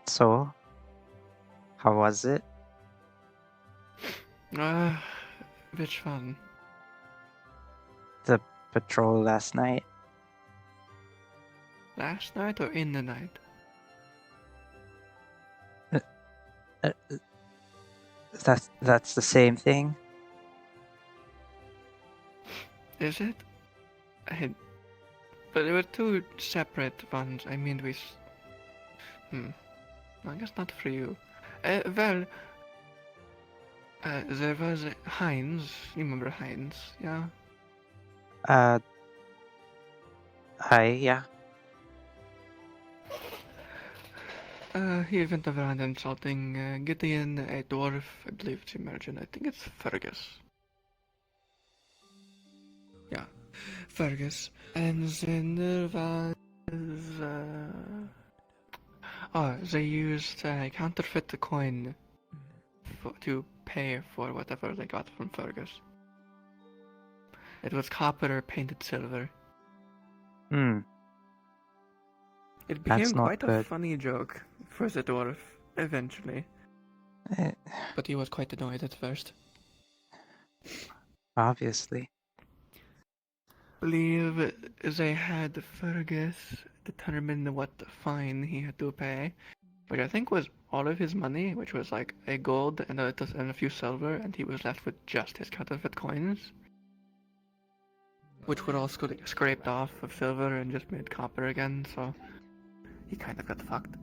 So, how was it? Which one? The patrol last night? Last night or in the night? Uh, that's the same thing? Is it? But there were two separate ones. I mean, I guess not for you. Well, there was Heinz. You remember Heinz, yeah? Yeah. He went around insulting Gideon, a dwarf, I believe it's Emergent. I think it's Fergus. Yeah, Fergus. And then there was... they used counterfeit coin to pay for whatever they got from Fergus. It was copper painted silver. It That's became not quite a good. funny joke for the dwarf, eventually. Eh, But he was quite annoyed at first. Obviously. Believe they had Fergus determine what fine he had to pay, which I think was all of his money, which was like a gold and a few silver, and he was left with just his counterfeit coins, which were all scraped off of silver and just made copper again, so he kind of got fucked.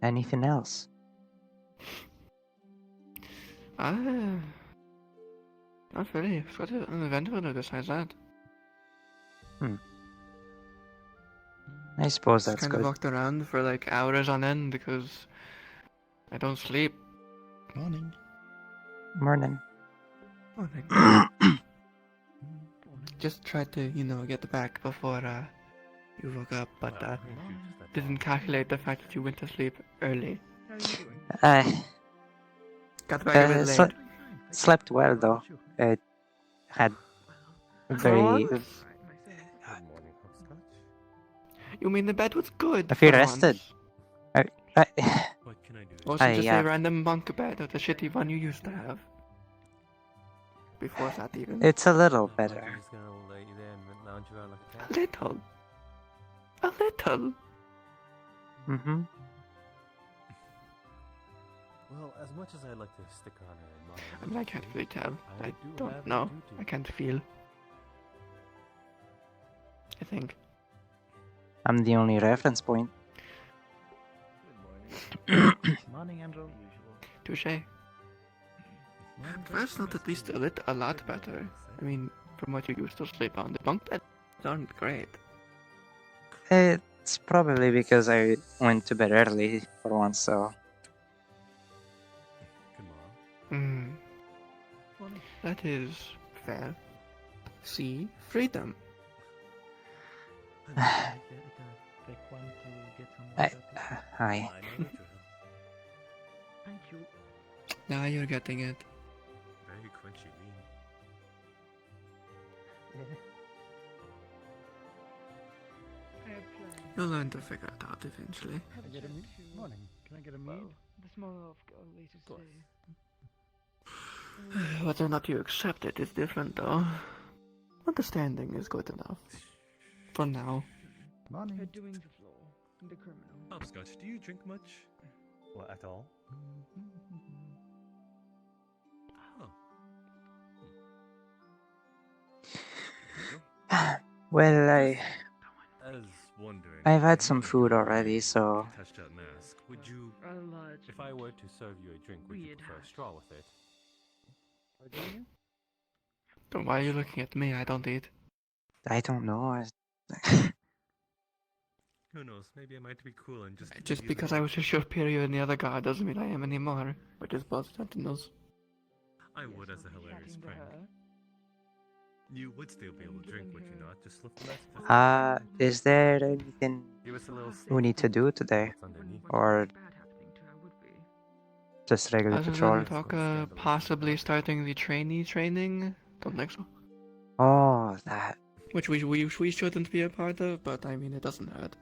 Anything else? Not really. It's got an event with it besides that. I suppose Just that's kind of good. walked around for like hours on end because I don't sleep. Morning. Morning. Just tried to, get back before you woke up, but didn't calculate the fact that you went to sleep early. I Got back a bit late. slept well though. I had very... You mean the bed was good? I feel for rested. Once. What can I do? Wasn't just yeah. a random bunk bed or the shitty one you used to have. Before that even. It's a little better. A little. A little. Mm-hmm. Well, as much as I'd like to stick around and I mean, I can't really tell. I don't know. I can't feel. I think. I'm the only reference point. Morning, Andrew. Touché. That's not at least a lot better. I mean, from what you used to sleep on. The bunk beds aren't great. It's probably because I went to bed early for once, so... That is fair. See? Freedom. Hi. Thank you. Now you're getting it. Very crunchy You'll learn to figure it out eventually. Can I get a mead? Morning. Can I get a mead? The small of later today. Whether or not you accept it is different, though. Understanding is good enough. For now. Morning. They're doing the floor. The criminal. Hopscotch, do you drink much? Well, at all? Oh. Well, I was wondering. I've had some food already, so... Touched out mask. Would you, A large. if I were to serve you a drink, would you Weird prefer a hash. straw with it? Or do you? But why are you looking at me? I don't eat. I don't know. Who knows? Maybe I might be cool and just. Just because I was a short period in the other guard doesn't mean I am anymore. Which is both sentinels. I would as a hilarious prank. You would still be able to drink, would you not? Just slip the mask. Is there anything Give us a little we need to do today? what's underneath. Or Bad happening to her would be. just regular Other patrol? than Touka possibly starting the trainee training? Don't think so. Oh, that. which we shouldn't be a part of, but I mean, it doesn't hurt.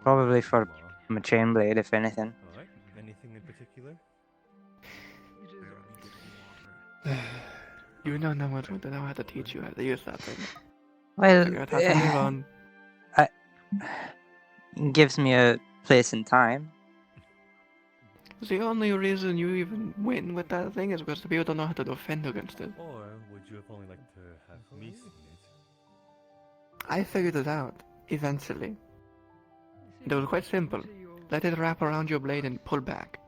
Probably for Aw. a chain blade, if anything. Alright, anything in particular? You know no one's going to know how to teach you how to use that thing. Well, Figure it out on your own. it gives me a place and time. The only reason you even win with that thing is because the people don't know how to defend against it. Or would you have only liked to have me seen it? I figured it out, eventually. It was quite simple. Let it wrap around your blade and pull back.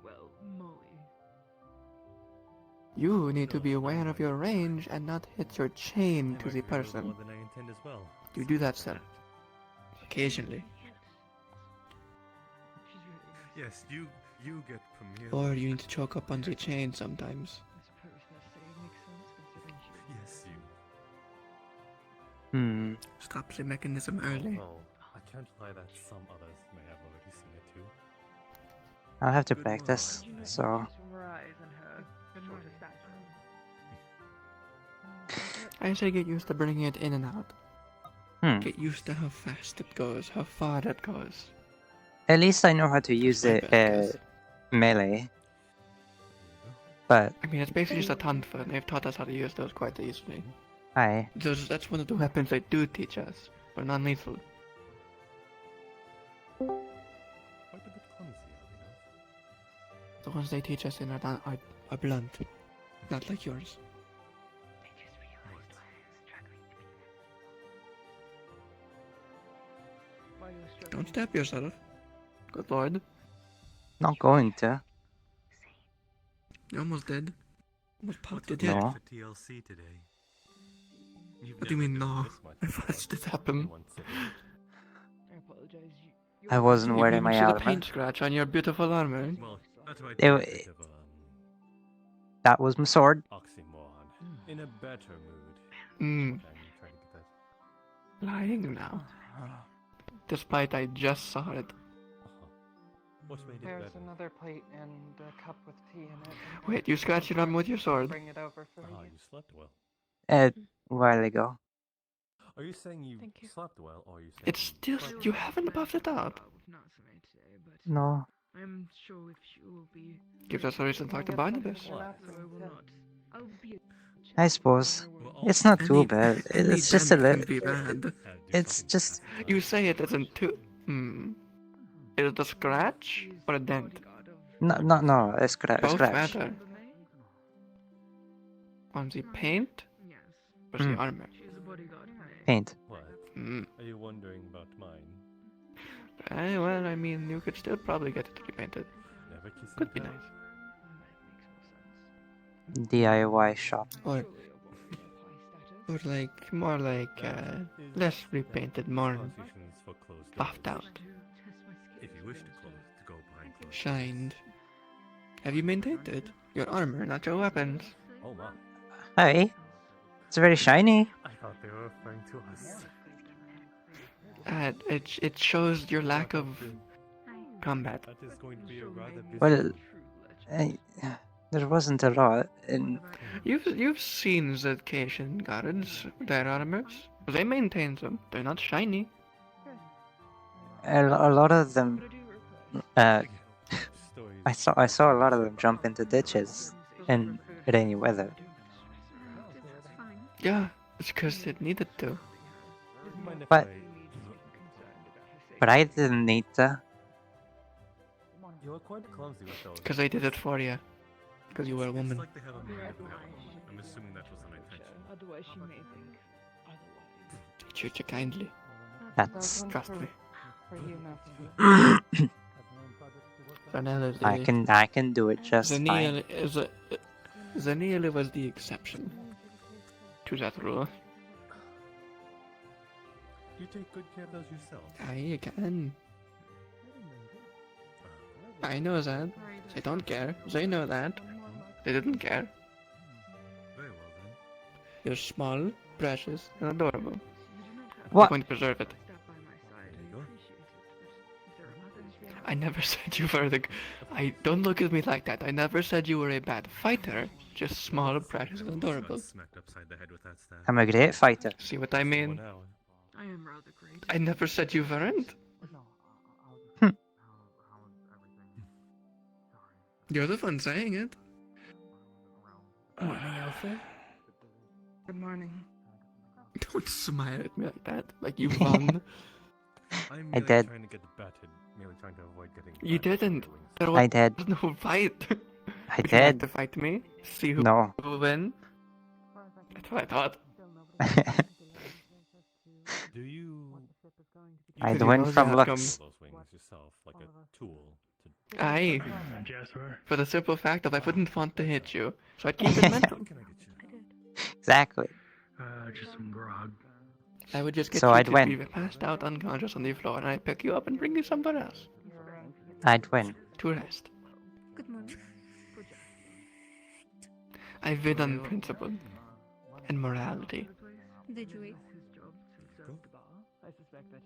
Well, Molly. You need to be aware of your range and not hit your chain to the person. More than I intend as well. You do that, sir. Occasionally. She's really nice. Yes, you get premier. Or you need to choke up on the chain sometimes. I suppose that saying makes sense considering she Yes, you. Stop the mechanism early. Well, I can't lie that some others may have already seen it too. I'll have to Good practice, morning. so... from her eyes and her short stature. I say get used to bringing it in and out. Get used to how fast it goes, how far it goes. At least I know how to use my it bad, guys. melee, but I mean, it's basically just a tonfa, and they've taught us how to use those quite easily. That's one of the weapons they do teach us, but non-lethal. Quite a bit clumsy, are The ones they teach us in are blunt, not like yours. Don't stab yourself. Good lord. not going to. You almost did. Almost What's popped it up in. No. for TLC today? You've What do you never mean, done no? this much I before. watched it happen. In one sitting. I apologize. I wasn't You wearing even my see the armor. paint scratch on your beautiful armor. Well, that might It be a w- bit of That was my sword. oxymoron. In a better mood. Hmm. What I'm trying to get at. Lying now. Despite I just saw it. What made it There's better? another plate and a cup with tea in it. Wait, you scratched your arm with your sword? Bring it over for Ah, you. you slept well. A while ago. Are you saying you Thank you. slept well, or are you saying It's you still... slept You well? haven't buffed it out. No. I'm sure if she will be. Gives us a reason to talk to Barnabas. What? No, I will not. I'll be. I suppose. We're all It's not too Any- bad. any It's just a dent can little... be bad. had It's something just... to You say it isn't too... Is it a scratch or a dent? No, a scratch. Both matter. On the paint Yes. or the armor? She is a bodyguard. Paint. What? Hmm. Are you wondering about mine? Well, I mean, you could still probably get it to be painted. Never kissing Could be tell? nice. DIY shop. Or like, more like, less repainted, more Conversations for closed buffed doors. out, If you wish to go behind closed shined. Have you maintained it? Your armor, not your weapons. doors. Oh my. Hey, it's very shiny. I thought they were referring to us. It shows your lack of combat. That is going to be a rather busy Well, one. there wasn't a lot. And You've seen the Cation guards, their armors. They maintain them. They're not shiny. a lot of them... Again, stories. I saw a lot of them jump into ditches in rainy weather. Yeah, it's because it needed to. Mind if But- I- But I didn't need to. You are quite clumsy with those. Because I did it for you. Because you were a It's woman. like they have a mind of their own. I'm assuming that was an intention. Otherwise, she may think otherwise. I treat you kindly. That's... Trust me. For you, Master. Finalizing. I can do it just fine. Zaniel was the exception to that rule. You take good care of those yourself. I can. I know that. They don't care. They know that. They didn't care. Very well then. You're small, precious, and adorable. I'm What? going to preserve it. There you go. I never said you were the. I don't look at me like that. I never said you were a bad fighter. Just small, precious, and adorable. Smacked upside the head with that staff. I'm a great fighter. See what I mean? I am rather great. I never said you weren't. You're the one saying it. Morning, Alpha. Good morning. Don't smile at me like that. Like you won. I'm I merely did. trying to get batted, merely trying to avoid getting You battered didn't. doing so. There was I did. no fight. I Would you like did. to fight me? See who No. will win? That's what I thought. Do you I Because you win know from the looks. those wings yourself like a tool to Aye. For the simple fact that I wouldn't want to hit you, so I'd keep it mental. Can I get you? Exactly. Just some grog. I would just get So you I'd to win. be passed out unconscious on the floor, and I'd pick you up and bring you somewhere else I'd win. to rest. Good morning. I win on principle and morality. Did you eat?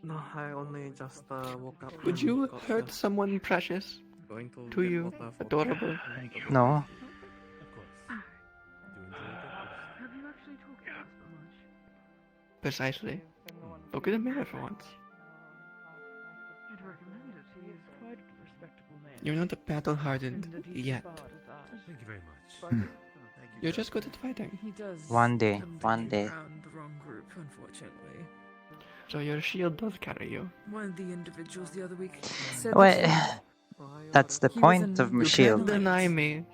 No, I only just woke up. Would you and got hurt the- someone precious, going to to get you, water for- adorable? No. Of course. Do you enjoy it? Have you actually talked to us so much? Precisely. Look in the mirror for once. I'd recommend it. He is quite a respectable man. You're not battle-hardened yet. Thank you very much. You're just good at fighting. He does. One day, tend to one be day. around the wrong group, unfortunately. So your shield does carry you. One of the individuals the other week said Well, that that's the He was point an- of my You shield. can't deny me.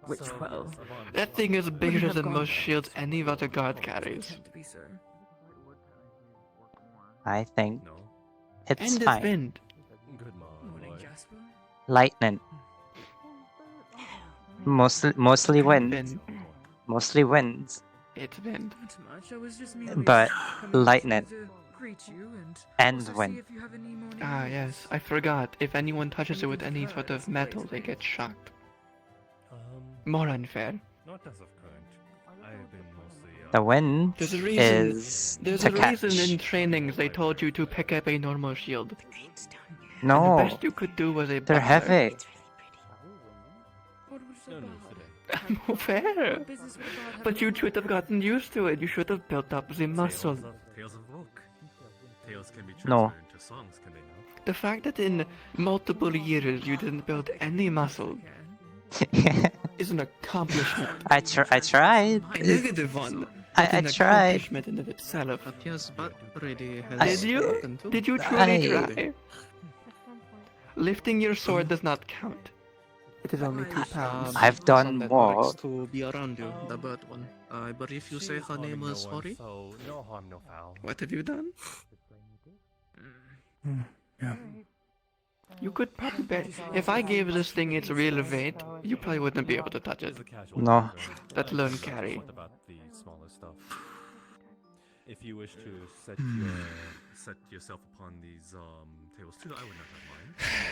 which well That thing is bigger have than gone most shields any other guard would carries. tend to be, sir. I think No. it's And it's fine. wind. Good mom. Morning, Boy. Jasper. Lightning. Mostly wind. Wind. Mostly winds. It's wind. Not much. I was just merely But coming up lightning. to greet you And also see wind. if you have any morning Ah, news. yes. I forgot. If anyone touches it with any sort of metal, they get shocked. More unfair. Not as of current. I've been mostly. The wind There's a reason. is There's to a catch. reason in trainings they told you to pick up a normal shield. And No, the best you could do was a they're buckler. heavy. What was so No news bad? today. I'm fair. What business would God have But you in should have gotten used to it. You should have built up the muscle. Tales of Rook. Tales can be No. transferred into songs, can they not? The fact that in multiple years you didn't build any muscle is an accomplishment. I tried. A negative one. I An tried. accomplishment in of itself. Yes, but already has Did you? spoken to. Did you truly I- try? Lifting your sword does not count. It is only 2 pounds. I've done That more. likes to be around you, the bird one. I believe you say She's her name harming was no one, Ori? So no harm, no foul. What have you done? Yeah. You could probably bet. If I gave this thing its real weight, you probably wouldn't be able to touch it. It's a casual No. observer. Let alone carry. What about the smaller stuff? If you wish to set yourself upon these tables too, I would not have mine.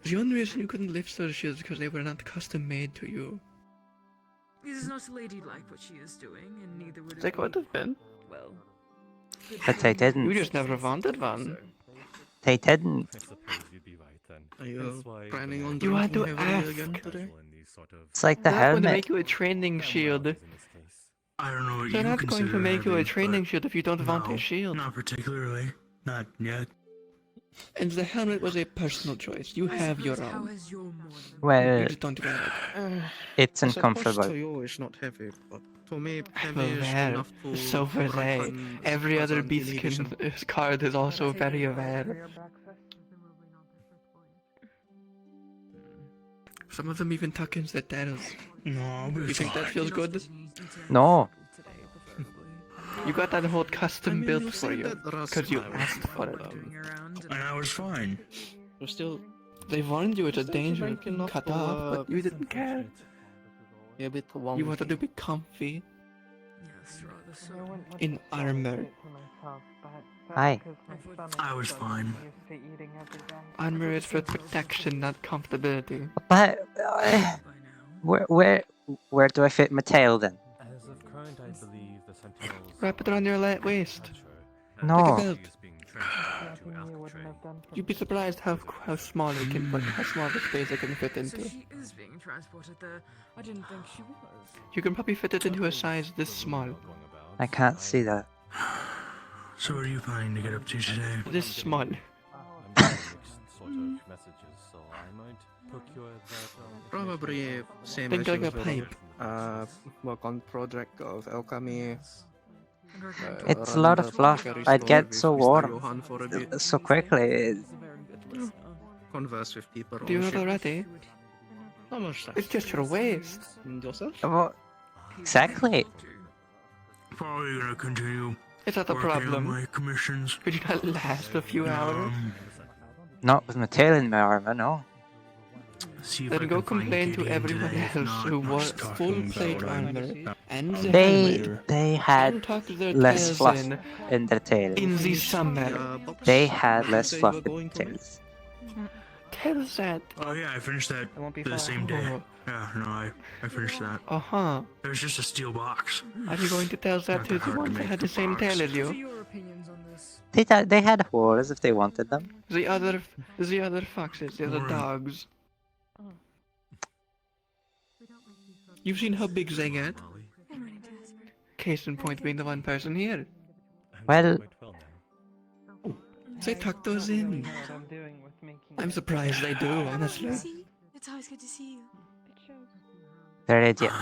The only reason you couldn't lift such shields is because they were not custom made to you. It is not ladylike what she is doing, and neither would it They could be, have been. well. But they You didn't. just never wanted one. They didn't. I suppose you'd be right then. Are you Hence why planning on You had drinking to heavily ask. again today? casual in these sort of It's like the They're not going to helmet. make you a training shield. in this case. I don't know what They're you not going to consider make you a heavy, training but shield if you don't want no, a shield. Not particularly. Not yet. And the helmet was a personal choice. You I have your suppose, How own. has your morning Well, You just don't wear it. it's I suppose to uncomfortable. you it's not heavy, but to me heavy Well, is there. enough to So were they. reckon Every other present beastkin inhibition. card is also very aware. Some of them even tuck in their tails. No, You think that feels good? No. today, preferably. You got that whole I custom mean, built you for said you. that last 'Cause you time. asked for it. Doing around And I was fine. You're still They warned you it's a Still danger drink to enough cut to, off, but you didn't care. a bit warm. You wanted to be comfy Yes, rather so. in armor. Hi. I was fine. Armor is for protection, not comfortability. But By now. where do I fit my tail then? As of current, I believe the Sentinels. Wrap it around your waist. Sure. No. Like a belt. Is being transferred to anything you wouldn't have done for You'd be surprised how small it can, like, how small the space it can fit So into. she is being transported there. I didn't think she was. You can probably fit it into a size this small. I can't see that. So what are you planning to get up to today? This small. I'm getting mixed sort of messages, so I might procure that. Probably same Think as like a usual. pipe. Work on project of alchemy. It's a run lot the of fluff. apothecary I'd store get with so Mr. warm Johan for a bit. so quickly. Converse with people. Do you on know ship. already? Not much stuff. It's just your waist. And yourself? Well, exactly. Probably gonna continue Is that the working on problem? my commissions. Could you not last a few hours? Not with my tail in my armor, no. See if Then I go can find complain to Katie everyone today. If else not, who wore just talking full plate about armor and the They helmet they and had tuck their less tails fluff in in their tails. in the summer. Box? They had You less say you fluff were in going their to it? tails. Tell us that. Oh yeah, I finished that It won't be the far. same day. Oh, Yeah, no, I finished that. uh-huh. It was just a steel box. Are you going to tell that Not to that the hard to one that make had the the same box. tail as What are you? your opinions on this? They had holes if they wanted them. The other foxes, the other Right. dogs. You've seen how big they get? Molly, Case in point being the one person here. I'm Well- doing quite well now. They tuck those in. Know what I'm doing with making I'm surprised they do, honestly. See? It's always good to see you. It shows. They're idiot.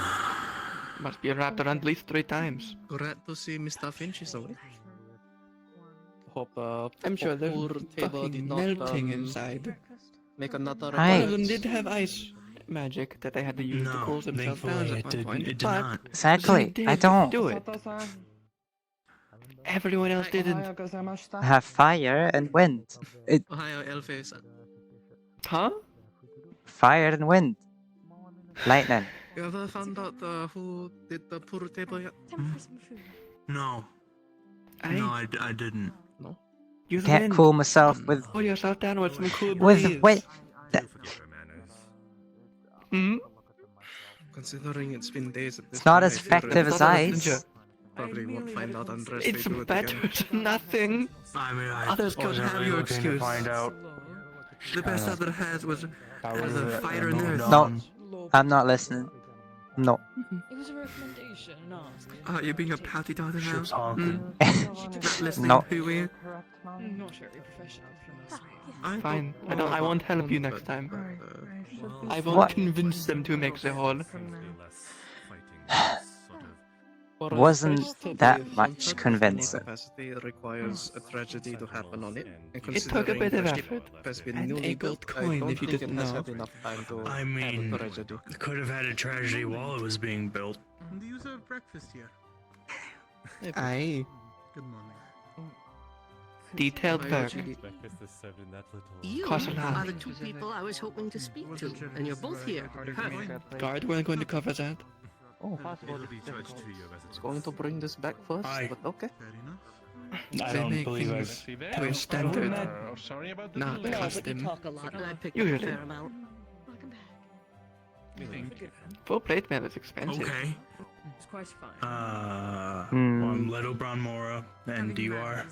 Must be wrapped around at least 3 times. Glad to see Mr. Finch is awake. Hope, I'm sure they're poor table did fucking not, melting inside. make another Hi. One of them request. did have ice magic that they had to use to No, cool themselves down thankfully at it one did. point. It did but not. Exactly. they did I don't do it. Everyone else didn't. have fire and wind. Ohio Elfes. Huh? Fire and wind. Lightning. You ever found out who did the poor table yet? Time for some food. No, Aye. no, I didn't. Use Can't wind. cool myself with Pull yourself down with some cool breeze. wind. Do forget your manners. Hmm? Considering it's been days at this It's not point, as I feel effective that as Ninja. ice. Probably won't find out unless It's they do it better again. than nothing. I mean, I Others could wasn't have really your looking to excuse. find out. The best other has was a fire nurse. No. I'm not listening. No. It was a recommendation, ask. Oh, you're being a pouty daughter now? Ship's honking. Not listening No. to you. Not very professional, if you ask me. Fine. I won't help you next time. I won't What? convince them to make the hole. Hopefully less fighting, less sort of. For a Wasn't first to that be much funded in any convincing. capacity requires a tragedy to happen on it. And It took a considering bit of the ship effort. has been And newly a gold built, I coin, don't if you think didn't it has know. had enough time to I have mean, a tragedy. could have had a tragedy while it was being built. Do you serve breakfast here? Aye. Good morning. Detailed work. Breakfast is served in that little. You Cost a lot. are the two people I was hoping to speak to, and you're both here. Perfect. Guard weren't going to cover that. It'll be charged to your residence. Going to bring this back first, Aye. but okay. Fair enough. I They don't make believe things I've. to a standard, Sorry about the not delay. custom. Talk a lot, and I picked up a Usually. fair amount. Welcome back. Full plate mail is expensive. Okay. It's quite fine. Hmm. I'm Leto Bronmora, and you are.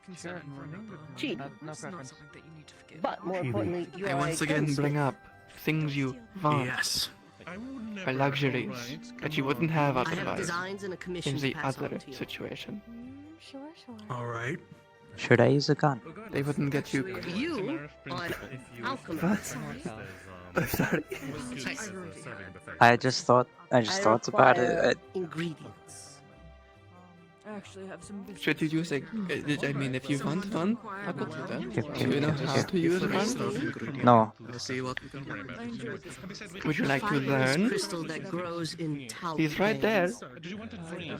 Concern for another. Cheap. No It's not preference. something that you need to forget. But more importantly, you I are once a again gunsmith. bring up things you want, Yes. I would never. or luxuries Alright, that come you on. wouldn't have I have otherwise designs and a commission in to the pass other on to you. situation. Sure. All right. Should I use a gun? They wouldn't get you. You on Alchemical. I'm sorry. I just thought about require it. Ingredients. I actually have some business. Should you use a? I mean, if you want one, I could do that. Do you know how to use one? No. We'll see what we can bring. I enjoyed this. Would you like to Finest learn? crystal that grows in Touka. He's right there. Do you want a drink?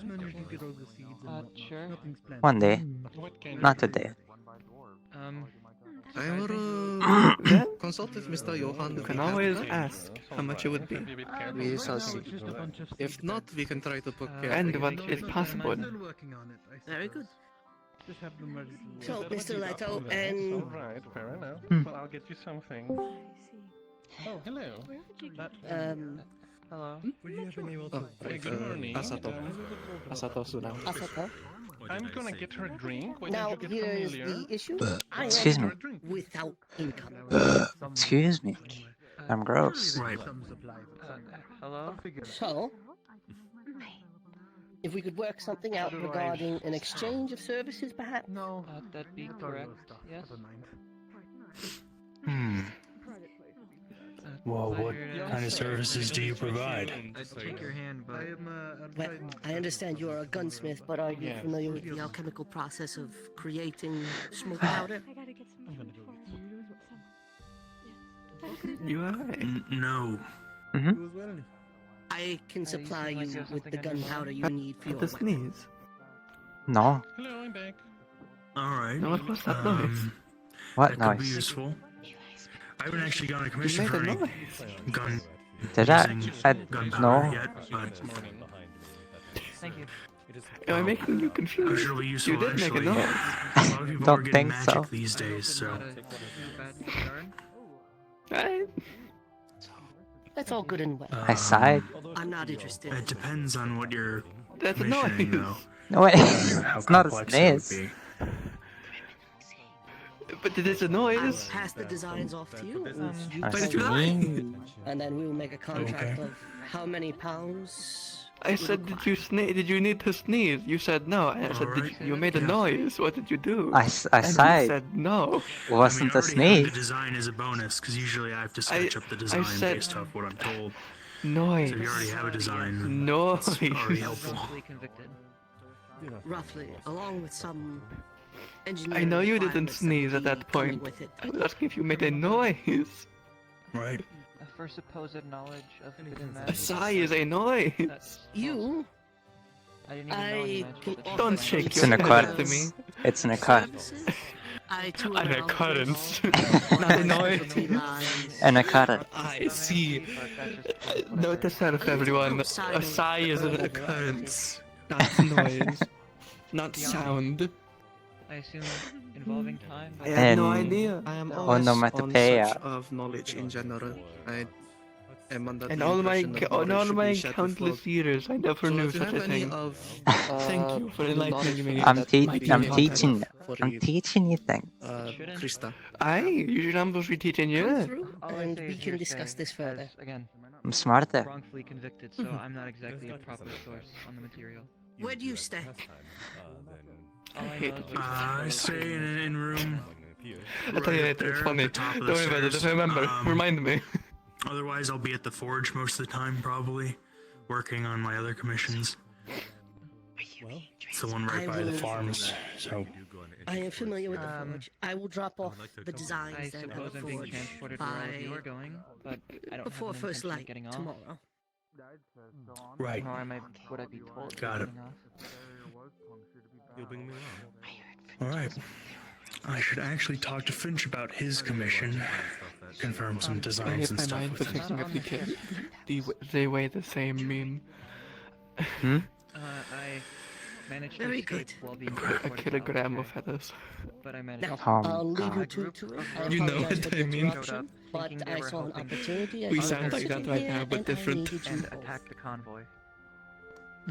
Sure. One day. What kind Not of today. I will Then consult with Mr. Johan. you if can we have always that. ask how much it would be, We shall see. If not, we can try to book and what is possible. Very good. Just have them ready. So, Mr. Leto, and Alright, fair enough. Hmm. Well, I'll get you something. Oh, hello. Hello. Would you have been able to... Oh, Hey, good morning. Asato. Asato Sunam. Asato. I'm gonna get her a drink. Why Now, don't you get here is familiar? the issue. I Excuse am me. without income. Excuse me. I'm gross. Right. Hello? So, if we could work something out regarding an exchange of services, perhaps? That'd be correct, yes? Well, what kind of services do you provide? I'd take your hand, but Well, I understand you are a gunsmith, but are you Yes. familiar with the alchemical process of creating smoke powder? You alright? No. I can supply seem like you you have with the something on your gunpowder you mind. need for your The weapon. sneeze. No. Hello, I'm back. Alright. No, what was that noise? What That could be noise? useful. I haven't actually gone a You commission made for a any noise. gun Did I? using gunpowder No. yet, but Thank you. Am I making you I'm confused? sure it'll be useful You did make a eventually. noise. A lot of people Don't are getting think magic so. these days, so Right? That's all good and well. I sighed. I'm not interested. It depends on what you're That's a commissioning, noise. though. No, wait. How It's not a complex it would sneeze. be. But it is a I'll noise. pass the designs off to you, I But it's see. and then we will make a contract Okay. of how many pounds. I said, did you sneeze? Did you need to sneeze? You said no. And I said, Alright. you made a Yeah. noise. What did you do? I and you sighed. said no. Wasn't a already having the sneeze. design is a bonus, because usually I have to sketch up the I design said- based off what I'm told. Noise. So if you already have a design, then Noise. it's already helpful. Wrongfully convicted. Roughly, along with some I engineering know you didn't requirements that sneeze will at be that coming point. with it. I was asking if you made a noise. Right. For supposed knowledge of hidden A magic. sigh is a noise. That's You, I didn't even know any I magic can at the time. Don't offer shake It's your an head occurrence. at me. It's an occurrence. services. I too An allow occurrence. for Not a on noise. specialty lines. An occurrence. I see. But that's just what I Note to heard. self, everyone. A sigh is an occurrence. Not noise. Not sound. I assume involving time. I had no And- idea. I am Oh, always on onomatopoeia. search of knowledge in general. I am under In the all impression that on knowledge all should my be shared with countless love. years, I never So knew if you such have a any thing. of Thank you for the enlightening knowledge me. that I'm might teaching be you. for I'm teaching you things. Shouldn't. Krista. Aye, you should almost be teaching Come you. through, All I and say we is can hearsay, discuss this further. as, again, I'm smarter. wrongfully convicted, so I'm not exactly a proper source on the material. Where do you stay? All I hate know is it. I stay in room. I'll tell you right later, it's there funny. at the top of Don't the worry about it, stairs. just remember. Remind me. Otherwise, I'll be at the forge most of the time, probably, working on my other commissions. It's the one right I by the will- farms, so I am familiar with the Um, forge. I will drop off like to the accompany. I designs then at suppose the I'm being forge transported where all of you by are going, but I don't before have an first intention of light getting off. tomorrow. right. Nor am I, would I be told Got it. getting off. You'll bring me All right. I should actually talk to Finch about his commission, confirm some I designs hate and my stuff mind with for him. thinking of the kid. They weigh the same meme. I managed to Very escape good. while being A transported to kilogram of Alchemical, feathers. but I managed Now, to I'll leave you A to group it. of I You know apologize what for I the mean. interruption, but Thinking they I were saw an helping opportunity. as We you sound were like that sitting right here, now, but and I different. needed you and both. attack the convoy.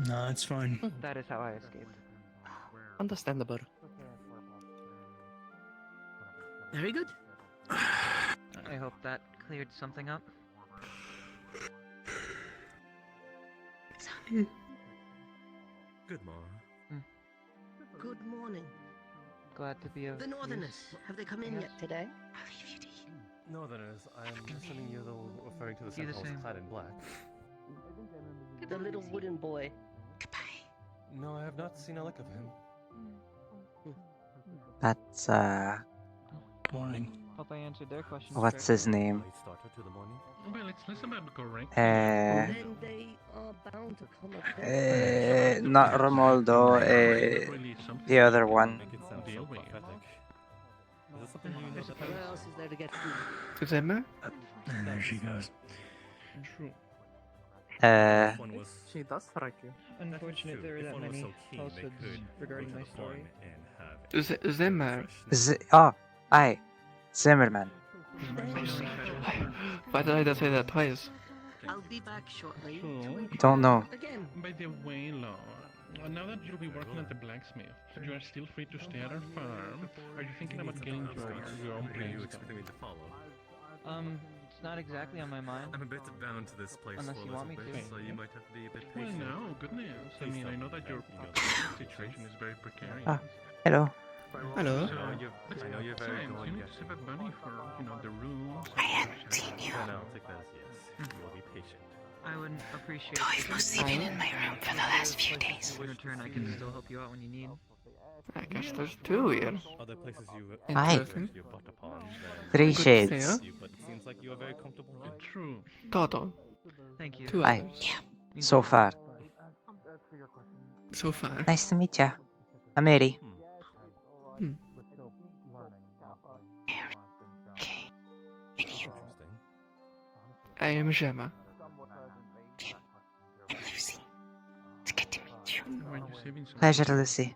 No, it's fine. That is how I escaped. Understandable. Very good. I hope that cleared something up. Good morning. Good morning. Glad to be of The Northerners, have they come in Yes. yet today? Northerners, I'm assuming you're referring to the You the sentinels same. clad in black. The little wooden boy. No, I have not seen a lick of him. That's Morning. Hope I answered their questions. what's his name? Late starter to the morning. Well, it's about to go right. Uh, Then they are bound to come up there. not Romualdo. The other one. Make it sound so Deal with it. prophetic. Is this something you know that Where else is there to get food? Zimmer? And there she goes. True. Uh, one was She does strike you. Unfortunate there were that many falsehoods regarding my story. Zimmer. aye, Zimmerman. Why did I just say that twice? I'll be back shortly. Cool. to Don't know. Again. By the way, Lord, Now that you'll be working at the blacksmith, you are still free to stay at our farm. Are you thinking about getting your own What are place? you expecting me to follow? It's not exactly on my mind. I'm a bit bound to this place Unless for a you want little me bit, to. so you might have to be a bit Well, patient. no, goodness. I Please mean, I tell know me that your that, situation is very precarious. Ah, hello. Hello. So, I know you're very besides, dull you and need to getting. save up money for, the rooms. I haven't seen you. Then I'll take that as yes. You will be patient. I would appreciate I've been sleeping in my room for the last few days. In return, I can still help you out when you need. I guess there's two here. Other places you Interesting. you butt upon, Three Good shades. fair. but it seems like you are very comfortable with. True. Toto. Thank you. Two Hi. others. Means So a lot. far. So far. Nice to meet ya. I'm Eddie. Hmm. Okay. And you? Interesting. I am Gemma. I'm Lucy. It's good to meet you. Why are you saving so Pleasure, much? Lucy.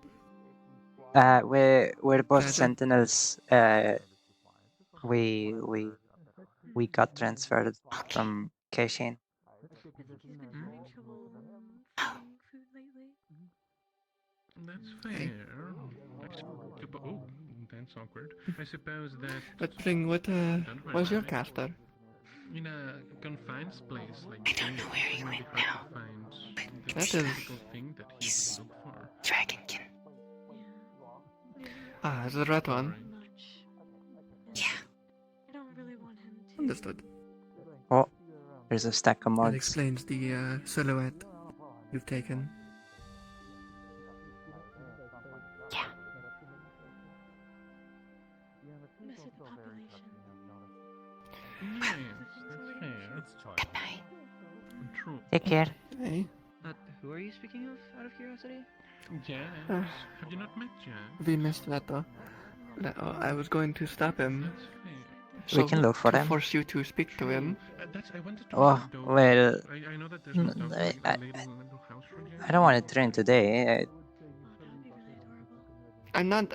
We're both Pleasure. sentinels. We got transferred from Kashin. That's Hey. fair. Oh, that's awkward. I suppose that But Pring, what's your caster? in a confined place like I don't know where it he might be went hard now, to find the That is- typical thing that he He's- would look for. Dragonkin. Ah, it's the red one. Yeah. I don't really want him to. Understood. Oh, there's a stack of That mods. explains the silhouette you've taken. Yeah. Mess with the population. Yes, that's fair. It's charming. Good night. True. Take care. Hey, Who are you speaking of, out of curiosity? Yes. Uh. Have you not met Jan? we missed Leto. I was going to stop him. That's fair. We can look for to him. force you to speak to him. I wanted to Oh, ask, though, well, I know that there's no doubt like a little house for Jan. I don't want to train today. I'm not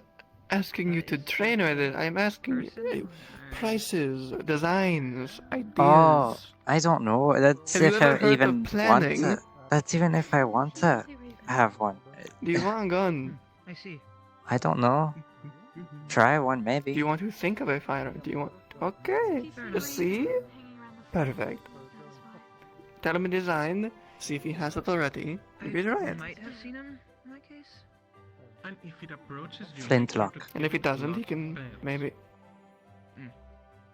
asking you to train with it. I'm asking you prices, designs, ideas. Oh, I don't know. That's Have you if ever I heard of even want planning? to. That's even if I want to have one. Do you want a gun? I see. I don't know. Try one maybe. Do you want to think of a firearm? Do you want? Okay. See? Perfect. Tell him a design. See if he has it already. Maybe try I it. might have seen him in that case. And if it approaches you, Flintlock. make sure to And if he keep it doesn't, he locked can fast. maybe. Mm.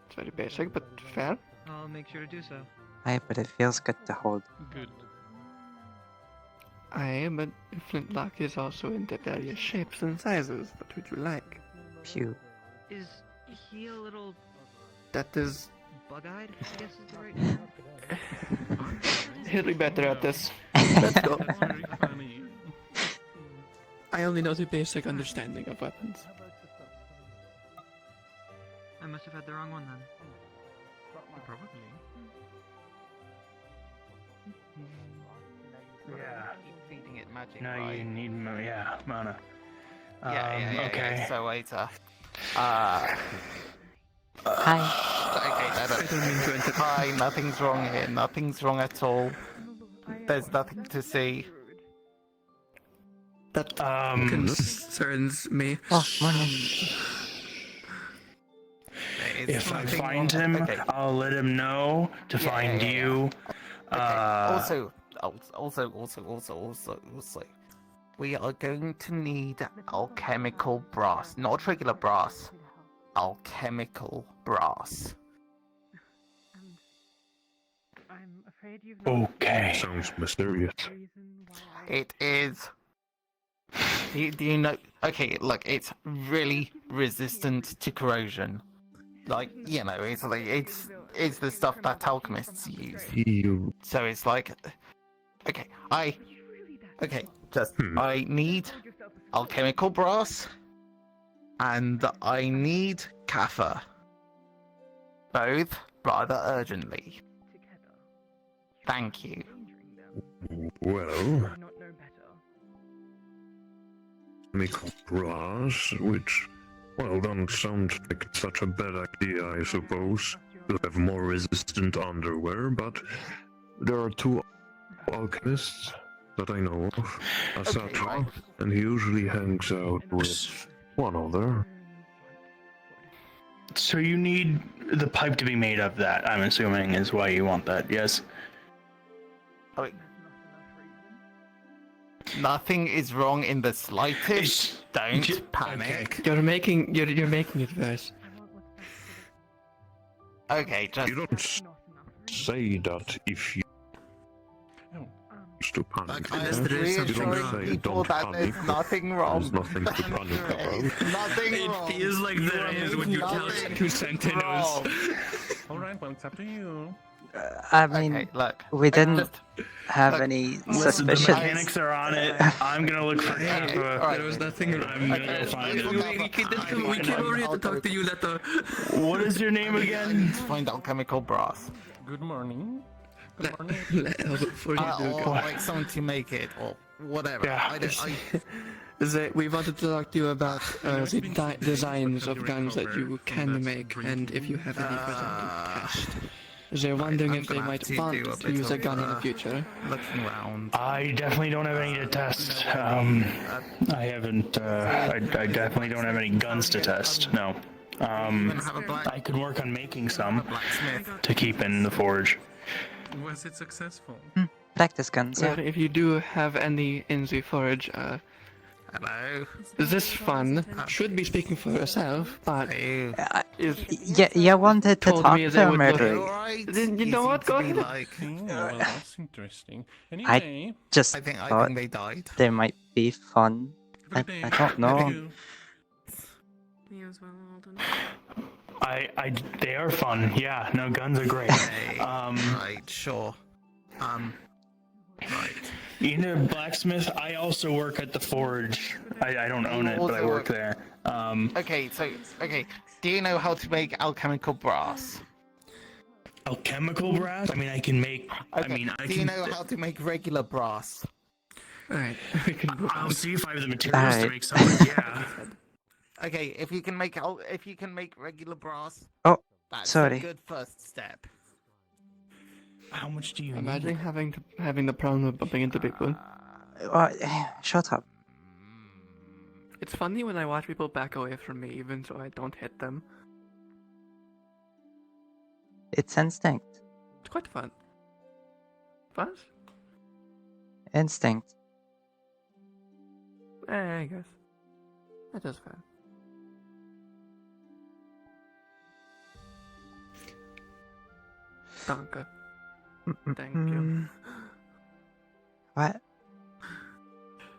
It's very basic, but fair. I'll make sure to do so. Aye, but it feels good to hold. Good. Aye, but flintlock is also in the various shapes and sizes. What would you like? Phew. Is he a little That is. bug-eyed? I guess is the right term. He'll be better at this. Let's go. That's very funny. I only know the basic understanding of weapons. I must have had the wrong one then. Probably. Yeah. Keep feeding it magic, Now right? you need mana. Yeah. Okay. So waiter. Hi. Okay, I don't mean to interrupt. hi, nothing's wrong here. Nothing's wrong at all. There's nothing to see. That concerns me. Oh, morning. There is If I nothing find wrong- him, okay. I'll let him know to Yeah, find yeah. you. Okay. Also, we are going to need alchemical brass, not regular brass. Alchemical brass. I'm afraid you've not Okay. Sounds mysterious. reason why. It is. Do you know? Okay, look, it's really resistant to corrosion. Like, you know, it's the stuff that alchemists use. You. So it's like, okay, Hmm. I need alchemical brass, and I need kaffir. Both rather urgently. Thank you. Well, chemical brass, which, well, don't sound like such a bad idea, I suppose. You'll have more resistant underwear, but there are two alchemists that I know of, a Okay, satrap, right. and he usually hangs out with one other. So you need the pipe to be made of that, I'm assuming, is why you want that, yes? Oh, nothing is wrong in the slightest. Don't panic. You're making it worse. Okay, just... You don't say that if you to panic. I You don't say people don't that panic. there's nothing wrong. There's nothing to panic about. Nothing wrong. It feels like there is when you tell it to sentinels. Alright, well, it's up to you. I mean, Okay, look. we didn't Just- have any Listen, the suspicions. mechanics are on it. I'm gonna look for There was nothing wrong. I'm gonna go find it. We came over here to talk to you, Leto. What is your name again? Find alchemical brass. Good morning. Good morning. Before you do Or go. like something to make it, or whatever. Yeah. We wanted to talk to you about the designs of guns that you can make, and if you have any for them to test. They're wondering I'm if they gonna might have to want do a to bit use a of, gun in the future. Looking around. I definitely don't have any to test. I haven't. I definitely don't have any guns to test. No. I could work on making some to keep in the forge. Was it successful? Practice guns, yeah. Well, if you do have any in the forge, Hello. this fun should be speaking for yourself, but Yeah, you wanted to told talk me to they a would murderer. look- Then you know what? Go ahead. Well, that's interesting. I Anyway, just I think thought they died. they might be fun. I don't know. Me as well, Alden. They are fun. Yeah, no, guns are great. Right, sure. Right. In a blacksmith, I also work at the forge. I don't own it, but I work there. Okay, do you know how to make alchemical brass? Alchemical brass? I mean, I can make. Okay. Do you know how to make regular brass? Alright, we can move I'll on. see if I have the materials to Alright. make something. Yeah. Okay, if you can make regular brass, Oh, that's sorry. a good first step. How much do you Imagine need? having the problem of bumping into people. Shut up. It's funny when I watch people back away from me, even so I don't hit them. It's instinct. It's quite fun. Fuzz? Instinct. I guess. That is fun. Danke. Thank you. What?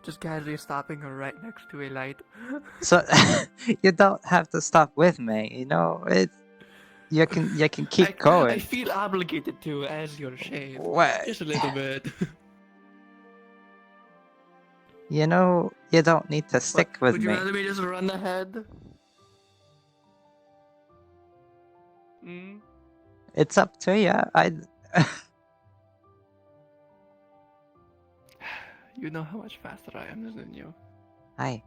Just casually stopping her right next to a light. So you don't have to stop with me, you know. You can keep going. I feel obligated to as your shade. What? Just a little bit. You know, you don't need to stick with Would you me. rather me just run ahead? Hmm? It's up to you. You know how much faster I am than you. Hi.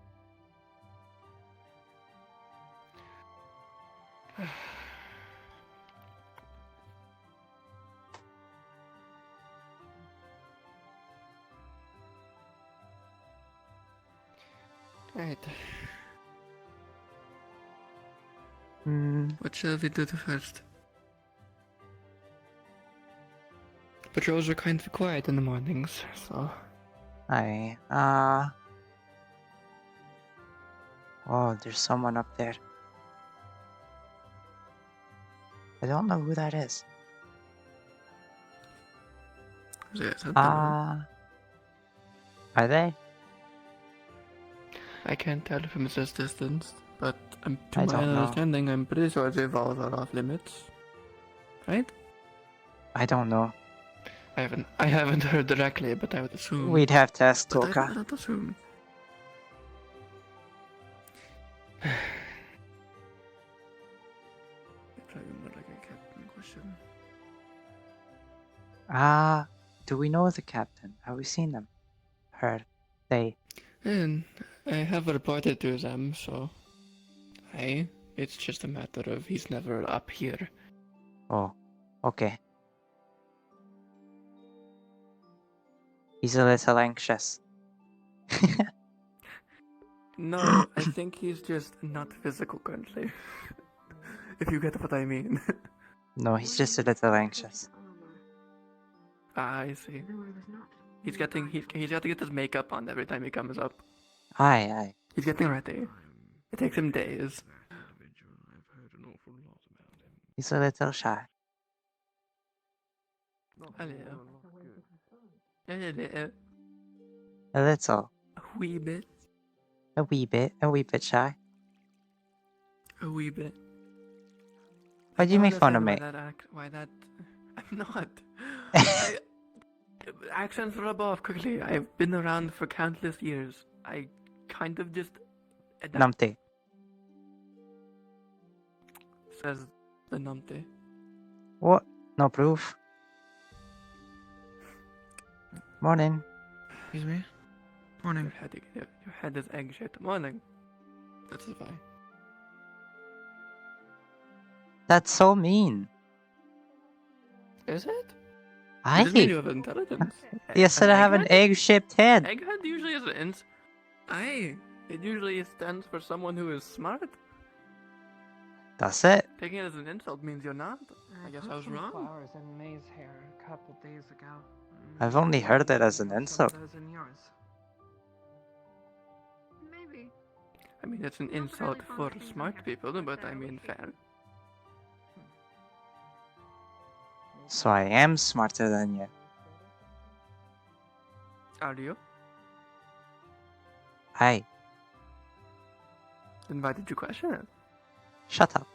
Right. Hmm. What shall we do first? Patrols are kind of quiet in the mornings, so... Hi. Oh, there's someone up there. I don't know who that is. Are they? I can't tell from this distance, but to I my don't know. understanding, I'm pretty sure the walls are off limits. Right? I don't know. I haven't heard directly, but I would assume. We'd have to ask But I Touka. would assume. Do we know the captain? Have we seen them? Her. They. And I have reported to them, so. It's just a matter of he's never up here. Oh. Okay. He's a little anxious. No, I think he's just not physical currently. If you get what I mean. No, he's just a little anxious. I see. He's got to get his makeup on every time he comes up. Aye. He's getting ready. It takes him days. He's a little shy. Hello. Hello. A little. A wee bit. A wee bit shy. A wee bit. Why do you make fun of me? Why that? I'm not. Accents rub off quickly. I've been around for countless years. I kind of just adapt. Numpty. Says the numpty. What? No proof. Morning. Excuse me? Morning. Your head is egg shaped. Morning. That's fine. That's so mean. Is it? I Doesn't mean you have intelligence. You said I have an egg-shaped head. Egghead usually is an Aye. It usually stands for someone who is smart. That's it. Taking it as an insult means you're not. I guess I was wrong. Flowers in May's hair a couple days ago. I've only heard it as an insult. In yours. Maybe. I mean, it's an insult for smart people, but I mean fair. So I am smarter than you. Are you? Aye. Then why did you question it? Shut up.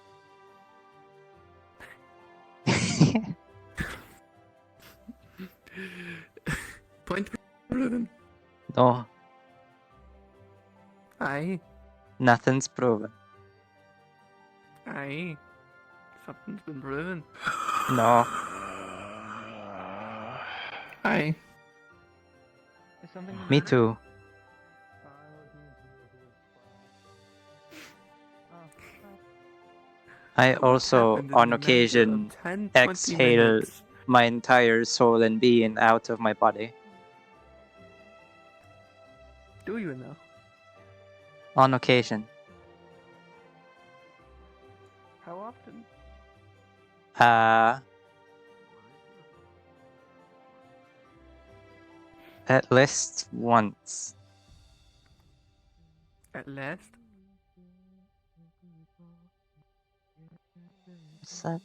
Point proven. No, Aye. nothing's proven. Aye. Something's been proven. No. Aye. Is something Me too. I also, happened in on the matter occasion, of 10, 20 exhale minutes? my entire soul and being out of my body. Do you know? On occasion. How often? At least once. At last? What's that?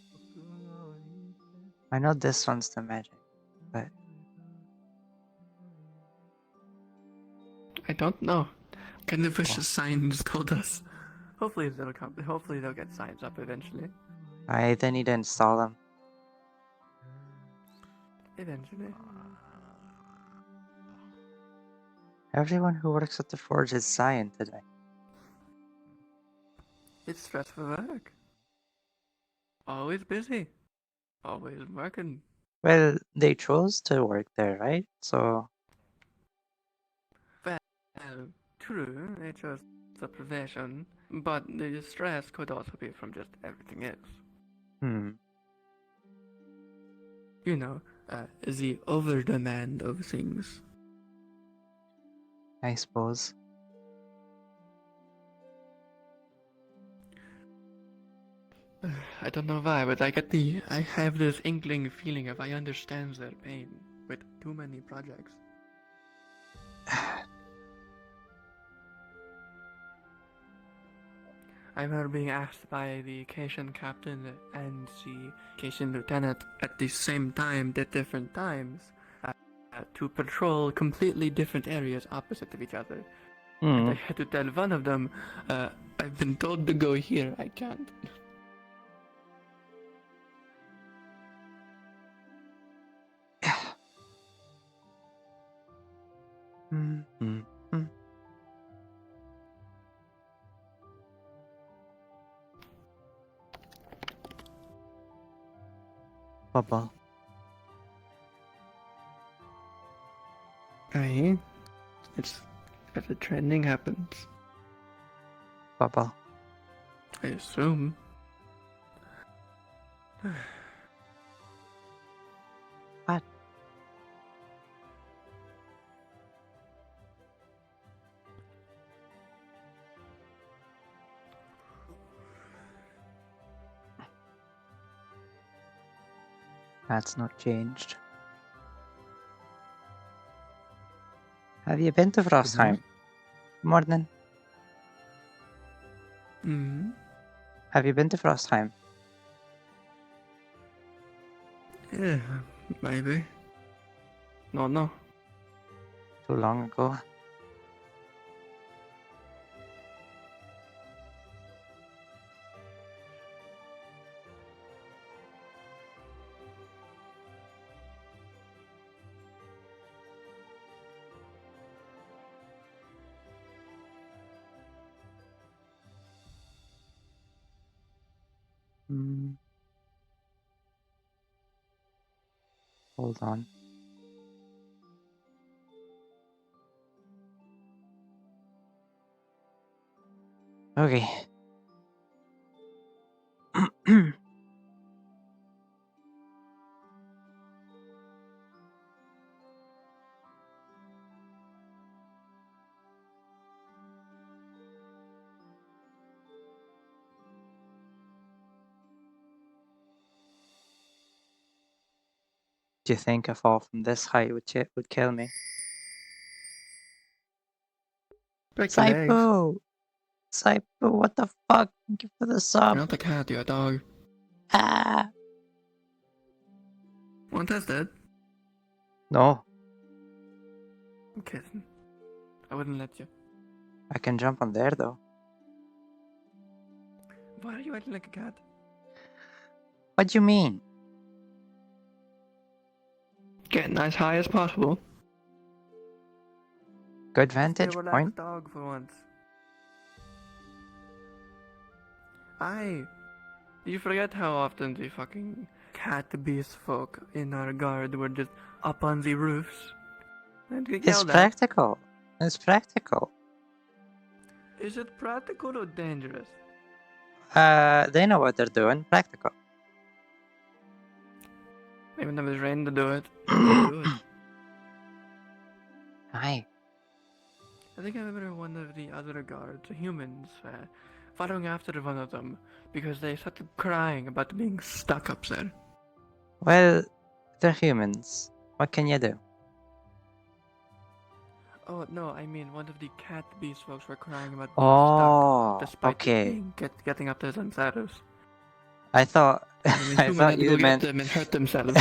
I know this one's the magic, but I don't know. Kind of wish the signs told us. Hopefully they'll come. Hopefully they'll get signs up eventually. I either need to install them. Eventually. Everyone who works at the forge is cyan today. It's stressful work. Always busy. Always working. Well, they chose to work there, right? So, Well, true, it chose the profession, but the stress could also be from just everything else. You know, the over-demand of things. I suppose. I don't know why, but I have this inkling feeling of I understand their pain with too many projects. I remember being asked by the Cation captain and the Cation lieutenant at the same time at different times to patrol completely different areas opposite of each other. And I had to tell one of them, I've been told to go here, I can't. Bubble. Aye. It's as the trending happens. Bubble. I assume. What? That's not changed. Have you been to Frostheim? Morning. Have you been to Frostheim? Yeah, maybe. No. Too long ago. Hold on. Okay. Do you think a fall from this height would kill me? Saipo! Saipo, what the fuck? Thank you for the sub. You're not a cat, you're a dog. Ah! Want test it? No, I'm kidding. I wouldn't let you. I can jump on there though. Why are you acting like a cat? What do you mean? Getting as high as possible. Good vantage point. Dog for once. Aye. You forget how often the fucking cat beast folk in our guard were just up on the roofs. And get It's yelled at. practical. It's practical. Is it practical or dangerous? They know what they're doing. Practical. Maybe when there was rain to do it. Do it. Aye. I think I remember one of the other guards, the humans, following after one of them because they started crying about being stuck up there. Well, they're humans. What can you do? Oh no, I mean one of the cat beast folks were crying about being Oh, stuck despite okay. being, getting up there themselves. I thought And I thought you meant them and hurt themselves.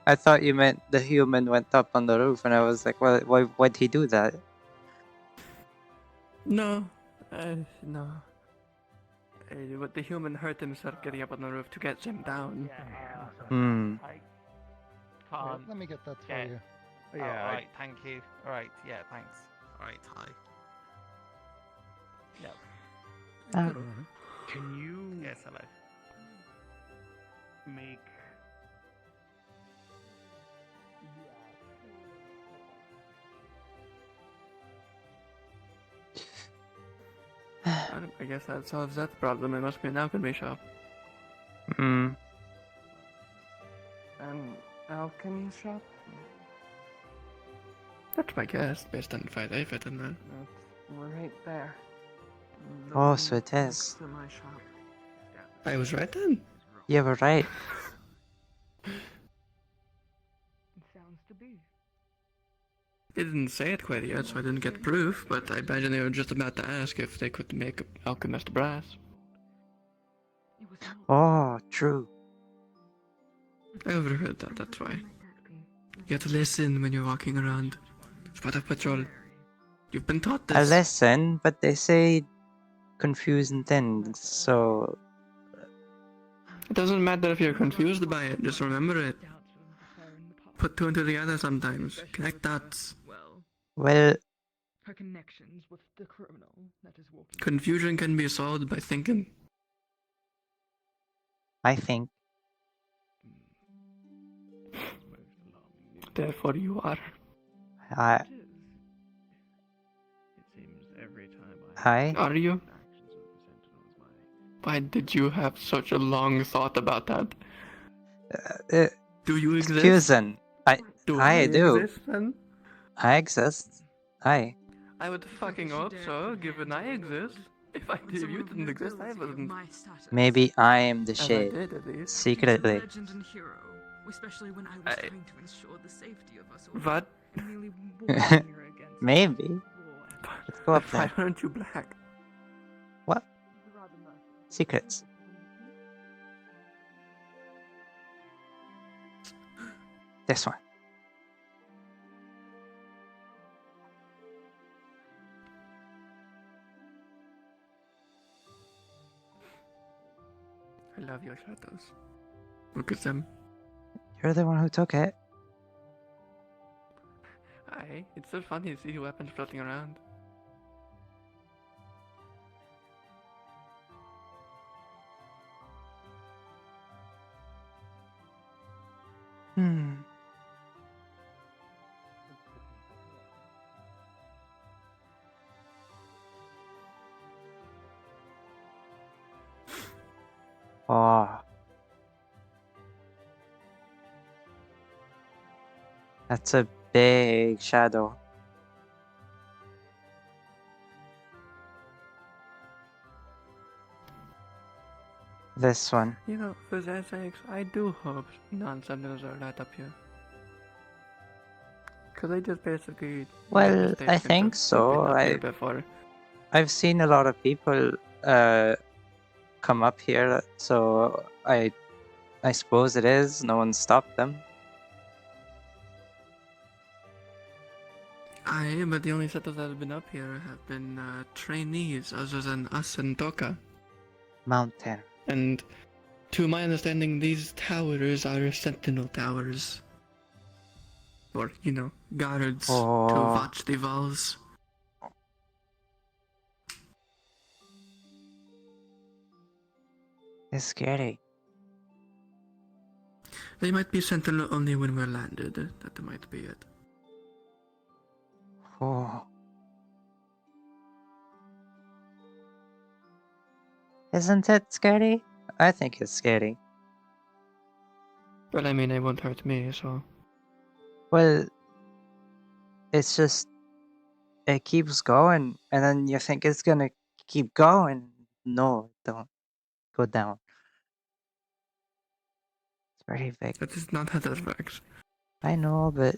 I thought you meant the human went up on the roof, and I was like, well, why'd he do that? No, no. But the human hurt himself getting up on the roof to get him down. Hmm. Let me get that for you. Yeah. Alright, thank you. Alright, yeah, thanks. Alright, hi. Yep. Can you Yes, hello. make I guess that solves that problem. It must be an alchemy shop. Hmm. An alchemy shop? That's my guess, based on the fight I fit in there. We're right there. Oh, so it is. To my shop. I was right then. You were right. It sounds to be. They didn't say it quite yet, so I didn't get proof, but I imagine they were just about to ask if they could make alchemist brass. Oh, true. I overheard that, that's why. You have to listen when you're walking around. It's part of patrol. You've been taught this. I listen, but they say confusing things, so It doesn't matter if you're confused by it, just remember it. Put two and two together sometimes. Connect dots. well, Her connections with the criminal that is walking. Confusion can be solved by thinking. I think. Therefore you are. I. It seems every time Hi. Are you? Why did you have such a long thought about that? Do you exist? Confusing. I do. Exist, then? I exist. I. I would fucking hope so, given I exist. If you didn't exist, I wouldn't. Maybe I am the As I shade. did, at least. Secretly. Legend and hero. Especially when I was trying to ensure the safety of us all. What? Merely warning you against Maybe. war. Let's go up Why there. aren't you black? What? Secrets. This one. I love your shadows. Look at them. You're the one who took it. It's so funny to see the weapons floating around. Hmm. Oh. That's a big shadow. This one. You know, for their sakes, I do hope non-sentinels are allowed up here. Because I just basically... Well, made I mistakes and think just so. been up here before. I've seen a lot of people come up here, so I suppose it is. No one stopped them. But the only settlers that have been up here have been trainees other than us and Touka. Mountain. And to my understanding, these towers are sentinel towers. Or, you know, guards to watch the walls. It's scary. They might be sentinel only when we're landed. That might be it. Oh. Isn't it scary? I think it's scary. Well, I mean, it won't hurt me, so... Well, it's just... It keeps going, and then you think it's gonna keep going. No, don't. Go down. It's very big. That is not how that works. I know, but...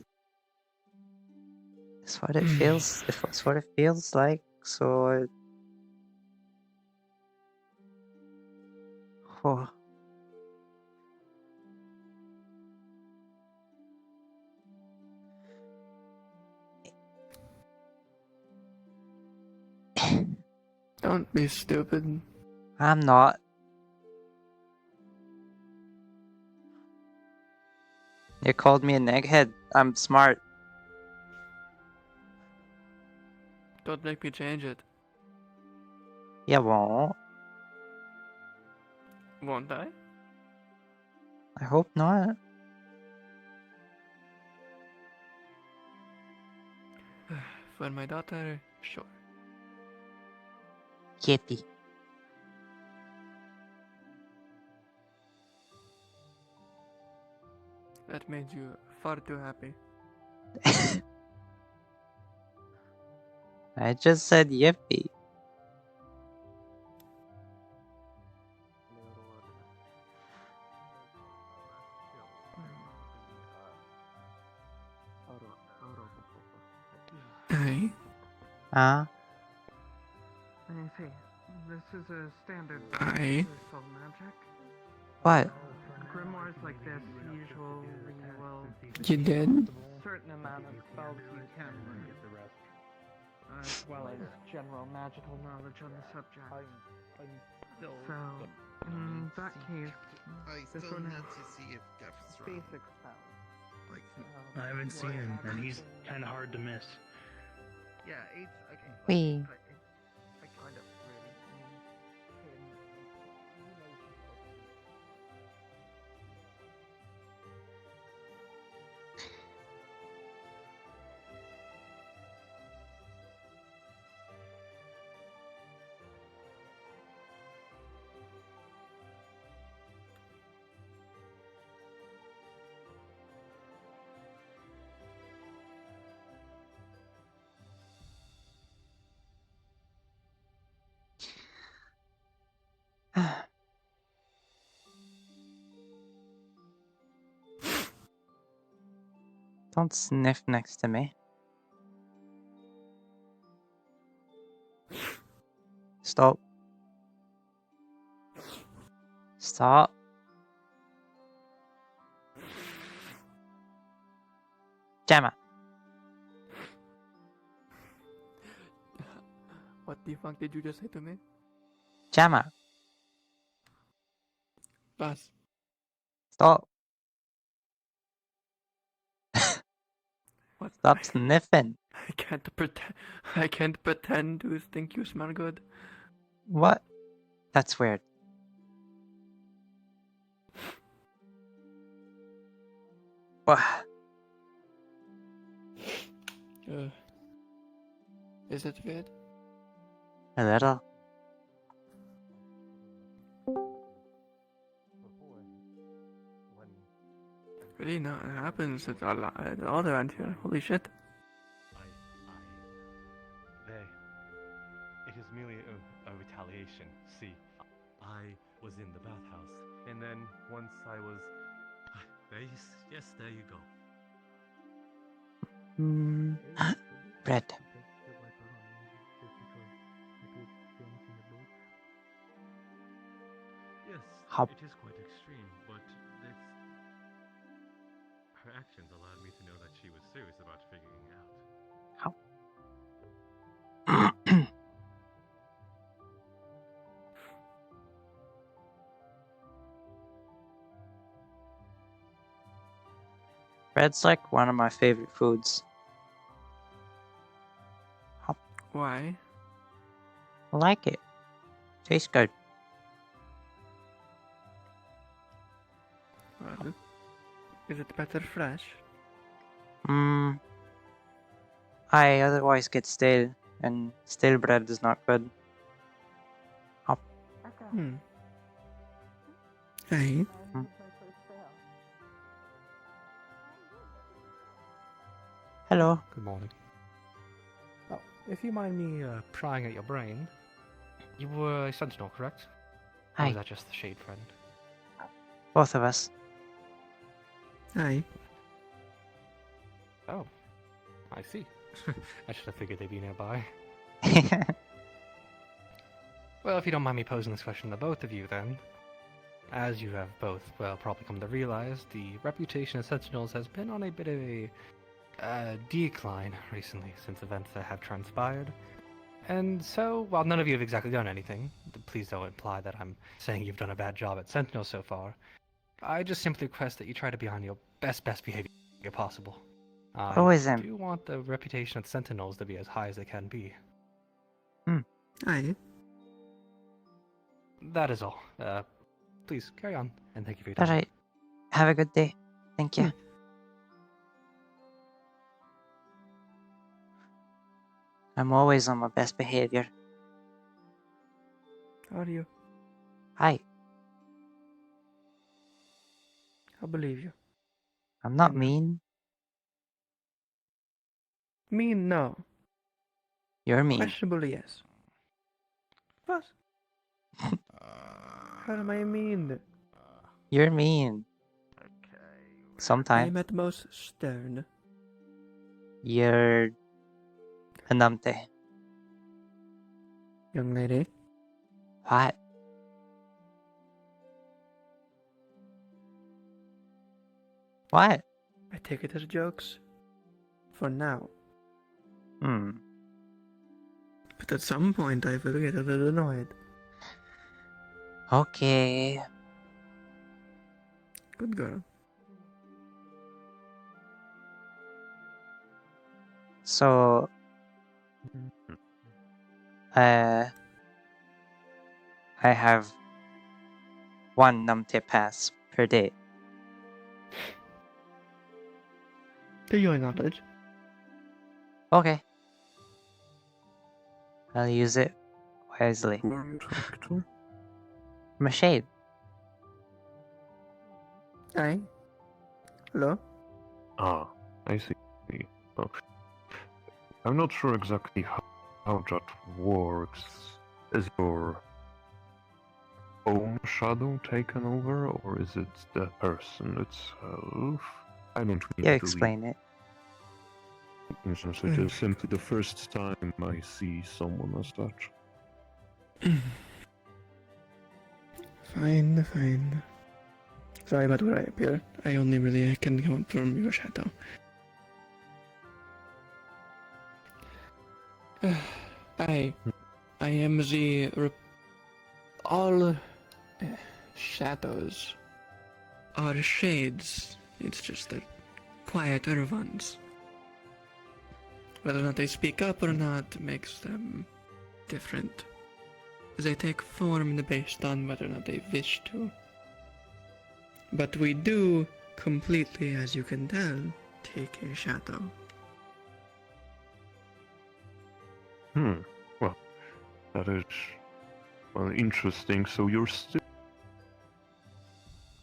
It's what it feels... It's what it feels like, so... Oh. Don't be stupid. I'm not. You called me an egghead. I'm smart. Don't make me change it. You won't. Won't I? I hope not. For my daughter, sure. Yippee. That made you far too happy. I just said yippee. Hey? Huh? I see. This is a standard Aye. of magic. What? Grimoires like this usually will... You did? certain amount of spells you can learn, as well as general magical knowledge on the subject. So, in that case, this one has basic spells. I haven't seen him, and he's kind of hard to miss. Yeah, it's okay. Wee. I kind of really mean him. Don't sniff next to me. Stop. Stop. Gemma. What the fuck did you just say to me? Gemma. Buzz. Stop. What? Stop sniffing. I can't pretend to think you smell good. What? That's weird. What? Is it weird? A little. Really, no, it happens all around here. Holy shit. It is merely a retaliation. See, I was in the bathhouse, and then once I was... Yes, there you go. Bread. Yes, Hop. it is quite extreme, but her actions allowed me to know that she was serious about figuring it out. How? Bread's like one of my favorite foods. Hop. Why? I like it. Tastes good. Well, is it better fresh? I otherwise get stale, and stale bread is not good. Hop. Hey. Hello. Good morning. Oh, if you mind me prying at your brain, you were a sentinel, correct? Or Hi. was that just the shade friend? Both of us. Hi. Oh, I see. I should have figured they'd be nearby. Well, if you don't mind me posing this question to both of you, then. As you have both, well, probably come to realize, the reputation of sentinels has been on a bit of a decline recently since events that have transpired. And so, while none of you have exactly done anything, please don't imply that I'm saying you've done a bad job at Sentinel so far. I just simply request that you try to be on your best behavior possible. Always am. I do want the reputation of Sentinels to be as high as they can be. Aye. That is all. Please, carry on, and thank you for your time. Alright. Have a good day. Thank you. I'm always on my best behavior. How are you? Hi. I believe you. I'm not mean. Mean, no. You're mean. Questionable, yes. What? How am I mean? You're mean. Sometimes. I'm at most stern. You're a numpty. Young lady. What? What? I take it as jokes. For now. But at some point I will get a little annoyed. Okay. Good girl. So, I have one numpty pass per day. To your knowledge. Okay. I'll use it wisely. I'm a shade. Aye. Hello? Ah, I see. Oh. I'm not sure exactly how that works. Is your own shadow taken over, or is it the person itself? I don't mean Yeah, to explain it. Since it is simply the first time I see someone as such. Fine, fine. Sorry about where I appear. I only really can come from your shadow. I am all shadows are shades. It's just the quieter ones. Whether or not they speak up or not makes them different. They take form based on whether or not they wish to. But we do completely, as you can tell, take a shadow. Well, that is interesting. So you're still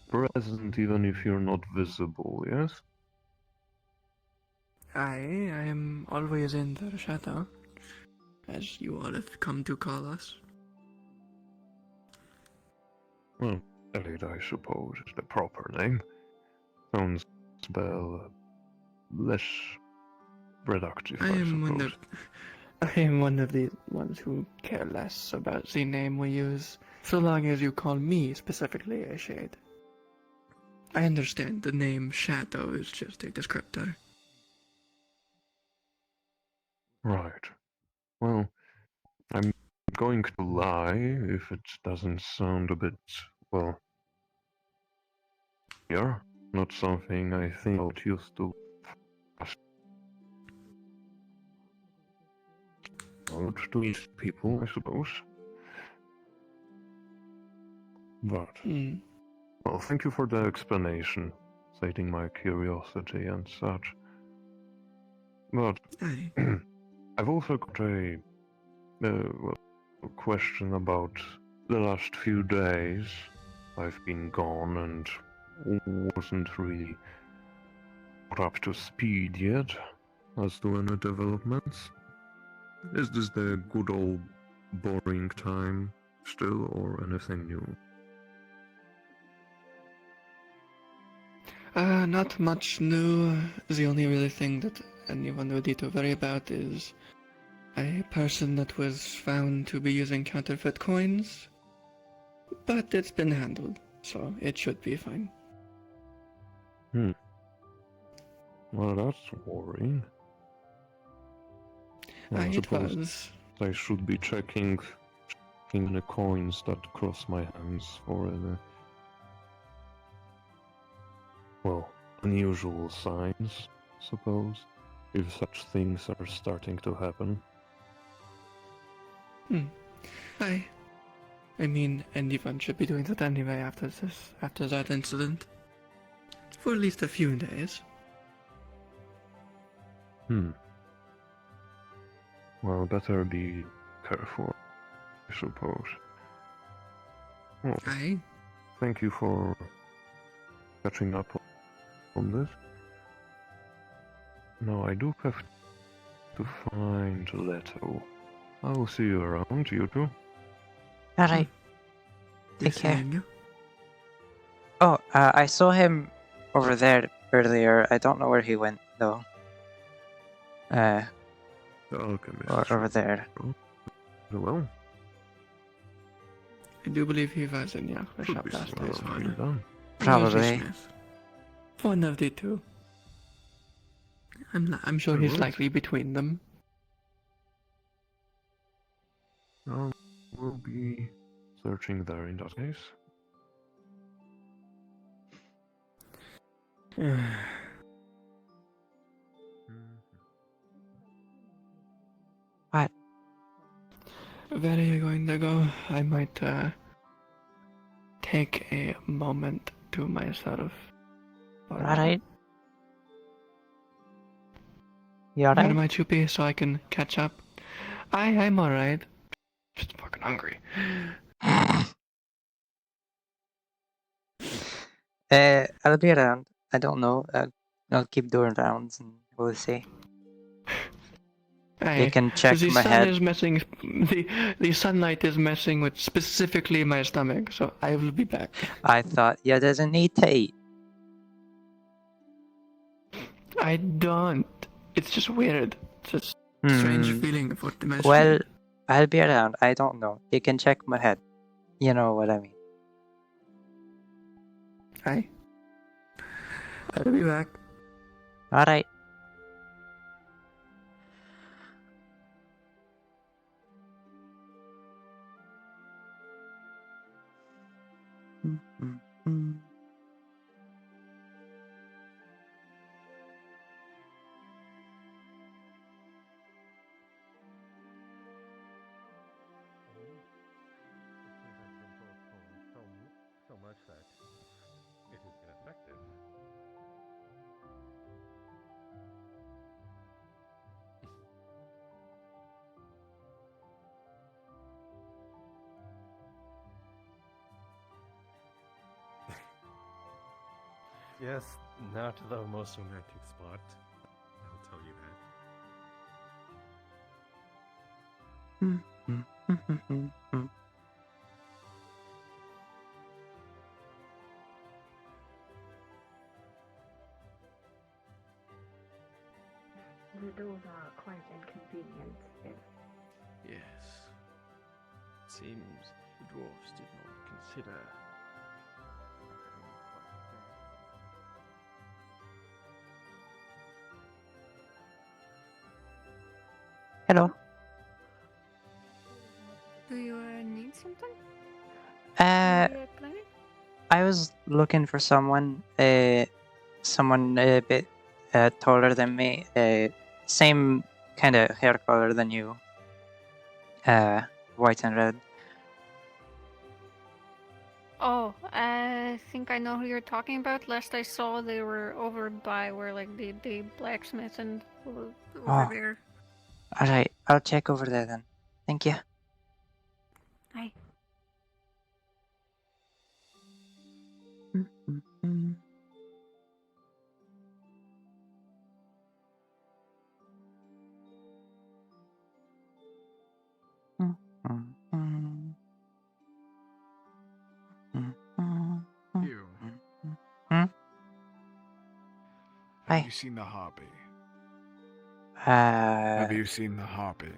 present even if you're not visible, yes? I am always in the shadow, as you all have come to call us. Well, Elliot, I suppose, is the proper name. Sounds less reductive, I suppose. I am one of the ones who care less about the name we use, so long as you call me specifically a shade. I understand the name Shadow is just a descriptor. Right. Well, I'm going to lie if it doesn't sound a bit, well, yeah, not something I think I used to to these people, I suppose. But, well, thank you for the explanation, stating my curiosity and such. But, I've also got a question about the last few days. I've been gone and wasn't really up to speed yet as to any developments. Is this the good old boring time still, or anything new? Not much new. The only really thing that anyone would need to worry about is a person that was found to be using counterfeit coins. But it's been handled, so it should be fine. Well, that's worrying. Well, I suppose I should be checking the coins that cross my hands for unusual signs, suppose, if such things are starting to happen. I mean, anyone should be doing that anyway after that incident. For at least a few days. Well, better be careful, I suppose. Well, thank you for catching up on this. Now, I do have to find Leto. I will see you around, you two. Alright. Take care. Oh, I saw him over there earlier. I don't know where he went, though. The alchemist. Or over there. Well. I do believe he was in the shop last day. Probably. One of the two. I'm sure he's likely between them. We'll be searching there in that case. What? Where are you going to go? I might take a moment to myself. Alright. You alright? Where might you be so I can catch up? I'm alright. Just fucking hungry. I'll be around. I don't know. I'll keep doing rounds and we'll see. You can check my head. The sunlight is messing with specifically my stomach, so I will be back. I thought you didn't need to eat. I don't. It's just weird. It's just strange feeling of what dimension. Well, I'll be around. I don't know. You can check my head. You know what I mean. Hi. I'll be back. Alright. So much that it is ineffective. Yes, not the most romantic spot. I'll tell you that. Those are quite inconvenient. Yes. Seems the dwarfs did not consider. Hello. Do you need something? I was looking for someone a bit taller than me, same kind of hair color than you, white and red. Oh, I think I know who you're talking about. Last I saw, they were over by where like the blacksmith and over Oh. there. Alright, I'll check over there then. Thank you. Hi. You. Hmm? Have Hi. you seen the harpy? Uh, Have you seen the harpy?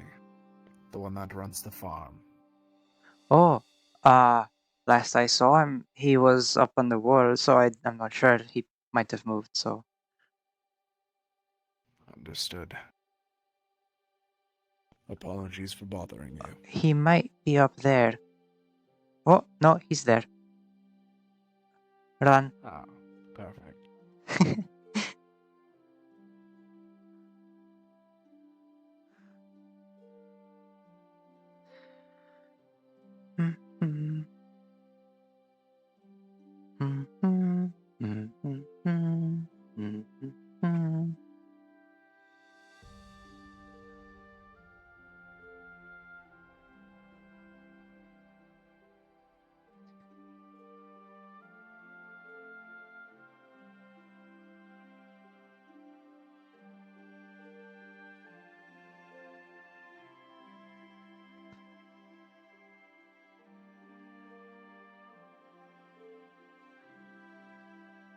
The one that runs the farm. Oh, last I saw him, he was up on the wall, so I'm not sure. He might have moved, so. Understood. Apologies for bothering you. He might be up there. Oh, no, he's there. Run. Ah, perfect.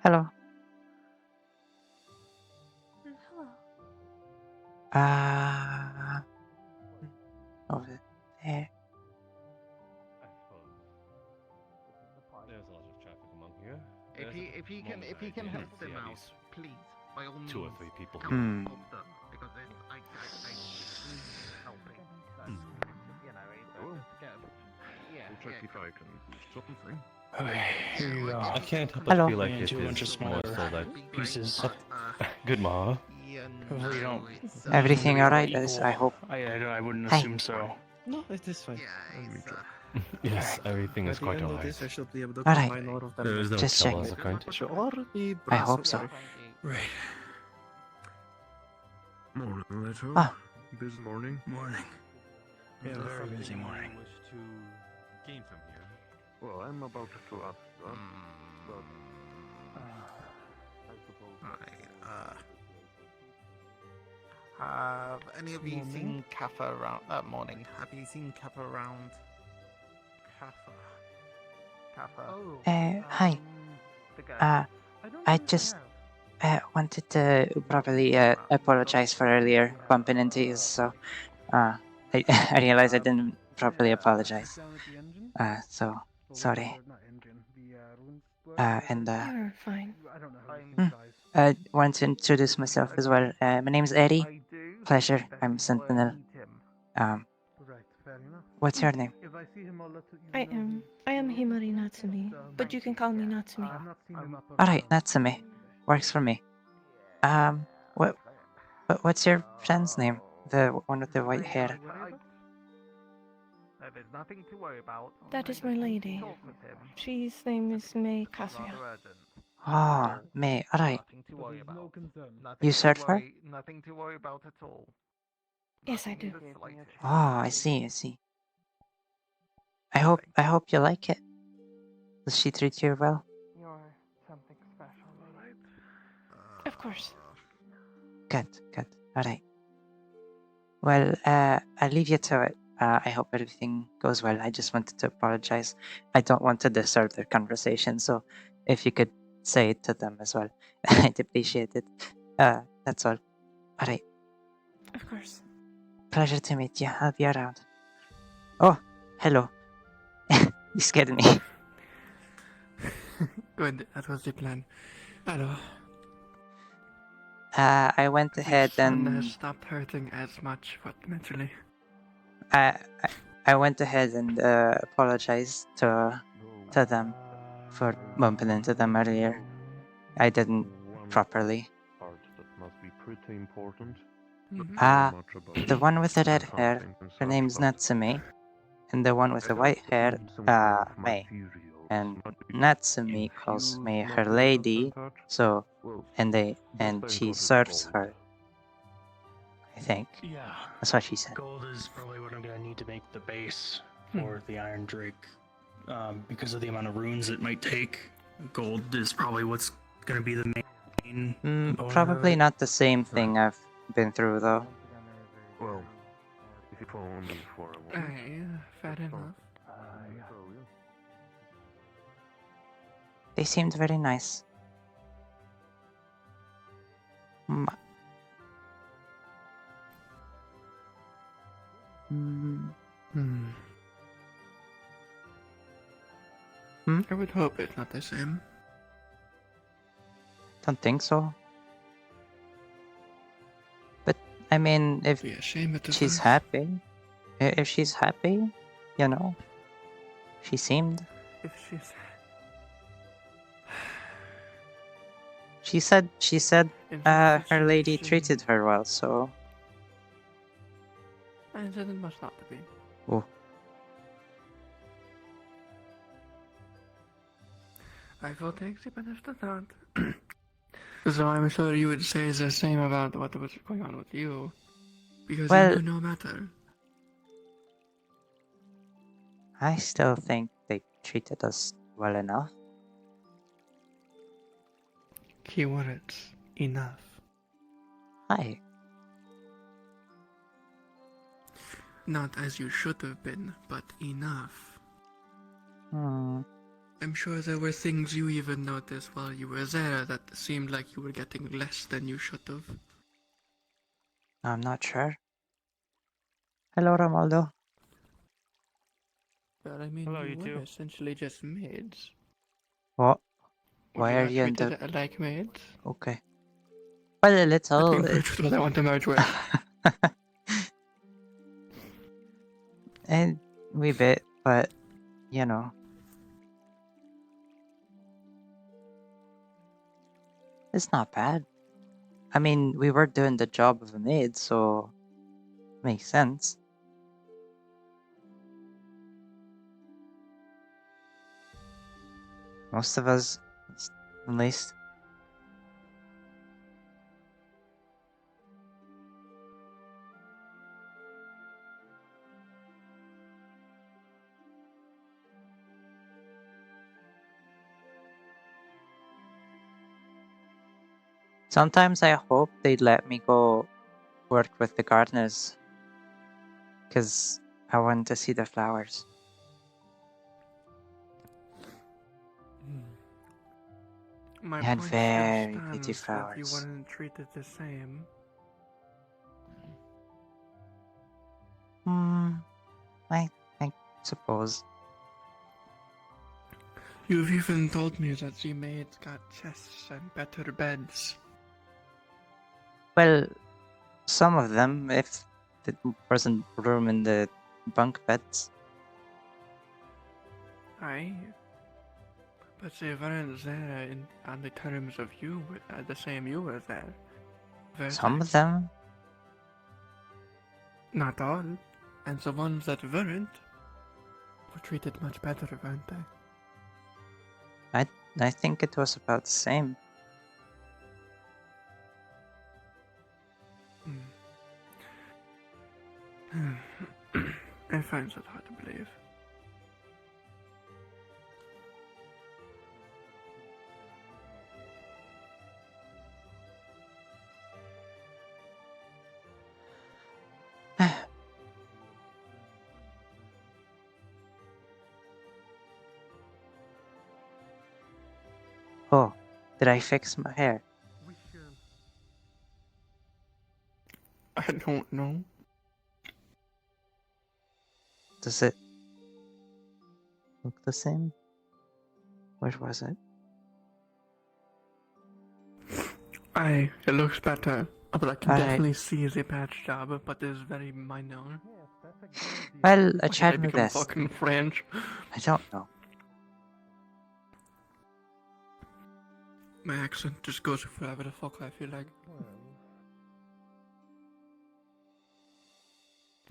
Hello. Hello. Over there. I suppose. There's a lot of traffic among here. If he can help them out, please, by all means. 2 or 3 people here. Hmm. Because then I need helping. I'll check if I can do something. Okay, here you go. I can't help Hello. but feel like And it a bunch of is more smaller so that pieces. good ma. Hopefully you don't. Everything alright, equal. I hope. I wouldn't Hi. assume so. No, it is fine. Yes, everything is quite alright. I should be able to Alright. combine all of them. There is no Just kill check. as a kind. Sure, the I hope so. Right. Morning, Leto. Ah. Busy morning. Morning. Yeah, very busy morning. Wish to gain from here. Well, I'm about to ask that, but I suppose. Have any of you seen Kappa around that morning? Have you seen Kappa around? Kappa. Hi. I just wanted to properly apologize for earlier bumping into you, so I, I realized I didn't properly apologize. So sorry. You're fine. I want to introduce myself as well. My name's Eddie. Pleasure. I'm Sentinel. What's your name? I am Himari Natsumi, but you can call me Natsumi. Alright, Natsumi. Works for me. What's your friend's name? The one with the white hair. There's nothing to worry about. That is my lady. She's name is May Kasuya. Oh, May. Alright. Nothing to worry about. You search for? Nothing to worry about at all. Yes, I do. Oh, I see. I hope you like it. Does she treat you well? You're something special, lady. Of course. Good. Alright. Well, I'll leave you to it. I hope everything goes well. I just wanted to apologize. I don't want to disturb their conversation, so if you could say it to them as well, I'd appreciate it. That's all. Alright. Of course. Pleasure to meet you. I'll be around. Oh, hello. You scared me. Good, that was the plan. Hello. I went ahead Son and... has stopped hurting as much, but mentally. I went ahead and apologized to them for bumping into them earlier. I didn't properly. Part that must be pretty important. The one with the red hair, her name's Natsumi, and the one with the white hair, May. And Natsumi calls May her lady, so and she serves her. I think. Yeah. That's what she said. Gold is probably what I'm gonna need to make the base for the Iron Drake. Because of the amount of runes it might take, gold is probably what's gonna be the main component Probably of it. not the same thing I've been through, though. Well, if you follow me for a moment. Fair enough. They seemed very nice. I would hope it's not the same. Don't think so. But, I mean, if she's happy, you know, she seemed. If she's... She said her lady treated her well, so... And then it must not be. Oh. I will take the benefit of the doubt. So I'm sure you would say the same about what was going on with you. Because you knew no matter. I still think they treated us well enough. Keywords. Enough. Hi. Not as you should have been, but enough. I'm sure there were things you even noticed while you were there that seemed like you were getting less than you should have. I'm not sure. Hello, Romaldo. But I mean, Hello, you you were two. essentially just maids. What? Were Why you are not you in treated the... like maids? Okay. Well, a little... Not being merged with what I want to merge with. And we bit, but, you know. It's not bad. I mean, we were doing the job of a maid, so... Makes sense. Most of us, at least. Sometimes I hope they'd let me go work with the gardeners. Because I want to see the flowers. My They had point still very stands pretty that you flowers. weren't treated the same. I suppose. You've even told me that the maids got chests and better beds. Well, some of them, if there wasn't room in the bunk beds. Aye. But they weren't there on the terms of you, the same you were there. Were Some they? of them. Not all. And the ones that weren't were treated much better, weren't they? I think it was about the same. I find that hard to believe. Oh, did I fix my hair? I don't know. Does it look the same? Where was it? Aye, it looks better. But I can Alright. definitely see the patch job, but it's very minor. Well, I Why did I tried my become best. fucking French? I don't know. My accent just goes forever the fuck I feel like.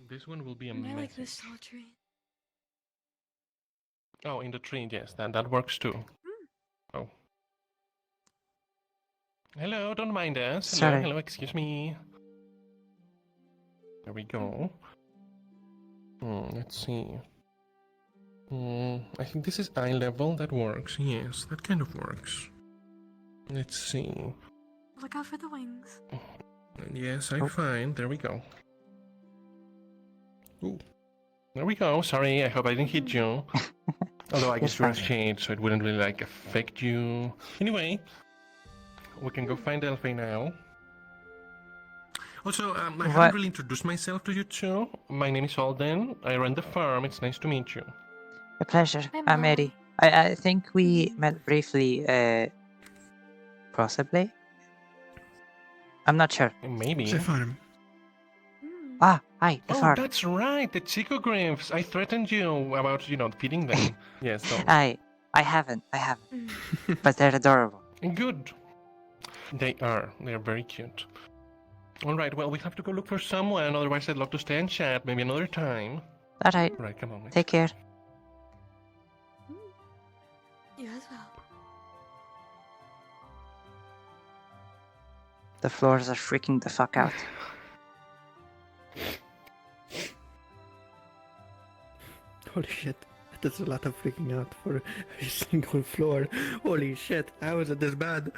This one will be a I like message. this tall tree. Oh, in the tree, yes, that works too. Oh. Hello, don't mind us. Hello, Sorry. hello, excuse me. There we go. Let's see. I think this is eye level. That works. Yes, that kind of works. Let's see. Look out for the wings. Yes, I'm fine. There we go. Ooh. There we go. Sorry, I hope I didn't hit you. Although I guess you're a shade, so it wouldn't really like affect you. Anyway, we can go find Elfie now. Also, I haven't really introduced myself to you two. My name is Alden. I run the farm. It's nice to meet you. A pleasure. I'm Eddie. I think we met briefly, possibly? I'm not sure. Maybe. The farm. Ah, hi, the Oh, farm. that's right, the Chicogriffs. I threatened you about, feeding them. Yes, don't. I haven't. But they're adorable. Good. They are. They're very cute. All right, well, we have to go look for someone. Otherwise, I'd love to stay and chat. Maybe another time. Alright. Right, come on. Take care. You as well. The floors are freaking the fuck out. Holy shit. That's a lot of freaking out for a single floor. Holy shit, how is it this bad?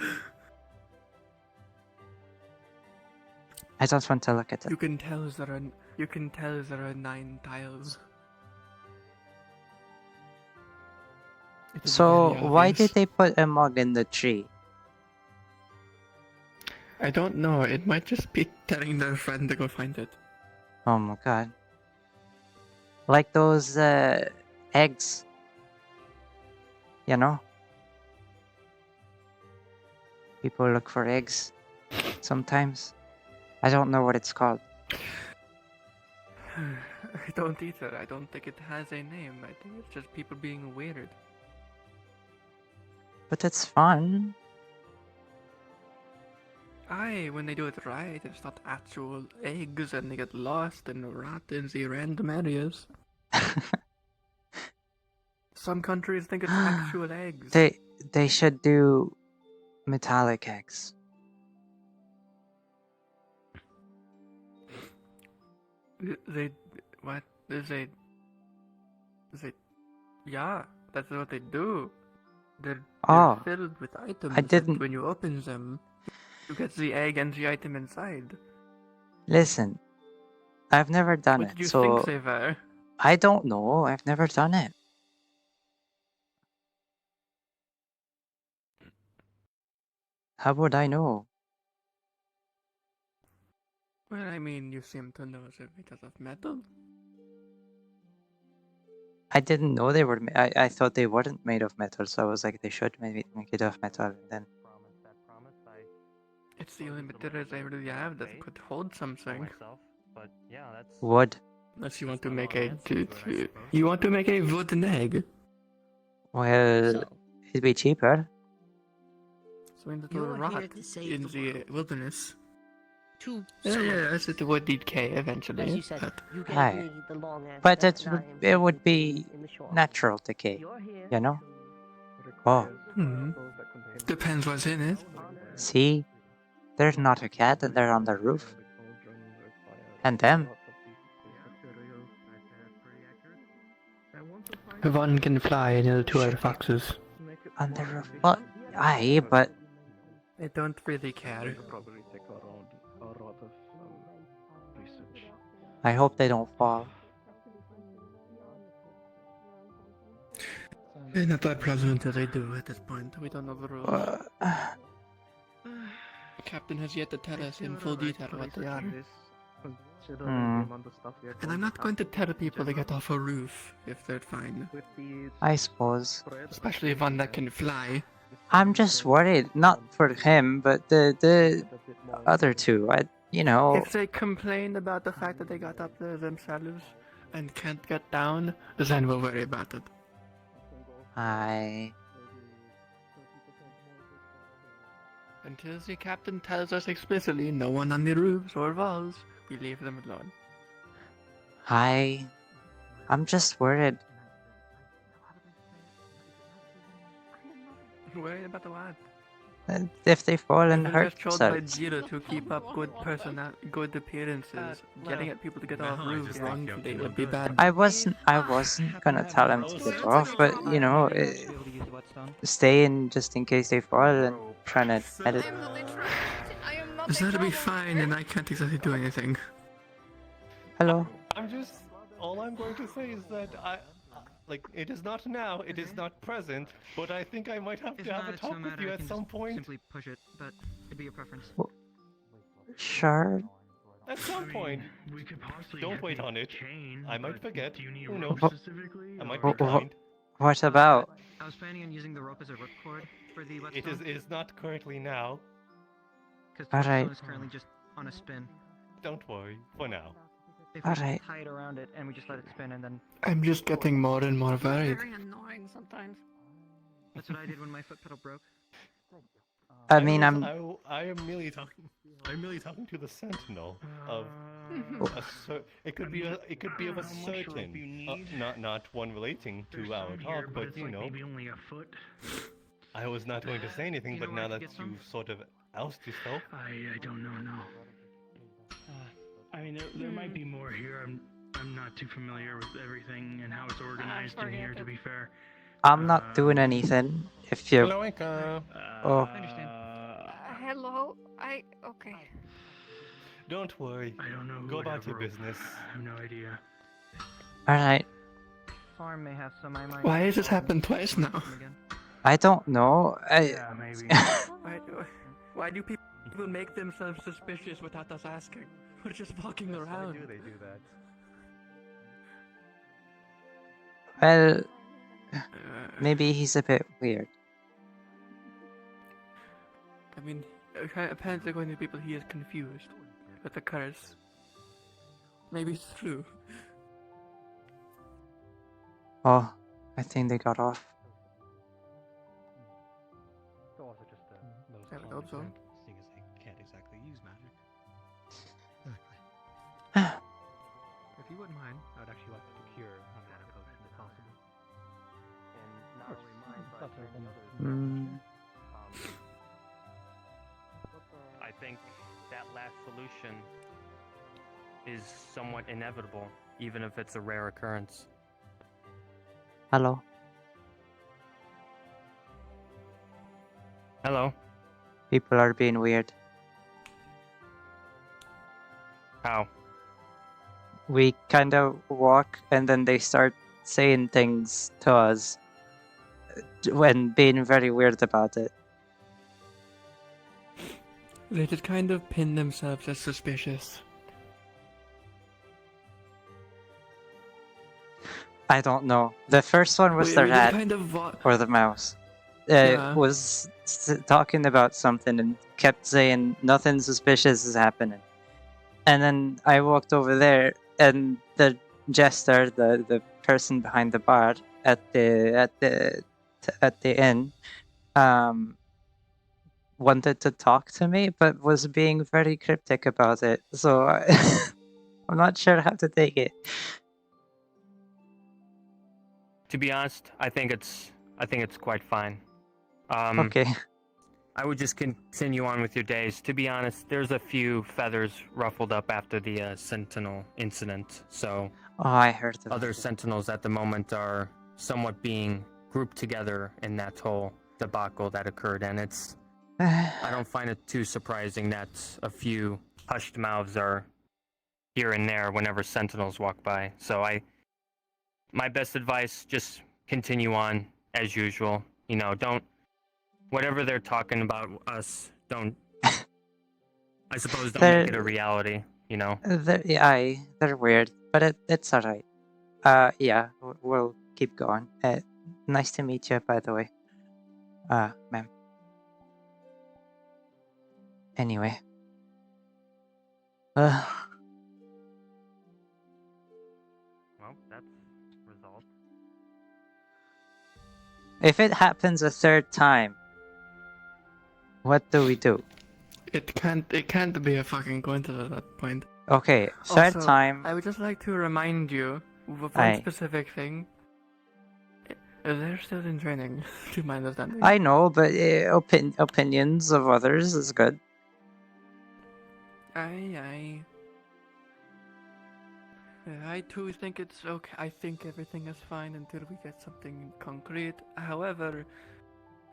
I don't want to look at it. You can tell there are 9 tiles. It is So, very why obvious. did they put a mug in the tree? I don't know, it might just be telling their friend to go find it. Oh my god. Like those, eggs. You know? People look for eggs. Sometimes. I don't know what it's called. I don't either. I don't think it has a name. I think it's just people being weird. But it's fun. Aye, when they do it right, it's not actual eggs and they get lost and rot in the random areas. Some countries think it's actual eggs. They should do metallic eggs. What? Yeah, that's what they do. They're filled with items. I didn't. When you open them, you get the egg and the item inside. Listen, I've never done What it, did you so think they were? I don't know. I've never done it. How would I know? Well, I mean, you seem to know they're made out of metal. I didn't know they were. I thought they weren't made of metal, so I was like, they should maybe make it of metal. And then It's the only materials I really have that could hold something. wood. Unless you want to make a... You want to make a wooden egg? Well, it'd be cheaper. So in the little rot in the wilderness. Yeah, that's it would decay eventually. Aye. But it would be natural decay, you know? Oh. Depends what's in it. See? There's not a cat and they're on the roof. And them. One can fly and the other two are foxes. On the roof. Well, aye, but... I don't really care. I hope they don't fall. They're not that prevalent as they do at this point. We don't know the rules. The captain has yet to tell us in full detail what they are. And I'm not going to tell people to get off a roof if they're fine. I suppose. Especially one that can fly. I'm just worried, not for him, but the other two. You know. If they complain about the fact that they got up there themselves and can't get down, then we'll worry about it. Until the captain tells us explicitly no one on the roofs or walls, we leave them alone. I'm just worried. Worried about the what? If they fall and We're hurt just told by themselves. Jiro to keep up good appearances. Getting at people to get off roofs wrongfully would be bad. I wasn't gonna tell them to get off, but you know, stay in just in case they fall and trying to edit. That'll be fine, and I can't exactly do anything. Hello. All I'm going to say is that it is not now, it is not present, but I think I might have to have a talk with you at some point. Simply push it, but it'd be your preference. Sure. At some point. Don't wait on it. I might forget. Who knows? I might be kind. What about? I was planning on using the rope as a ripcord for the It is not currently now. Because All the right. is currently just on a spin. Don't worry, for now. If we Alright. tie it around it and we just let it spin and then... I'm just getting more and more worried. Very annoying sometimes. That's what I did when my foot pedal broke. I mean, I am merely talking to the sentinel of it could be of a certain not one relating to our talk, but you know. Maybe only a foot. I was not going to say anything, but now that you've sort of ousted yourself, I don't know. No. I mean, there might be more here. I'm not too familiar with everything and how it's organized in here. To be fair. I'm not doing anything. If you. Hello, Ika. Oh. I understand. Hello? Okay. Don't worry. I don't know. Go about your business. I have no idea. Alright. Farm may have some. I might. Why has this happened twice now? I don't know. Yeah, maybe. Why do people make themselves suspicious without us asking? We're just walking around. Why do they do that? Well, maybe he's a bit weird. I mean, apparently according to people, he is confused with the curse. Maybe it's true. Oh, I think they got off. I would hope so. Seeing as they can't exactly use magic. If you wouldn't mind, I would actually like to cure a mana potion if possible. I think that last solution is somewhat inevitable, even if it's a rare occurrence. Hello. Hello. People are being weird. How? We kind of walk and then they start saying things to us when being very weird about it. They just kind of pin themselves as suspicious. I don't know. The first one was the We rat kind of or the mouse. Yeah. Was talking about something and kept saying nothing suspicious is happening. And then I walked over there, and the jester, the person behind the bar at the inn, wanted to talk to me, but was being very cryptic about it. So I'm not sure how to take it. To be honest, I think it's quite fine. Okay. I would just continue on with your days. To be honest, there's a few feathers ruffled up after the Sentinel incident, so Oh, I heard about other it. Sentinels at the moment are somewhat being grouped together in that whole debacle that occurred, and it's I don't find it too surprising that a few hushed mouths are here and there whenever Sentinels walk by. So my best advice, just continue on as usual. You know, don't whatever they're talking about us, don't I suppose don't make it a reality, you know. They're weird, but it's alright. Yeah, we'll keep going. Nice to meet you, by the way. Ma'am. Anyway. Well, that's resolved. If it happens a third time, what do we do? It can't be a fucking coincidence at that point. Okay, third Also, time. I would just like to remind you of one Aye. specific thing. They're still in training, to my understanding. I know, but opinions of others is good. Aye. I too think it's okay. I think everything is fine until we get something concrete. However,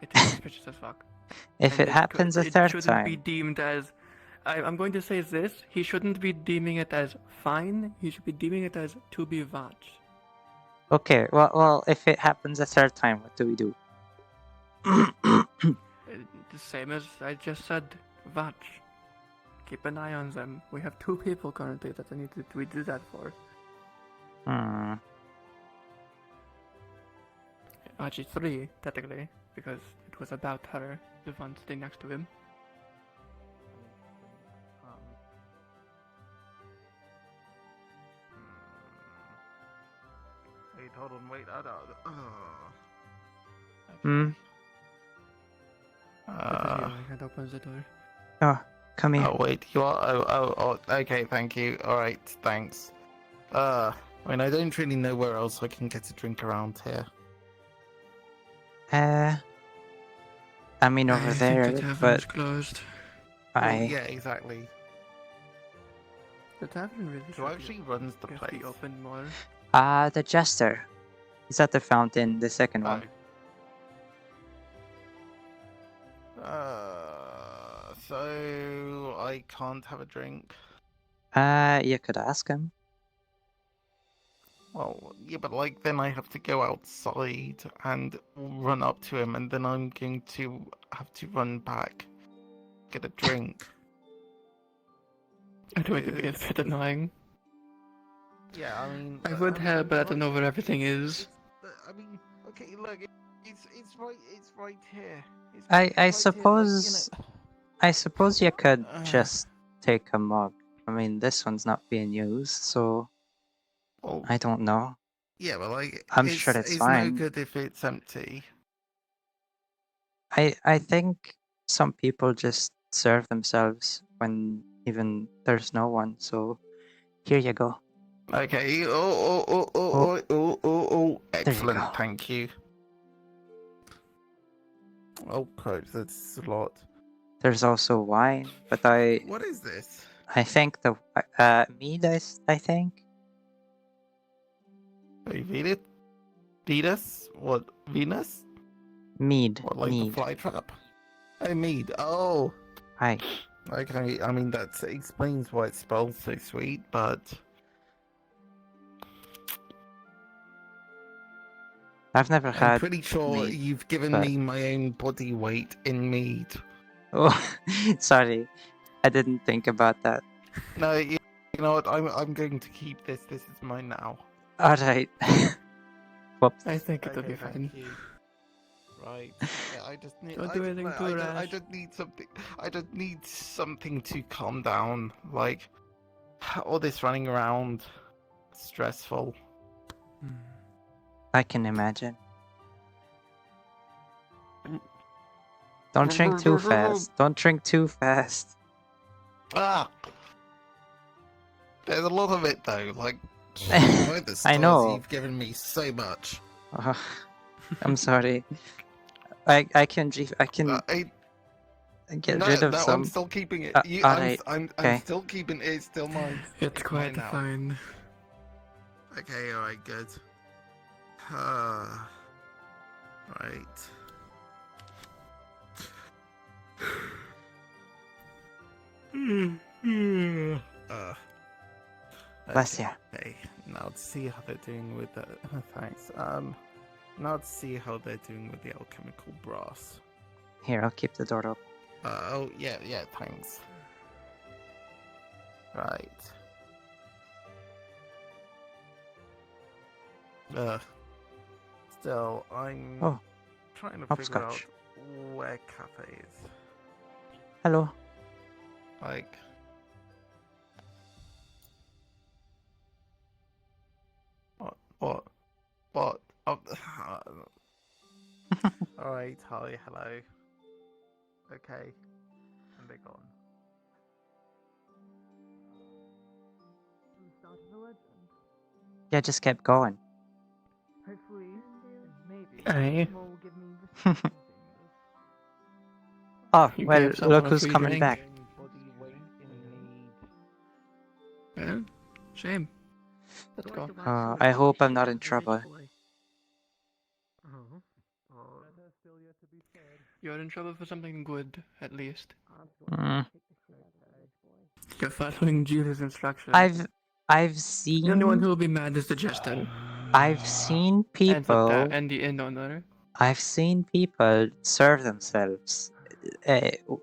it is suspicious as fuck. If it happens a third It shouldn't time. be deemed as... I'm going to say this. He shouldn't be deeming it as fine. He should be deeming it as to be watched. Okay, well, if it happens a third time, what do we do? The same as I just said. Watch. Keep an eye on them. We have 2 people currently that we do that for. Actually 3, technically, because it was about her, the one sitting next to him. Wait, hold on, wait, I don't... That opens the door. Oh, come here. Oh, wait, you are... Oh, okay, thank you. Alright, thanks. I mean, I don't really know where else I can get a drink around here. I mean over there, think the tavern but is closed. Well, yeah, exactly. The tavern really Who actually runs the should place? be open more. the jester. He's at the fountain, the second one. So I can't have a drink. You could ask him. Well, yeah, but like then I have to go outside and run up to him, and then I'm going to have to run back, get a drink. I don't think it's a bit annoying. Yeah, I mean, I would help, but I don't know where everything is. I mean, okay, look, it's right here. I suppose you could just take a mug. I mean, this one's not being used, so I don't know. Yeah, but like, I'm sure it's fine. no good if it's empty. I think some people just serve themselves when even there's no one. So here you go. Okay. Excellent. Thank you. Oh, crap, that's a lot. There's also wine, but What is this? I think the mead. I think. Wait, Venus? What? Venus? Mead. What, like mead. the fly trap? Oh, mead. Oh. Hi. Okay, I mean, that explains why it smells so sweet, but... I've never had I'm pretty sure mead, you've given but... me my own body weight in mead. Oh, sorry. I didn't think about that. No, you know what? I'm going to keep this. This is mine now. Alright. Whoops. I think it'll be thank fine. you. Right. Yeah, I just need. Don't do anything too I rash. just need something. I just need something to calm down. Like all this running around, stressful. I can imagine. Don't drink too fast. Don't drink too fast. Ah. There's a lot of it though. Like, By the I stars, know. you've given me so much. I'm sorry. I can get rid of some. I'm still keeping it. Alright. I'm Okay. still keeping it. It's still mine. It's quite mine now. fine. Okay, alright, good. Right. Bless ya. Okay, now to see how they're doing with the. Thanks. Now to see how they're doing with the alchemical brass. Here, I'll keep the door open. Oh yeah, thanks. Right. Still, I'm Oh, trying to figure out hopscotch. where cafe is. Hello. Like. What? Oh, alright, hi, hello. Okay. And they're gone. Yeah, just kept going. Hopefully, maybe. Aye. More will give me Oh, You well, gave someone look a who's free coming drink. back. Well, shame. Let's go. I hope I'm not in trouble. You're in trouble for something good, at least. Mm. You're following Julia's instructions. I've The only one seen who will be mad is the jester. I've seen people And the inn owner. I've seen people serve themselves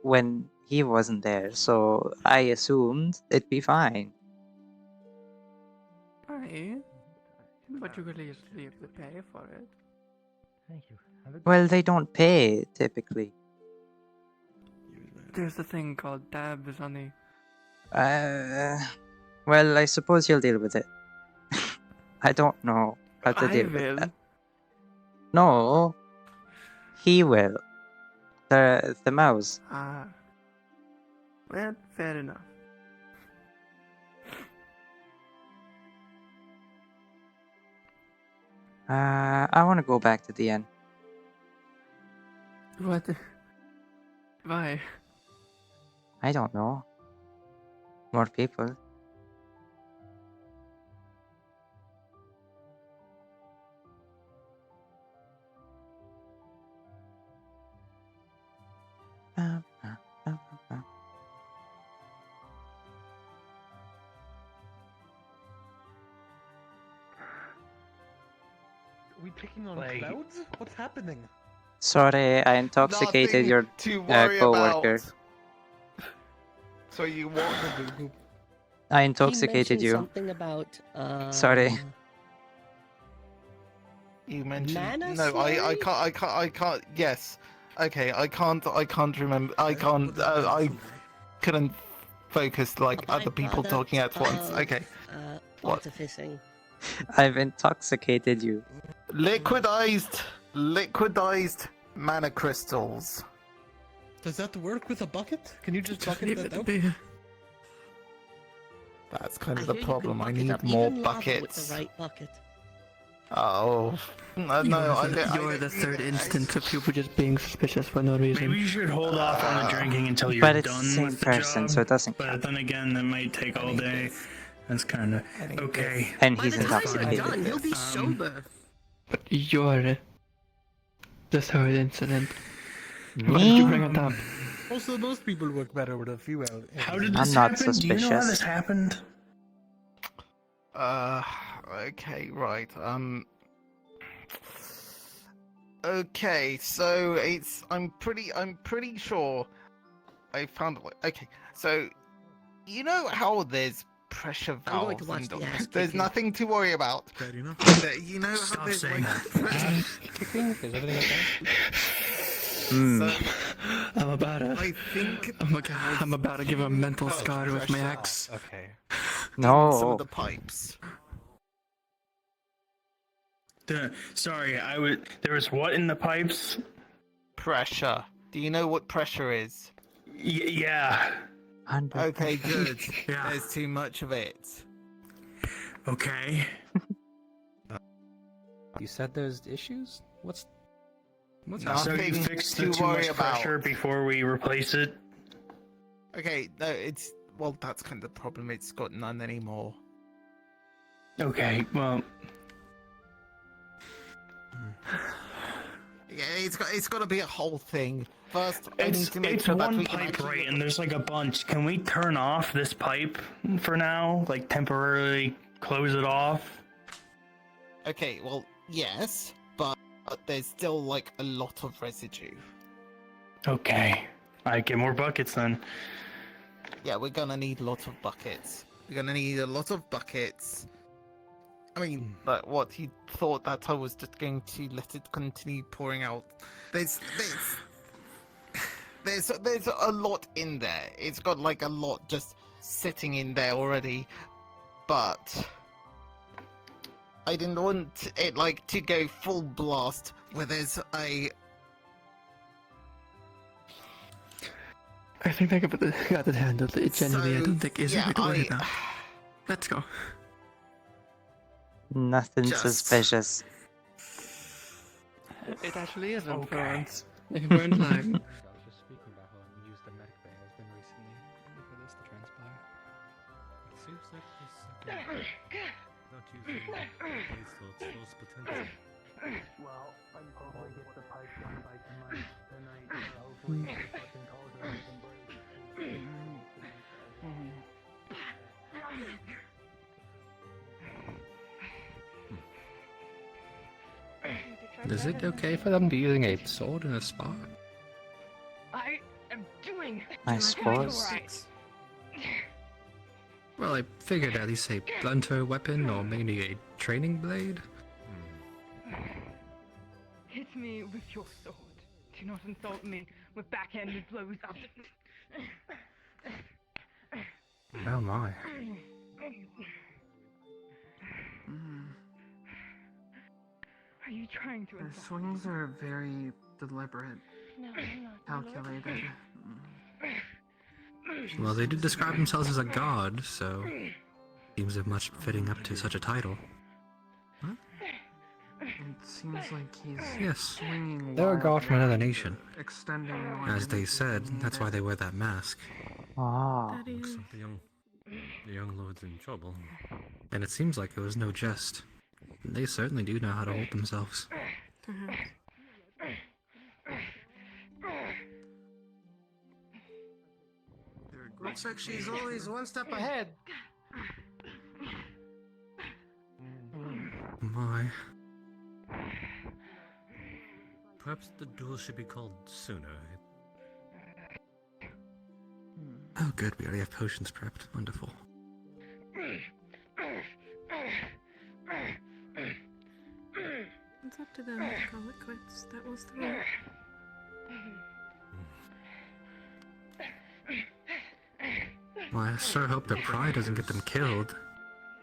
when he wasn't there, so I assumed it'd be fine. Aye. But you could at least leave the pay for it. Thank you. Well, they don't pay typically. There's a thing called tabs, honey. Well, I suppose you'll deal with it. I don't know how to deal with that. No, he will. The mouse. Ah. Well, fair enough. I want to go back to the inn. What? Why? I don't know. More people. Are we picking on clouds? What's happening? Sorry, I intoxicated your to worry co-worker. about. So you want to I intoxicated He you. mentioned something about. Sorry. You mentioned Mana no. I can't. Yes. Okay. I can't remember. I can't. I couldn't focus like other people talking at once. Okay. What? Artificing. I've intoxicated you. Liquidized mana crystals. Does that work with a bucket? Can you just bucket leave that it out? be. That's kind of I the hear you problem. can I bucket need up more even lava buckets. With the right bucket. Oh. No, You're the third instance of people just being suspicious for no reason. Maybe you should hold off on the drinking until you're But it's done the same with the person, job. so it doesn't But count. then again, that might take all day. That's kind of okay. And By he's the time you're intoxicated. done, you'll be sober. But you're the third incident. Why did you bring it up? Also, most people work better with a few hours. How did I'm this not happen? Do you know how suspicious. this happened? Okay, right. Okay, so I'm pretty sure I found it. Okay, so you know how there's pressure I'm going valves to watch and the ass there's kicking. nothing to worry about. Fair enough. You know how Stop there's saying like that. Kicking? Is everything okay? so I'm about to. I think I'm about to give a mental scar with my axe. Okay. No. some of the pipes. Sorry, there was what in the pipes? Pressure. Do you know what pressure is? Yeah. Okay, good. Yeah. There's too much of it. Okay. You said there's issues? What's So you Nothing fixed to the too worry much pressure about. before we replace it? Okay, no, well, that's kind of the problem. It's got none anymore. Okay, well... Yeah, it's got to be a whole thing. First, I need to make It's sure that one we can pipe, actually... right, and there's like a bunch. Can we turn off this pipe for now? Like, temporarily close it off? Okay, well, yes, but there's still, like, a lot of residue. Okay. I get more buckets then. Yeah, we're gonna need a lot of buckets. We're gonna need a lot of buckets. I mean, but what, he thought that I was just going to let it continue pouring out. There's a lot in there. It's got like a lot just sitting in there already. But I didn't want it like to go full blast where there's a... I think I got it handled. It genuinely, I don't think is yeah, a bit worried about. Let's go. Nothing suspicious. It actually is influence. They weren't lying. I was just speaking about how unused the medic bay has been recently for this to transpire. It seems like this not using place to its fullest potential. Well, I'm hoping to get the pipe done by tonight. Hopefully, I can call it an break. Is it okay for them to be using a sword in a spa? I am doing I suppose. Well, I figured at least a blunter weapon or maybe a training blade. Hit me with your sword. Do not insult me with backhanded blows of Oh my. Are you trying to Their insult swings are very deliberate, calculated. Well, they did describe themselves as a god, so seems as much fitting up to such a title. It seems like he's Yes, swinging they're a god from another nation. extending As they said, that's why they wear that mask. Ah. Looks like the young lord's in trouble. And it seems like it was no jest. They certainly do know how to hold themselves. Looks like she's always one step ahead. My. Perhaps the duel should be called sooner. Oh good, we already have potions prepped. Wonderful. It's up to them to call it quits. That was the rule. Well, I sure hope their pride doesn't get them killed.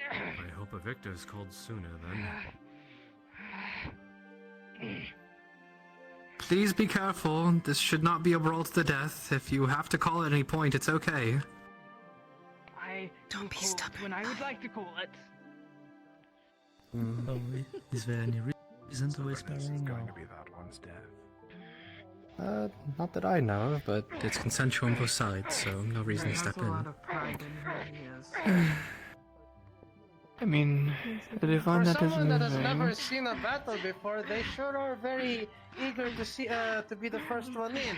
I hope a victor is called sooner then. Please be careful. This should not be a brawl to the death. If you have to call at any point, it's okay. I don't be stubborn when I would like to call it. Is there any reason to whisper? Is going to be that one's death. Not that I know of, but it's consensual on both sides, so no reason to step There's a in. lot of pride in who he is. I mean, the divine For that is someone that has moving. never seen a battle before, they sure are very eager to see to be the first one in.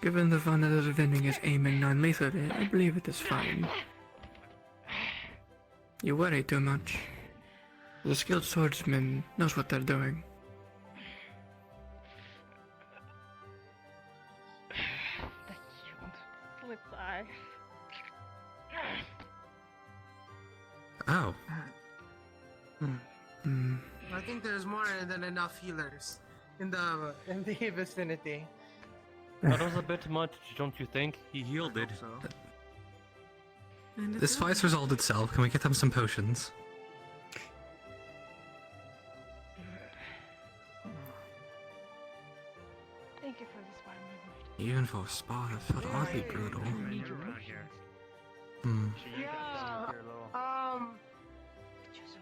Given the fun that is avenging is aiming non-lethally, I believe it is fine. You worry too much. The skilled swordsman knows what they're doing. I think there's more than enough healers in the vicinity. That was a bit much, don't you think? He healed it. This fight's resolved itself. Can we get them some potions? Thank you for the spy movement. Even for a spa, that felt oddly brutal. Yeah.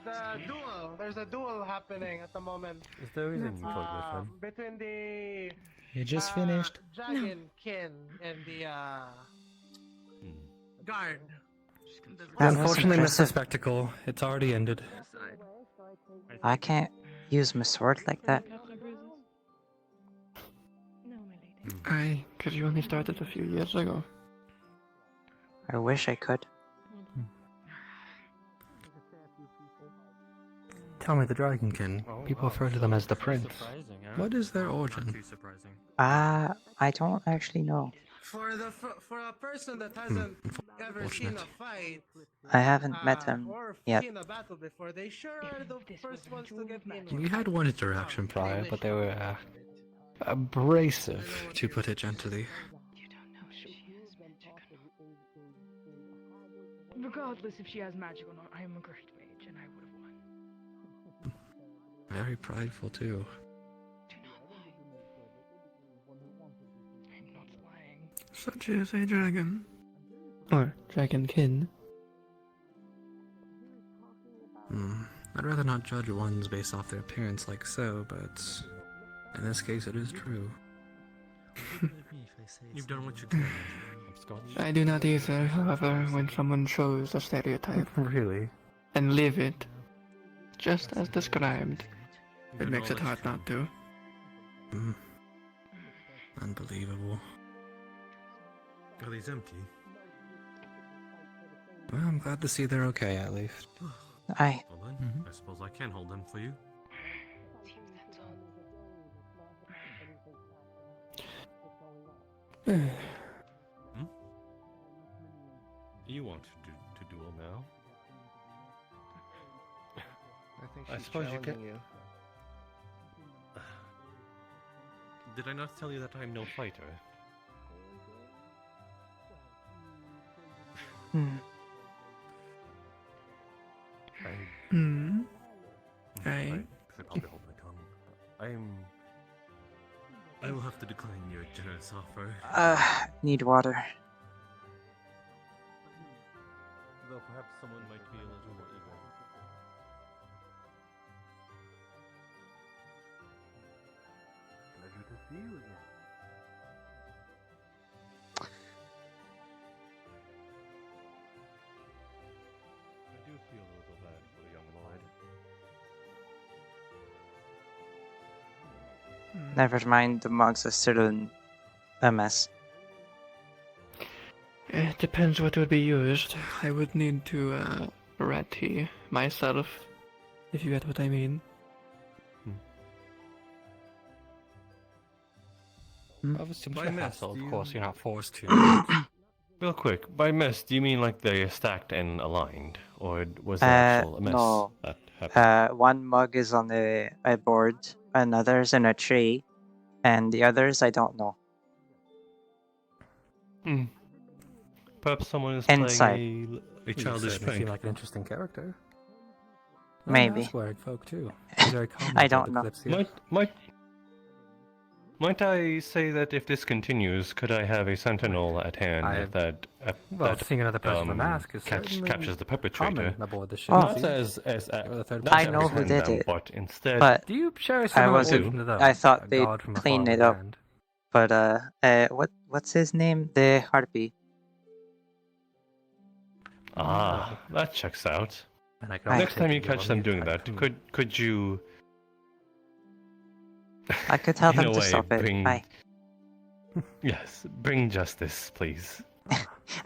The duel. There's a duel happening at the moment. Is there a reason you told this one? Between the You just finished. dragon kin and the guard. Unfortunately, Mr. Spectacle, it's already ended. I can't use my sword like that. Aye, because you only started a few years ago. I wish I could. Tell me, the Dragonkin. People refer to them as the Prince. What is their origin? I don't actually know. For a person that hasn't ever seen a fight, I haven't met him or yet. seen a battle before, they sure are the first ones to get in. We had one interaction prior, but they were abrasive, to put it gently. Regardless if she has magic or not, I am a great mage and I would have won. Very prideful, too. I'm not lying. Such as a dragon. Or dragonkin. I'd rather not judge ones based off their appearance like so, but in this case it is true. You've done what you can. I do not either, however, when someone shows a stereotype. Really? And live it, just as described, it makes it hard not to. Unbelievable. Are these empty? Well, I'm glad to see they're okay, at least. Aye. Well then, I suppose I can hold them for you. You want to duel now? I suppose you can. Did I not tell you that I'm no fighter? Aye. I probably hold my tongue. I will have to decline your generous offer. Need water. Though perhaps someone might be a little more eager. Pleasure to see you again. I do feel a little bad for the young lord. Never mind, the mugs are still in a mess. It depends what would be used. I would need to red tea myself, if you get what I mean. Obviously, By by mess, hassle, do of course, you- you're not forced to. Real quick, by mess, do you mean like they're stacked and aligned? Or was there actual mess No. that happened? One mug is on a board, another's in a tree, and the others I don't know. Perhaps someone is Inside. playing a childish You seem prank. like an interesting character. Maybe. Word folk too. It's very common I for don't the know. Kalypsia. Might I say that if this continues, could I have a sentinel at hand that seeing another person with a mask is certainly captures the perpetrator? common aboard the ship. Not as not I to know who apprehend did them, it, but instead. but Do you share a I similar wasn't. vision to them? I thought A they'd god from a clean it faraway up, land? but what's his name? The harpy. That checks out. And I can Next time you take it catch them on doing the that, tycoon. could you? I could tell in them a to way, stop it. bring. Aye. Yes, bring justice, please.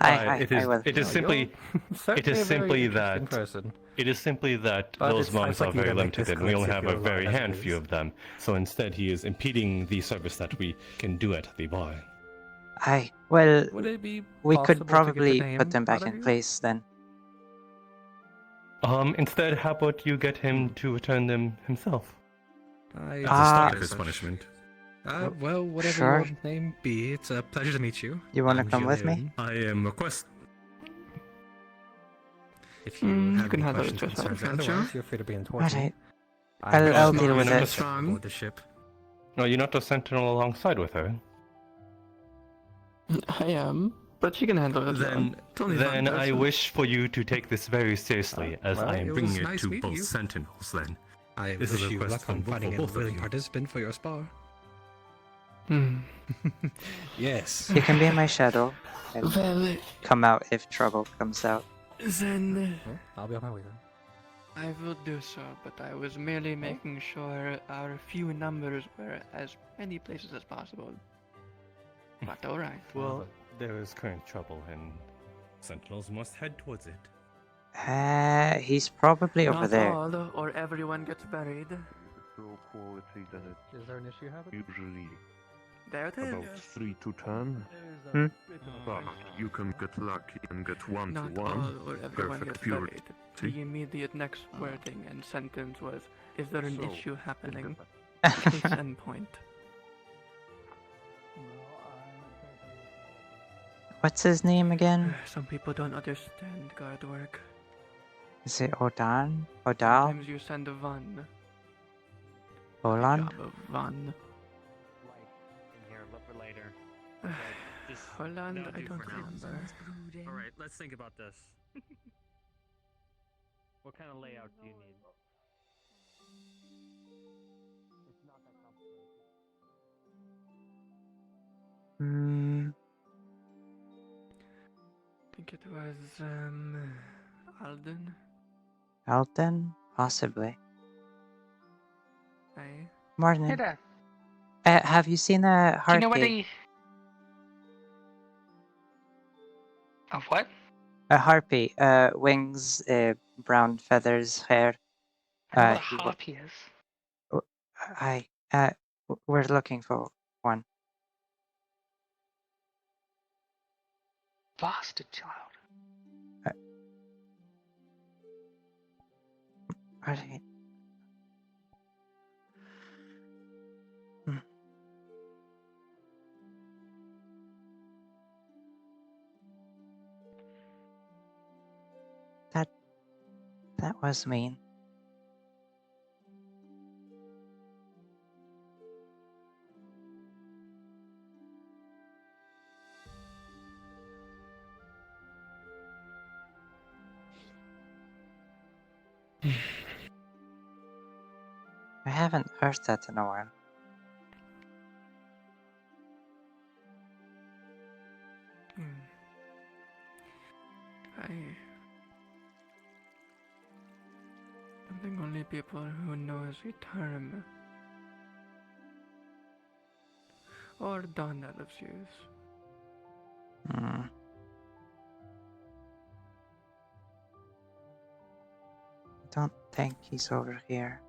Aye, It is. will. It is Oh, simply. you're It certainly is a very simply interesting that. person. It is simply that But those it's mugs like are you very don't make limited, this and we only Kalypsia have feel a very alive as it handful is. of them. So instead, he is impeding the service that we can do at the bar. Aye. Well, Would it be we possible could to get the probably name put them back out of in you? place then. Instead, how about you get him to return them himself? As a start of his punishment. Well, whatever Sure. your name be, it's a pleasure to meet you. You wanna I'm come with me? Julian. I am request. If you you have can any handle it questions, yourself, concerns, can't otherwise, you? feel free to be in touch. Alright. I'll deal with it. Aboard the ship. No, you're not a sentinel alongside with her. I am, but she can handle it. Then I wish for you to take this very seriously, as I am bringing bringing it nice to meeting both you. sentinels. Then I This is wish a you request luck on from finding a both of willing you. participant for your spar. Hmm. Yes. You can be my shadow. And Well, come out if trouble comes out. then I'll be on my way then. I will do so, but I was merely making sure our few numbers were as many places as possible. But alright. Well, there is current trouble, and sentinels must head towards it. He's probably over Not there. all, or everyone gets buried. Low quality, then it's Is there an issue happening? usually There it is. about 3 to 10. Hmm? But you can get lucky and get 1 Not to 1. all, or everyone Perfect gets purity. buried. The immediate next wording and sentence was, is there an So, issue happening? Case and point. What's his name again? Some people don't understand guard work. Is it Odan? Odal? Sometimes you send a Van. Oland? Job of Van. In here, look for later. Holland, I don't remember. Alright, let's think about this. What kind of layout do you need? It's not that complicated. I think it was, Alden. Alton? Possibly. Hey. Morning. Hey there. Have you seen a Do you harpy? know where the... Of what? A harpy. Wings, brown feathers, hair. I know what a he wa- harpy is. Hi. We're looking for one. Bastard child. Alright. That was mean. I haven't heard that in a while. I think only people who knows the term or Don elves use. Don't think he's over here.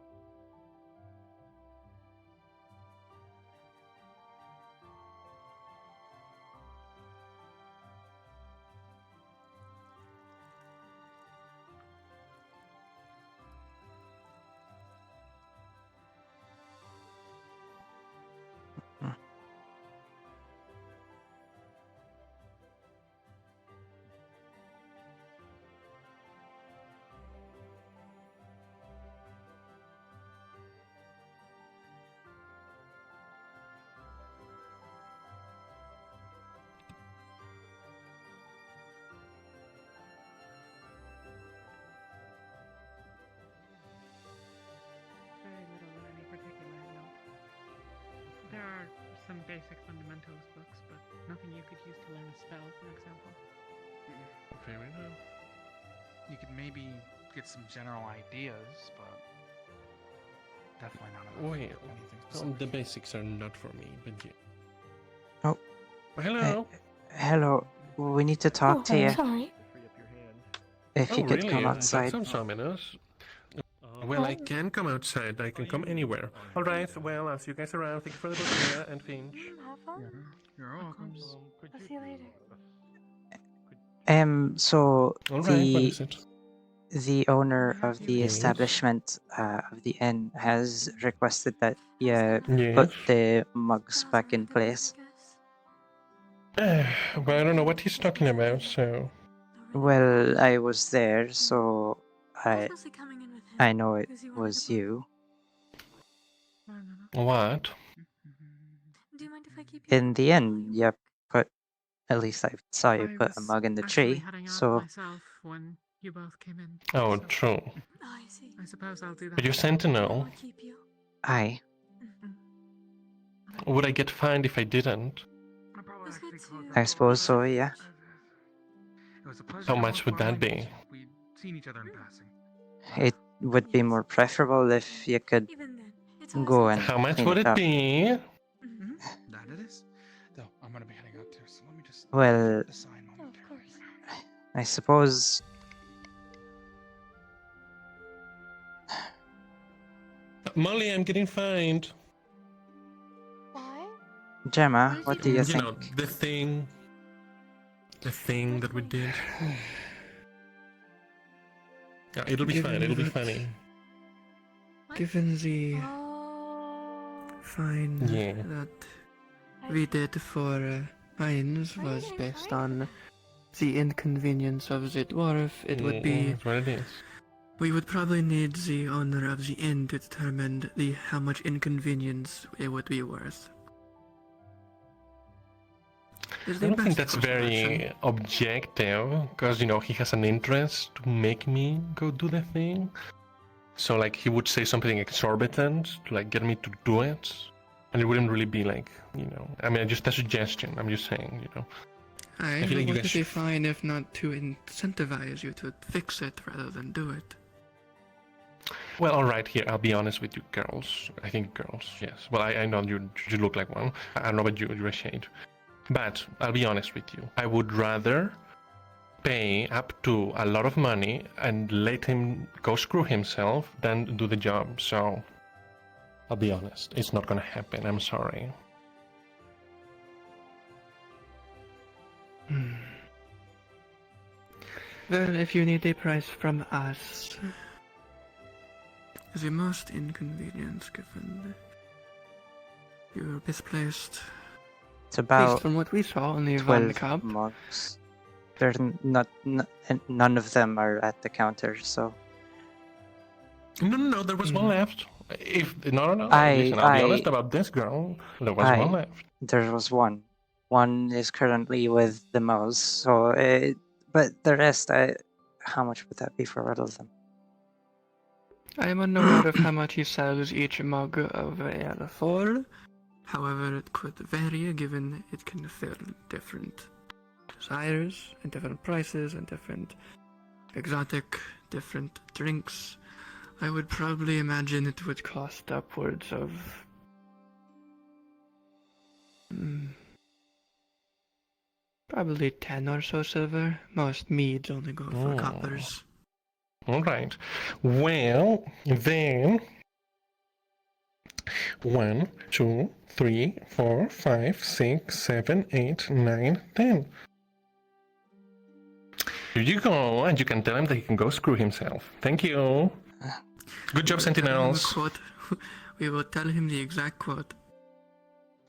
Very little in any particular note. There are some basic fundamentals books, but nothing you could use to learn a spell, for example. Fair enough. You could maybe get some general ideas, but definitely not enough. Wait, the basics are not for me, but yeah. Oh. Hello. Hello. We need to talk to you. Sorry. If you could come That outside. sounds ominous. Well, I can come outside. I can come anywhere. All right. Well, I'll see you guys around. Thank you for the book, Mia and Finch. Have fun. You're welcome. I'll see you later. So All right. What is it? the owner of the Yes. establishment of the inn has requested that you Yes. put the mugs back in place. Well, I don't know what he's talking about, so... Well, I was there, so I know it was you. What? Do you mind if I keep In the end, you put, at least I saw you I put a was mug in the actually tree, heading out so... myself when you both came in. Oh, so true. I suppose I'll do that. But you're Sentinel. Aye. Would I get fined if I didn't? I suppose so, yeah. How much would that be? We'd seen each other in passing. It would be more preferable if you could go and How much clean would it it up. be? That it is. Though I'm gonna be heading out too, so let me just Well, the sign momentarily. I suppose... Molly, I'm getting fined. Gemma, what do you You think? know, the thing that we did. Yeah, it'll be fine, it'll be funny. Given the fine Yeah. that we did for Heinz was based on the inconvenience of the dwarf, it would be... That's what it is. We would probably need the owner of the inn to determine how much inconvenience it would be worth. I don't think that's very objective, because, you know, he has an interest to make me go do the thing. So, like, he would say something exorbitant to, like, get me to do it. And it wouldn't really be, like, you know... I mean, just a suggestion, I'm just saying, you know. I feel like you what guys would be fine if not to incentivize you to fix it rather than do it? Well, alright, here, I'll be honest with you, girls. I think girls, yes. Well, I know you look like one. I don't know about you, you're a shade. But, I'll be honest with you. I would rather pay up to a lot of money and let him go screw himself than do the job, so... I'll be honest, it's not gonna happen, I'm sorry. Well, if you need a price from us... The most inconvenience given you're misplaced. It's At about least from what we saw on the 12 Cup. mugs. They're none of them are at the counter, so... No, there was one left. Listen, I'll be I- honest about this girl. There was one left. There was one. One is currently with the mouse, so... but the rest, how much would that be for all of them? I am unaware of how much he sells each mug of ale for. However, it could vary given it can fill different desires and different prices and different exotic, different drinks. I would probably imagine it would cost upwards of... probably 10 or so silver. Most meads only go for coppers. Alright. Well, then... 1, 2, 3, 4, 5, 6, 7, 8, 9, 10. Here you go, and you can tell him that he can go screw himself. Thank you. Good job, Sentinels. We will tell him the exact quote.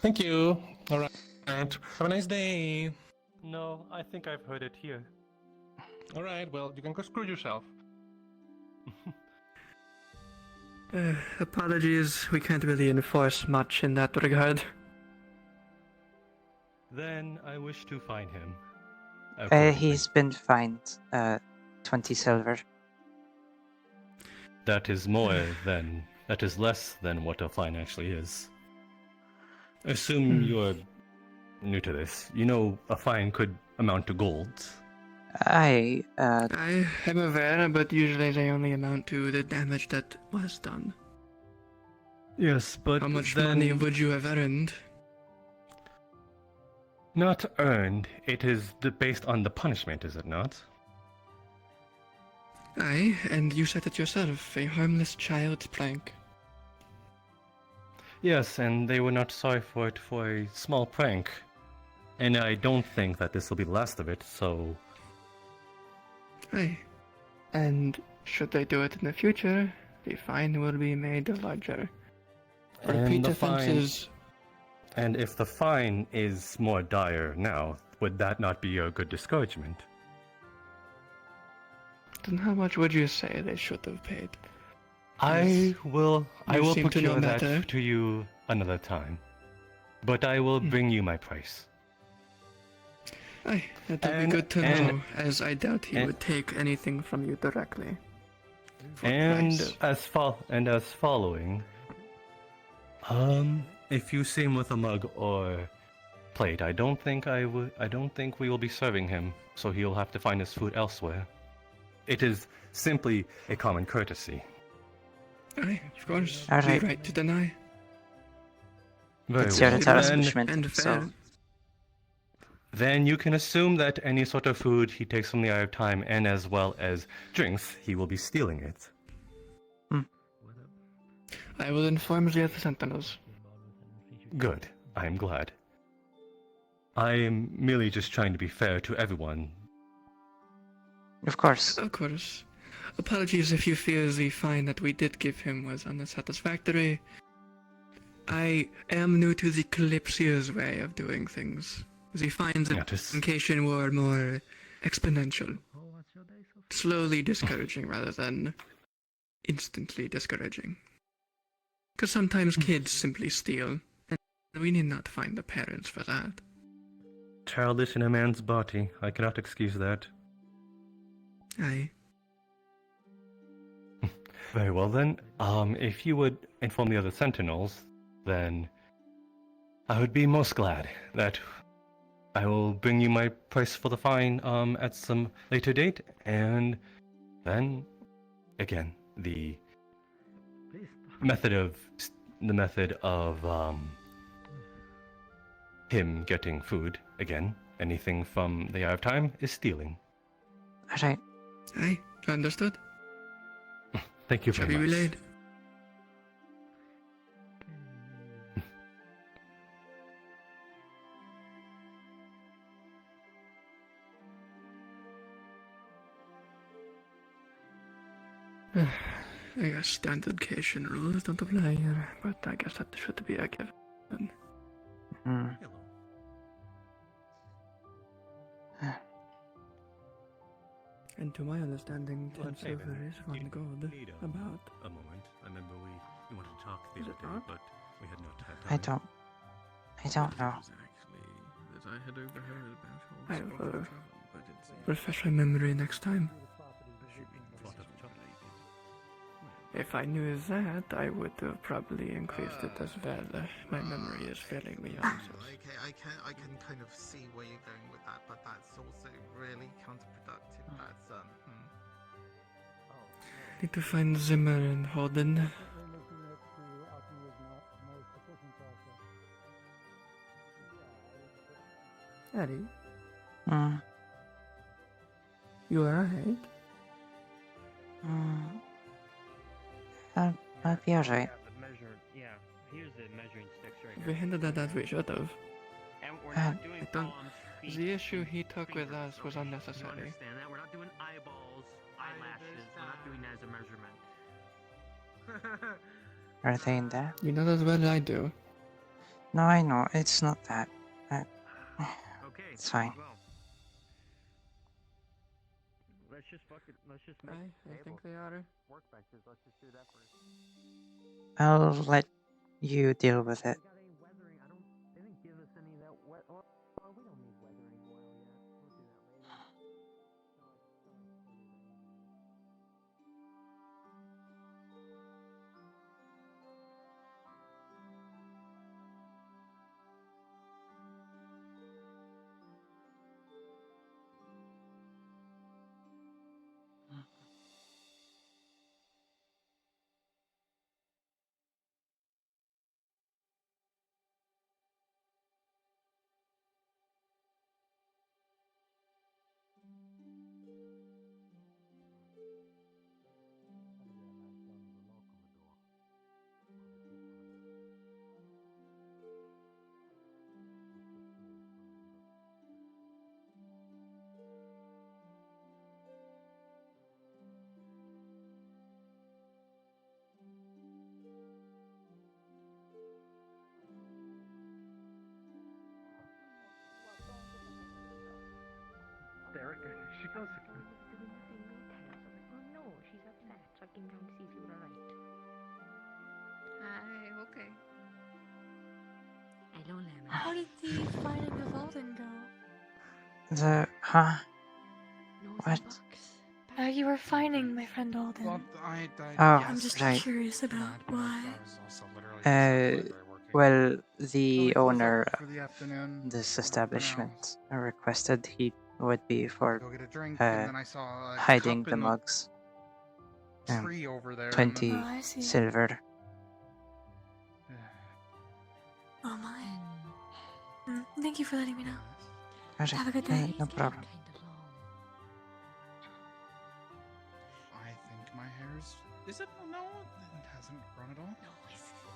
Thank you. Alright. Have a nice day. No, I think I've heard it here. Alright, well, you can go screw yourself. Apologies, we can't really enforce much in that regard. Then I wish to find him. He's been fined 20 silver. That is more than... That is less than what a fine actually is. Assume you're new to this. You know a fine could amount to gold. I am aware, but usually they only amount to the damage that was done. Yes, but how much then... money would you have earned? Not earned. It is based on the punishment, is it not? Aye, and you said it yourself, a harmless child's prank. Yes, and they were not sorry for it for a small prank. And I don't think that this will be the last of it, so... Aye. And Should they do it in the future, the fine will be made larger. For And repeat the fine- offenses, And if the fine is more dire now, would that not be a good discouragement? then how much would you say they should have paid? I will You seem to know procure that better. to you another time. But I will bring you my price. Aye, that would be good to know, as I doubt he would take anything from you directly. And as following, if you see him with a mug or plate, I don't think we will be serving him, so he'll have to find his food elsewhere. It is simply a common courtesy. Aye, of course. All The right. right to deny. Very It's well. your establishment, And fair. Then you can assume that any sort of food he takes from the Eye of Time, and as well as drinks, he will be stealing it. I will inform the other sentinels. Good. I am glad. I am merely just trying to be fair to everyone. Of course. Of course. Apologies if you feel the fine that we did give him was unsatisfactory. I am new to the Kalypsia's way of doing things. The fines of education were more exponential. Slowly discouraging rather than instantly discouraging. Because sometimes kids simply steal, and we need not find the parents for that. Childish in a man's body. I cannot excuse that. Aye. Very well then. If you would inform the other sentinels, then I would be most glad that I will bring you my price for the fine at some later date, and then again the method of him getting food, again, anything from the Eye of Time is stealing. Alright. Aye, understood. Thank you Shall very be much. relayed. I guess standard cation rules don't apply here, but I guess that should be a given. And to my understanding, 10 silver is 1 gold. About. A moment. I remember we wanted to talk the other day, but we had not had I time. don't know. That I had overheard about I all will travel, but it's refresh my memory next time. If I knew that, I would have probably increased it as well. My memory is failing me on this. Okay, I can kind of see where you're going with that, but that's also really counterproductive. That's Need to find Zimmer and Holden. Eddie, you alright? I'll be alright. Here's the measuring sticks right We handled that as we should have. And we're not doing I don't. palms, feet, The issue he took with us was You unnecessary. understand that? We're not doing eyeballs, eyelashes. We're not doing that as a measurement. Are they in there? You know as well as I do. No, I know. It's not that. Okay. It's fine. Well, let's just make I think they are. workbenches. Let's just do that first. I'll let you deal with it. They didn't give us any of that wet. Well, we don't need weathering oil yet. We'll do that later. she goes again. Oh no, she's upset, so I came down to see if you were alright. Okay. Hello, Lemon. How did the finding of Alden go? Huh? What? You were finding my friend Alden. Well, Oh, yes. I'm just right. curious about why. Well, the owner for the afternoon. of this establishment requested he would be for Go get a drink, and then I saw a hiding cup the in mugs. tree over there. 20 Oh, I see. silver. Oh my. Thank you for letting me know. Alright, Have a good day. no problem. I think my hair's. Is it? No, it hasn't grown at all. No,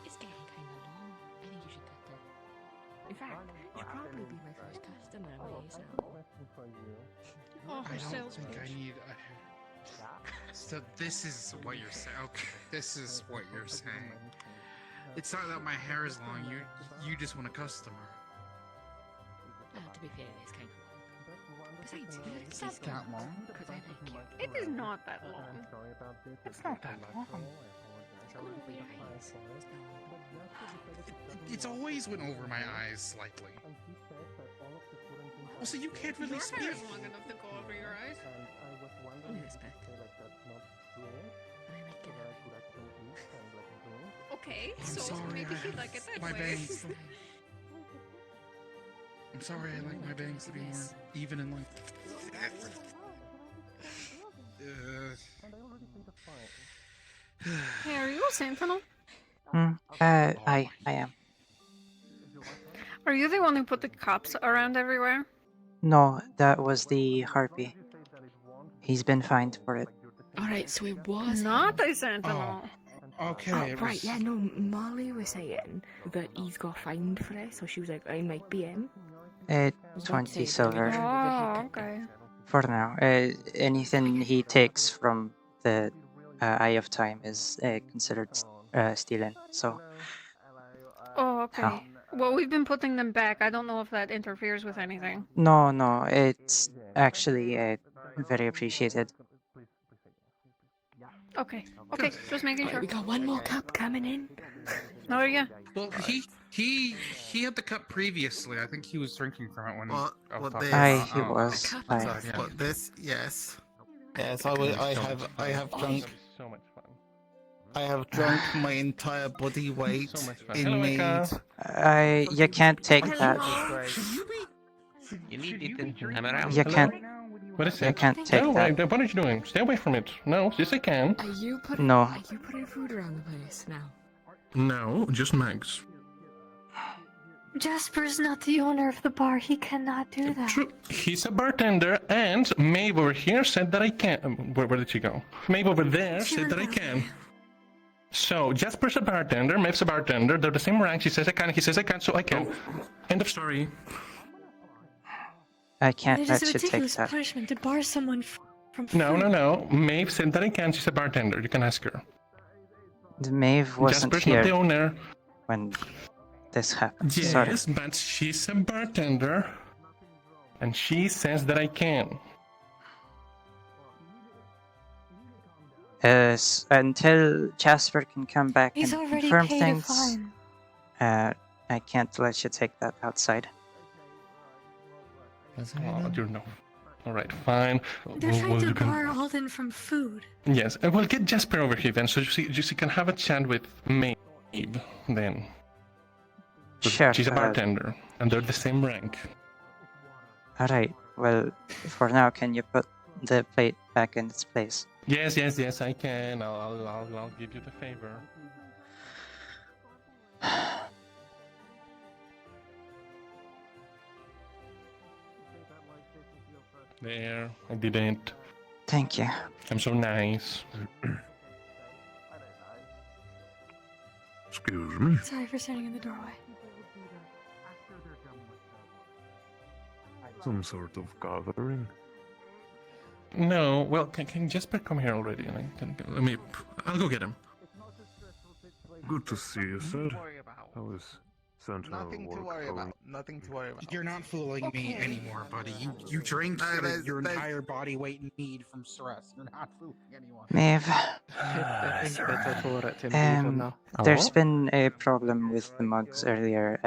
it's getting kind of long. I think you should cut it. In fact, you'll probably be my first customer, so. Oh, I don't think I need a hair. So this is what you're saying. Okay, this is what you're saying. It's not that my hair is long. You just want a customer. To be fair, it's kind of long. Besides, It's not that long. because I like you. It is not that long. It's not that long. It's going over your eyes. It's always went over my eyes slightly. Also, you can't really Your speak. hair is long enough to go over your eyes. In respect. And I like it that way. Okay, I'm so sorry, maybe I you like it that my way. bangs. I'm sorry, I like my bangs to be more even in length. Hey, are you a sentinel? I am. Are you the one who put the cops around everywhere? No, that was the harpy. He's been fined for it. Alright, so it was Not a sentinel. Okay. Oh, it right, was- yeah, no, Molly was saying that he's got fined for it, so she was like, I might be him. 20 silver Oh, okay. for now. Anything he takes from the Eye of Time is considered stealing. So, Oh, okay. How? Well, we've been putting them back. I don't know if that interferes with anything. no, it's actually very appreciated. Okay. Okay, just making sure. We got one more cup coming in. Oh, yeah. Well, he had the cup previously. I think he was drinking from it when. What this? He was. What this? Yes. Yes, I have drunk. So much fun. I have drunk my entire body weight in Hello, mead. Eka. You can't take that. You need it in around. You can't. What is You it? can't take No, that. what are you doing? Stay away from it. No, yes I can. Are you putting, No. Are you putting food around the place now? No, just Mags. Jasper's not the owner of the bar. He cannot do that. True. He's a bartender, and Maeve over here said that I can. Where did she go? Maeve over there said that I can. So Jasper's a bartender, Maeve's a bartender. They're the same rank. She says I can. He says I can, so I can. End of story. I can't It let is a you take ridiculous that. punishment to bar someone from No. Maeve said that I can. She's a bartender. You can ask her. Maeve wasn't Jasper's here not the owner. when this happened. Yes, Sorry. but she's a bartender, and she says that I can. Until Jasper can come back He's and already confirm paid things, a fine. I can't let you take that outside. Oh, you know. All right, fine. They're trying Well, to you can- bar Alden from food. Yes, we'll get Jasper over here then, so you can have a chat with Maeve then. Sure. She's a bartender, and they're the same rank. Alright, well, for now, can you put the plate back in its place? Yes, I can. I'll give you the favor. There, I didn't. Thank you. I'm so nice. Excuse me. Sorry for standing in the doorway. Some sort of gathering. No, well, can Jasper come here already? I'll go get him. Good to see you, sir. How is Sentinel Nothing to work worry for about. Nothing to worry about. You're not fooling me anymore, buddy. You drank your entire body weight in mead from stress. You're not fooling anyone. Maeve, I think that's a tour at Tim for um, now. there's been a problem with the mugs earlier.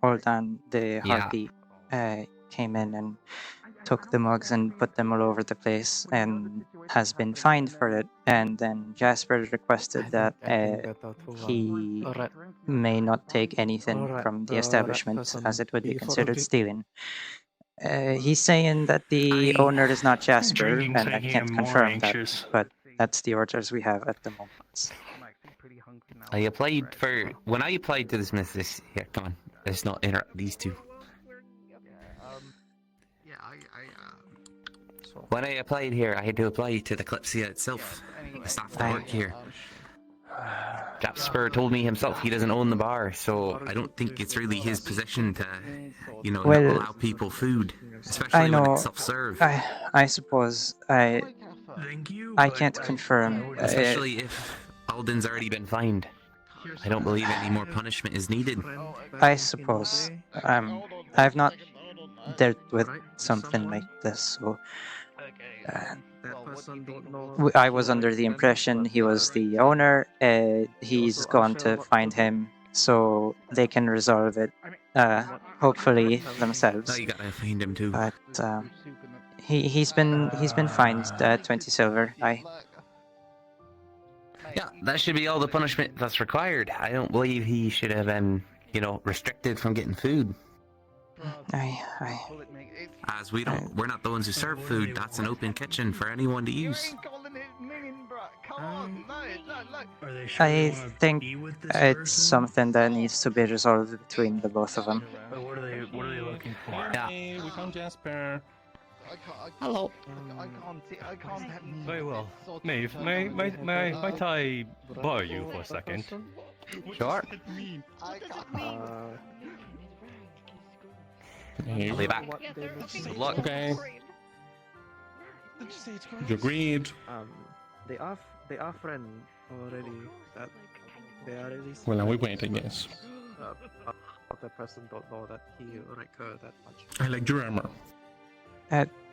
Oldan, the Yeah. harpy, came in and took the mugs and put them all over the place and has been fined for it. And then Jasper requested that he may not take anything from the establishment as it would be considered stealing. He's saying that the owner is not Jasper, Drinking's and I making can't him more confirm that, anxious. but that's the orders we have at the moment. I applied for when I applied to dismiss this. Here, come on. Let's not interrupt these two. When I applied here, I had to apply to the Kalypsia itself. The staff that work here. Jasper told me himself he doesn't own the bar, so I don't think it's really his position to, not allow people food, especially when it's self-serve. I suppose I can't confirm. Especially if Alden's already been fined. I don't believe any more punishment is needed. I suppose. I've not dealt with something like this, so I was under the impression he was the owner. He's gone to find him so they can resolve it, hopefully themselves. No, you gotta find him too. But he's been fined 20 silver. Yeah, that should be all the punishment that's required. I don't believe he should have been, restricted from getting food. As we're not the ones who serve food. That's an open kitchen for anyone to use. I think it's something that needs to be resolved between the both of them. What are they looking for? Yeah. Hey, we found Jasper. Hello. Very well. Maeve, might I borrow you for a second? Sure. I'll be back. Good luck. Okay. You agreed. They are friends already. That they are at least. Well, now we wait, I guess. The person don't know that he liked her that much. I like your armor.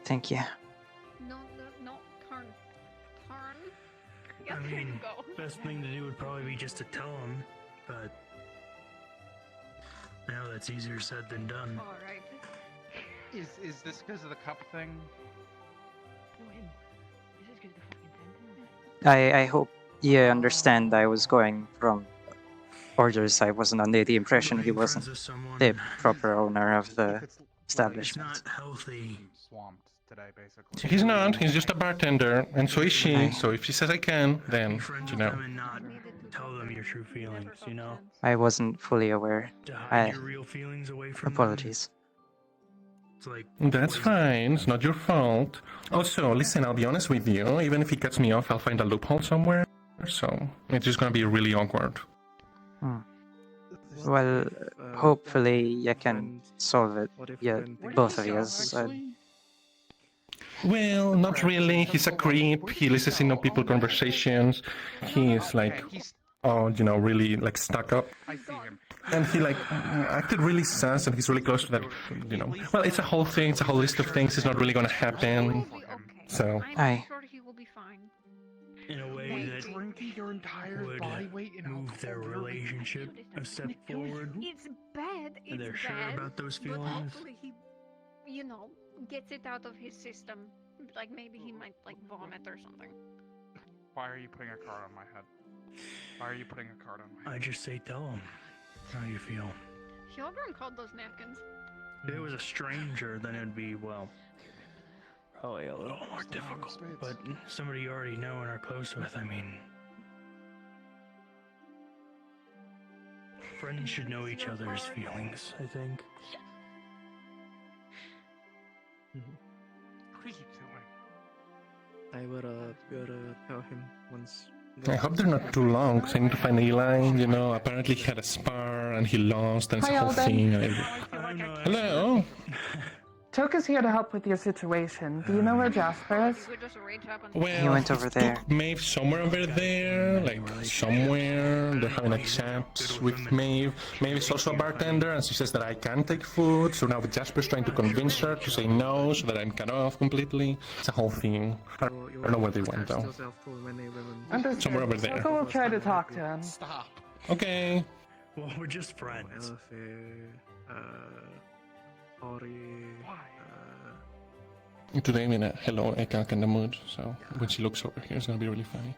Thank you. No, turn. I mean, best thing to do would probably be just to tell him, but now that's easier said than done. Alright. Is this because of the cup thing? I hope you understand I was going from orders. I wasn't under the impression he wasn't the proper owner of the establishment. Swamped today, basically. He's not. He's just a bartender, and so is she. So if she says I can, then Tell them your true feelings, I wasn't fully aware. To hide your real feelings away from Apologies. It's like That's fine. It's not your fault. Also, listen, I'll be honest with you. Even if he cuts me off, I'll find a loophole somewhere. So it's just gonna be really awkward. Well, hopefully you can solve it. Yeah, both of you. Well, not really. He's a creep. He listens in on people's conversations. He's like, really like stuck up. I see him. And he acted really sus, and he's really close to that. Well, it's a whole thing. It's a whole list of things. It's not really gonna happen. So. I'm sure he will be fine. in a way that would move their relationship a step forward. It's bad. It's And they're sure bad, about those but feelings. hopefully he, gets it out of his system. Like maybe he might vomit or something. Why are you putting a card on my head? Why are you putting a card on my head? I just say tell him how you feel. Children called those napkins. If it was a stranger, then it'd be, probably a little more difficult. But somebody you already know and are close with, friends should know each other's feelings, I think. What are you doing? I will tell him once. I hope they're not too long, because I need to find Eli. Apparently he had a spar and he lost, and it's Hi, a whole Alden. thing. Hello. Touka's here to help with your situation. Do you know where Jasper is? Well, He went over there. Maeve somewhere over there, like somewhere. They're having a chat with Maeve. Maeve is also a bartender, and she says that I can take food. So now Jasper's trying to convince her to say no, so that I'm cut off completely. It's a whole thing. I don't know where they went though. Understood. Somewhere over there. Touka will try to talk to him. Stop. Okay. Well, we're just friends. Today I'm in a hello Eka kind of mood, so when she looks over here, it's gonna be really funny.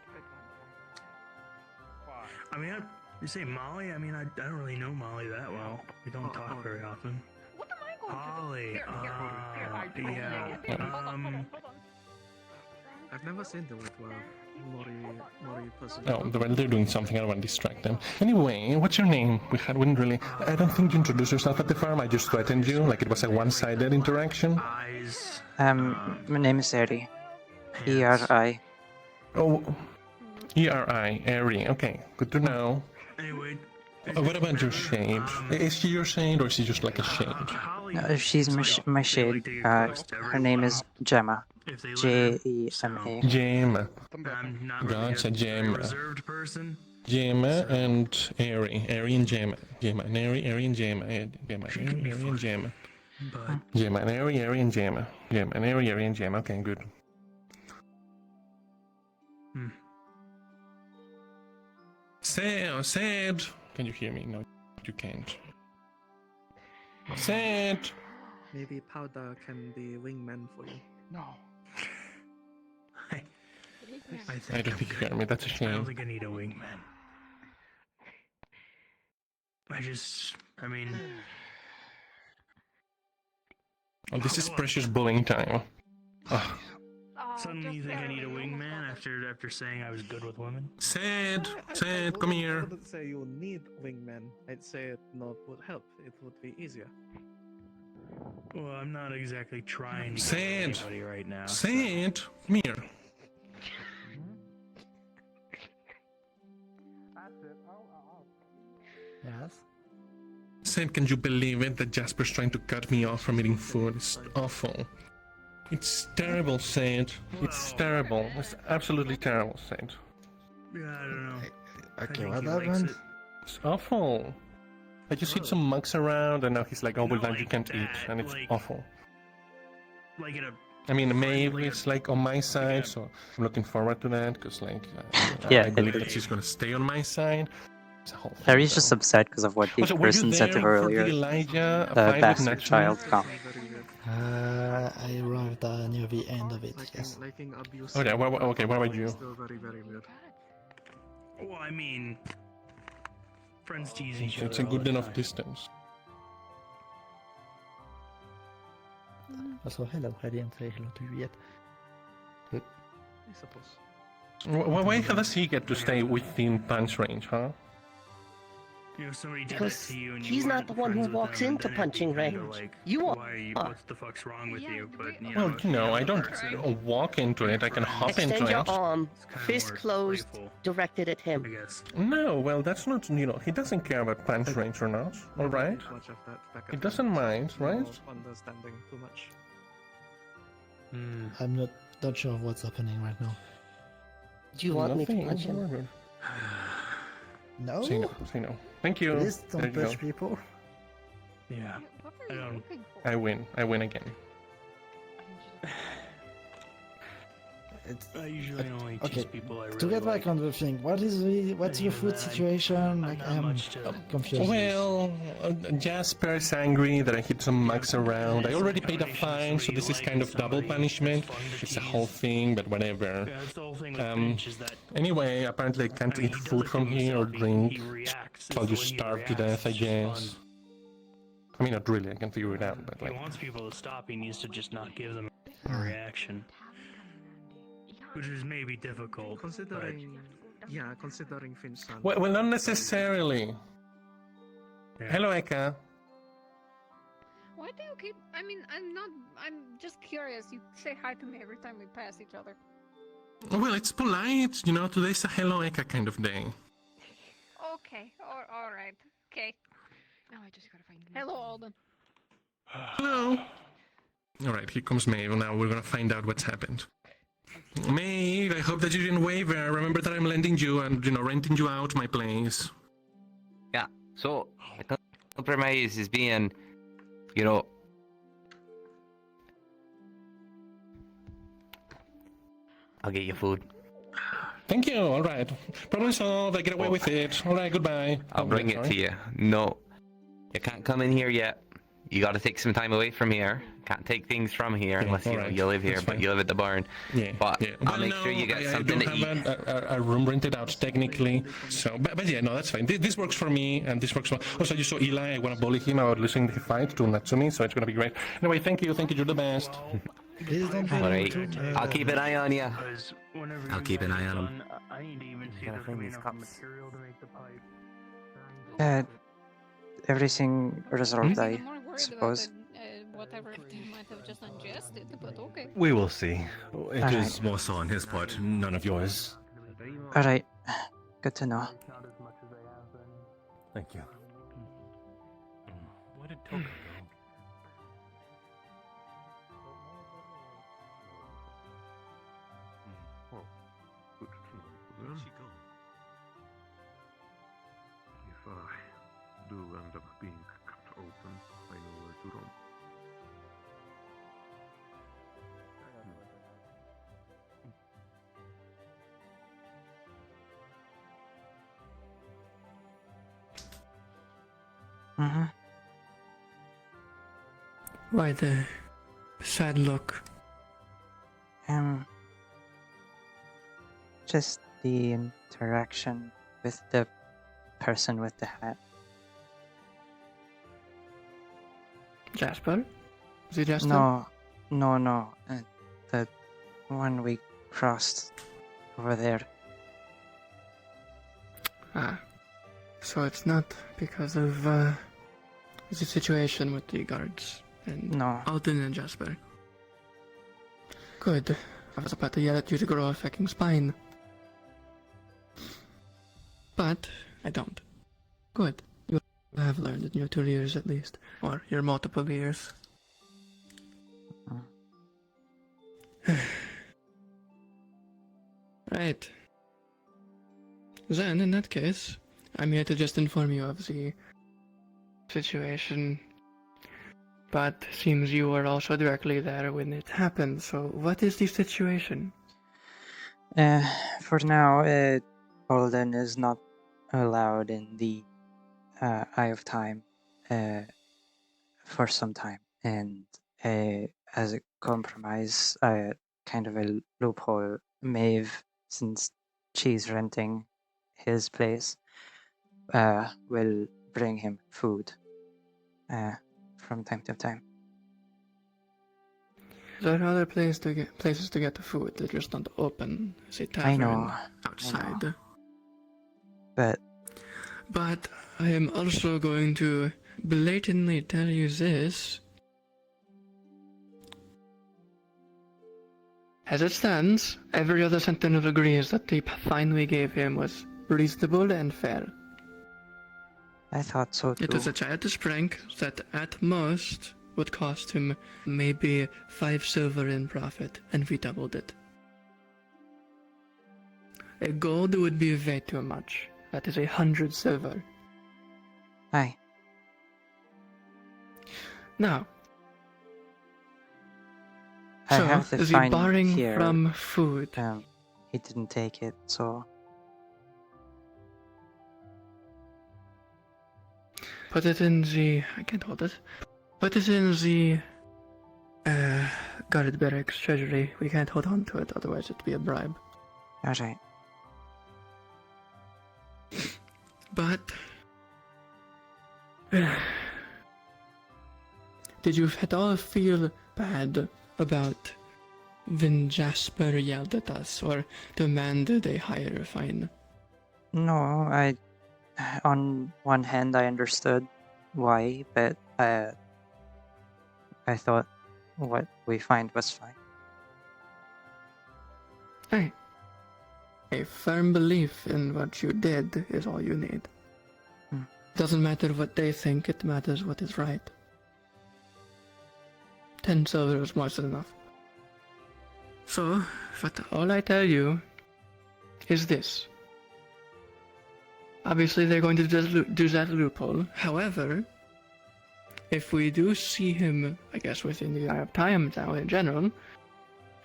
I mean, you say Molly? I mean, I don't really know Molly that well. We don't talk very often. Holly, yeah. I've never seen them with Mori person. Oh, they're doing something. I don't want to distract them. Anyway, what's your name? We didn't really. I don't think you introduced yourself at the farm. I just threatened you, like it was a one-sided interaction. My name is Eri. E-R-I. Oh, E-R-I, Eri. Okay, good to know. Anyway. What about your shade? Is she your shade, or is she just like a shade? She's my shade. Her name is Gemma. J-E-M-A. Gemma. Gotcha, Gemma. Reserved person. Gemma and Eri. Eri and Gemma. Gemma and Eri, Eri and Gemma. Gemma and Eri, Eri and Gemma. Gemma and Eri, Eri and Gemma. Gemma and Eri, Eri and Gemma. Okay, good. Sad. Can you hear me? No, you can't. Sad. Maybe Powder can be wingman for you. No. I don't think you hear me. That's a shame. I don't think I need a wingman. I mean... Oh, this is precious bullying time. Oh. Suddenly you think I need a wingman after saying I was good with women? Sad, come here. I wouldn't say you need wingman. I'd say it would help. It would be easier. Well, I'm not exactly trying to Sad. get anybody right now. Sad, come here. Yes? Sad, can you believe it that Jasper's trying to cut me off from eating food? It's awful. It's terrible, Sad. It's terrible. It's absolutely terrible, Sad. Yeah, I don't know. Okay, what happened? It's awful. I just hit some mugs around, and now he's like, oh, well, now you can't eat, and it's awful. Like in a... I mean, Maeve is like on my side, so I'm looking forward to that, because like, Yeah, I believe that she's gonna stay on my side. Harry's just upset because of what the person said to her earlier. The bastard child comment. I arrived near the end of it, yes. Okay, okay, what about you? Well, I mean... Friends tease each other. It's a good enough distance. Also, hello, I didn't say hello to you yet. I suppose. Why does he get to stay within punch range, huh? You know, somebody did Because that to you and he's you not the one who walks into punching range. You are. What the fuck's wrong with you? But you Well, you know, I don't walk into it, I can hop Extend into your it. arm, fist closed, directed at him. No, well, that's not, you know, he doesn't care about punch range or not, alright? He doesn't mind, right? Understanding too much. I'm not sure of what's happening right now. Do you want me to Nothing, punch him? we're good. No? Say no, say no. Thank you. Please There don't you push go. people. Yeah. I don't... I win again. I usually only Okay, choose people I really to get like. back on the thing, what's your food situation? Like, I'm confused. Well, Jasper's angry that I hit some mugs around. I already paid a fine, so this is kind of double punishment. It's a whole thing, but whatever. Anyway, apparently I can't eat food from here or drink. So I'll just starve to death, I guess. I mean, not really, I can figure it out, but If he like... wants people to stop, he needs to just not give them a reaction. Which is maybe difficult, Considering Finch-san. Well, not necessarily. Hello, Eka. Why do you keep... I'm just curious. You say hi to me every time we pass each other. Well, it's polite, you know, today's a hello, Eka kind of day. Okay, alright. Okay. Now I just gotta find... Hello, Alden. Hello. Alright, here comes Maeve. Now we're gonna find out what's happened. Maeve, I hope that you didn't waver. Remember that I'm lending you and, renting you out my place. Yeah, so I compromise is being, I'll get you food. Thank you, alright. Problem solved, I get away with it. Alright, goodbye. I'll bring it to you. No, you can't come in here yet. You gotta take some time away from here. Can't take things from here unless you live here, but you live at the barn. Yeah. But Yeah. I'll make sure you get something to eat. I don't have a room rented out technically, so but yeah, no, that's fine. This works for me, and this works for. Also, you saw Eli. I want to bully him about losing the fight to Natsumi, so it's gonna be great. Anyway, thank you, you're the best. Please don't Alright, I'll keep an eye on you. I'll keep an eye on him. I need to even see Gotta there's gonna find be these enough cups. material to make the pipe. Everything resolved, I suppose. Whatever they might have just ingested, but okay. We will see. It Alright. is more so on his part, none of yours. Alright, good to know. Thank you. Where did Touka go? Good to know Where then. did she go? If I do end up being cut open, I know where to roam. Mm-hmm. Why the sad look? Just the interaction with the person with the hat. Jasper? Is it Jasper? No. The one we crossed over there. Ah. So it's not because of the situation with the guards and No. Alden and Jasper. Good. I was about to yell at you to grow a fucking spine. But I don't. Good. You have learned in your 2 years at least. Or your multiple years. Right. Then, in that case, I'm here to just inform you of the situation. But seems you were also directly there when it happened, so what is the situation? For now, Alden is not allowed in the Eye of Time for some time, and as a compromise, kind of a loophole, Maeve, since she's renting his place, will bring him food from time to time. There are other places to get the food, they're just not open. Say Tavern I know. outside. But I am also going to blatantly tell you this. As it stands, every other sentinel agrees that the fine we gave him was reasonable and fair. I thought so too. It was a childish prank that at most would cost him maybe 5 silver in profit, and we doubled it. A gold would be way too much. That is 100 silver. Aye. Now, I so, have the is he fine barring here. from food? He didn't take it, so Put it in the... I can't hold it. Put it in the... guard barracks treasury. We can't hold on to it, otherwise it'd be a bribe. alright. But... did you at all feel bad about when Jasper yelled at us or demanded a higher fine? No, on one hand I understood why, but I thought what we find was fine. Hey, a firm belief in what you did is all you need. Doesn't matter what they think, it matters what is right. 10 silver is more than enough. So, but all I tell you is this. Obviously, they're going to do that loophole. However, if we do see him, I guess within the Eye of Time now in general,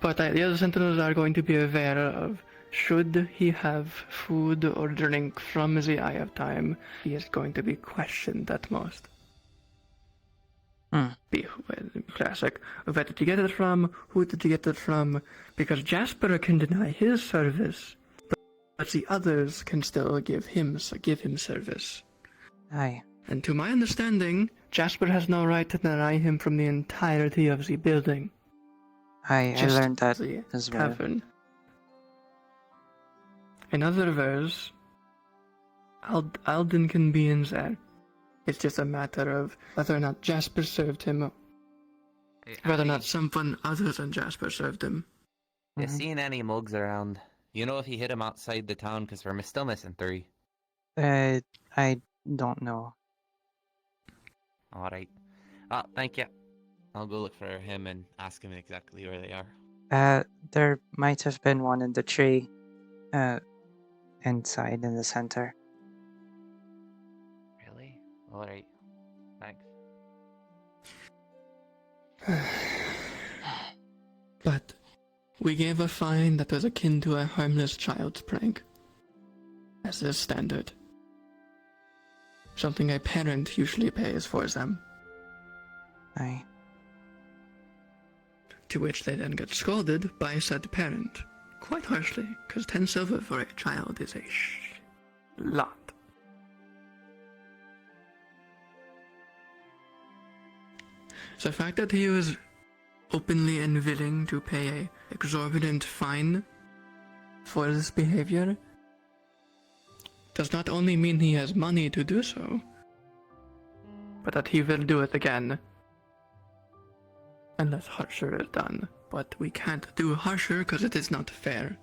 but the other sentinels are going to be aware of, should he have food or drink from the Eye of Time, he is going to be questioned at most. Classic. Where did you get it from? Who did you get it from? Because Jasper can deny his service, but the others can still give him service. Aye. And to my understanding, Jasper has no right to deny him from the entirety of the building. I learned that the as well. Tavern. In other words, Alden can be in there. It's just a matter of whether or not Jasper served him, whether or not someone other than Jasper served him. You seen any mugs around? You know if he hid him outside the town, because we're still missing 3. I don't know. Alright. Oh, thank you. I'll go look for him and ask him exactly where they are. There might have been one in the tree, inside in the center. Really? Alright. Thanks. But we gave a fine that was akin to a harmless child's prank. As is standard. Something a parent usually pays for them. Aye. To which they then get scolded by said parent. Quite harshly, because 10 silver for a child is a lot. The fact that he was openly and willing to pay an exorbitant fine for this behavior does not only mean he has money to do so, but that he will do it again. Unless harsher is done. But we can't do harsher because it is not fair.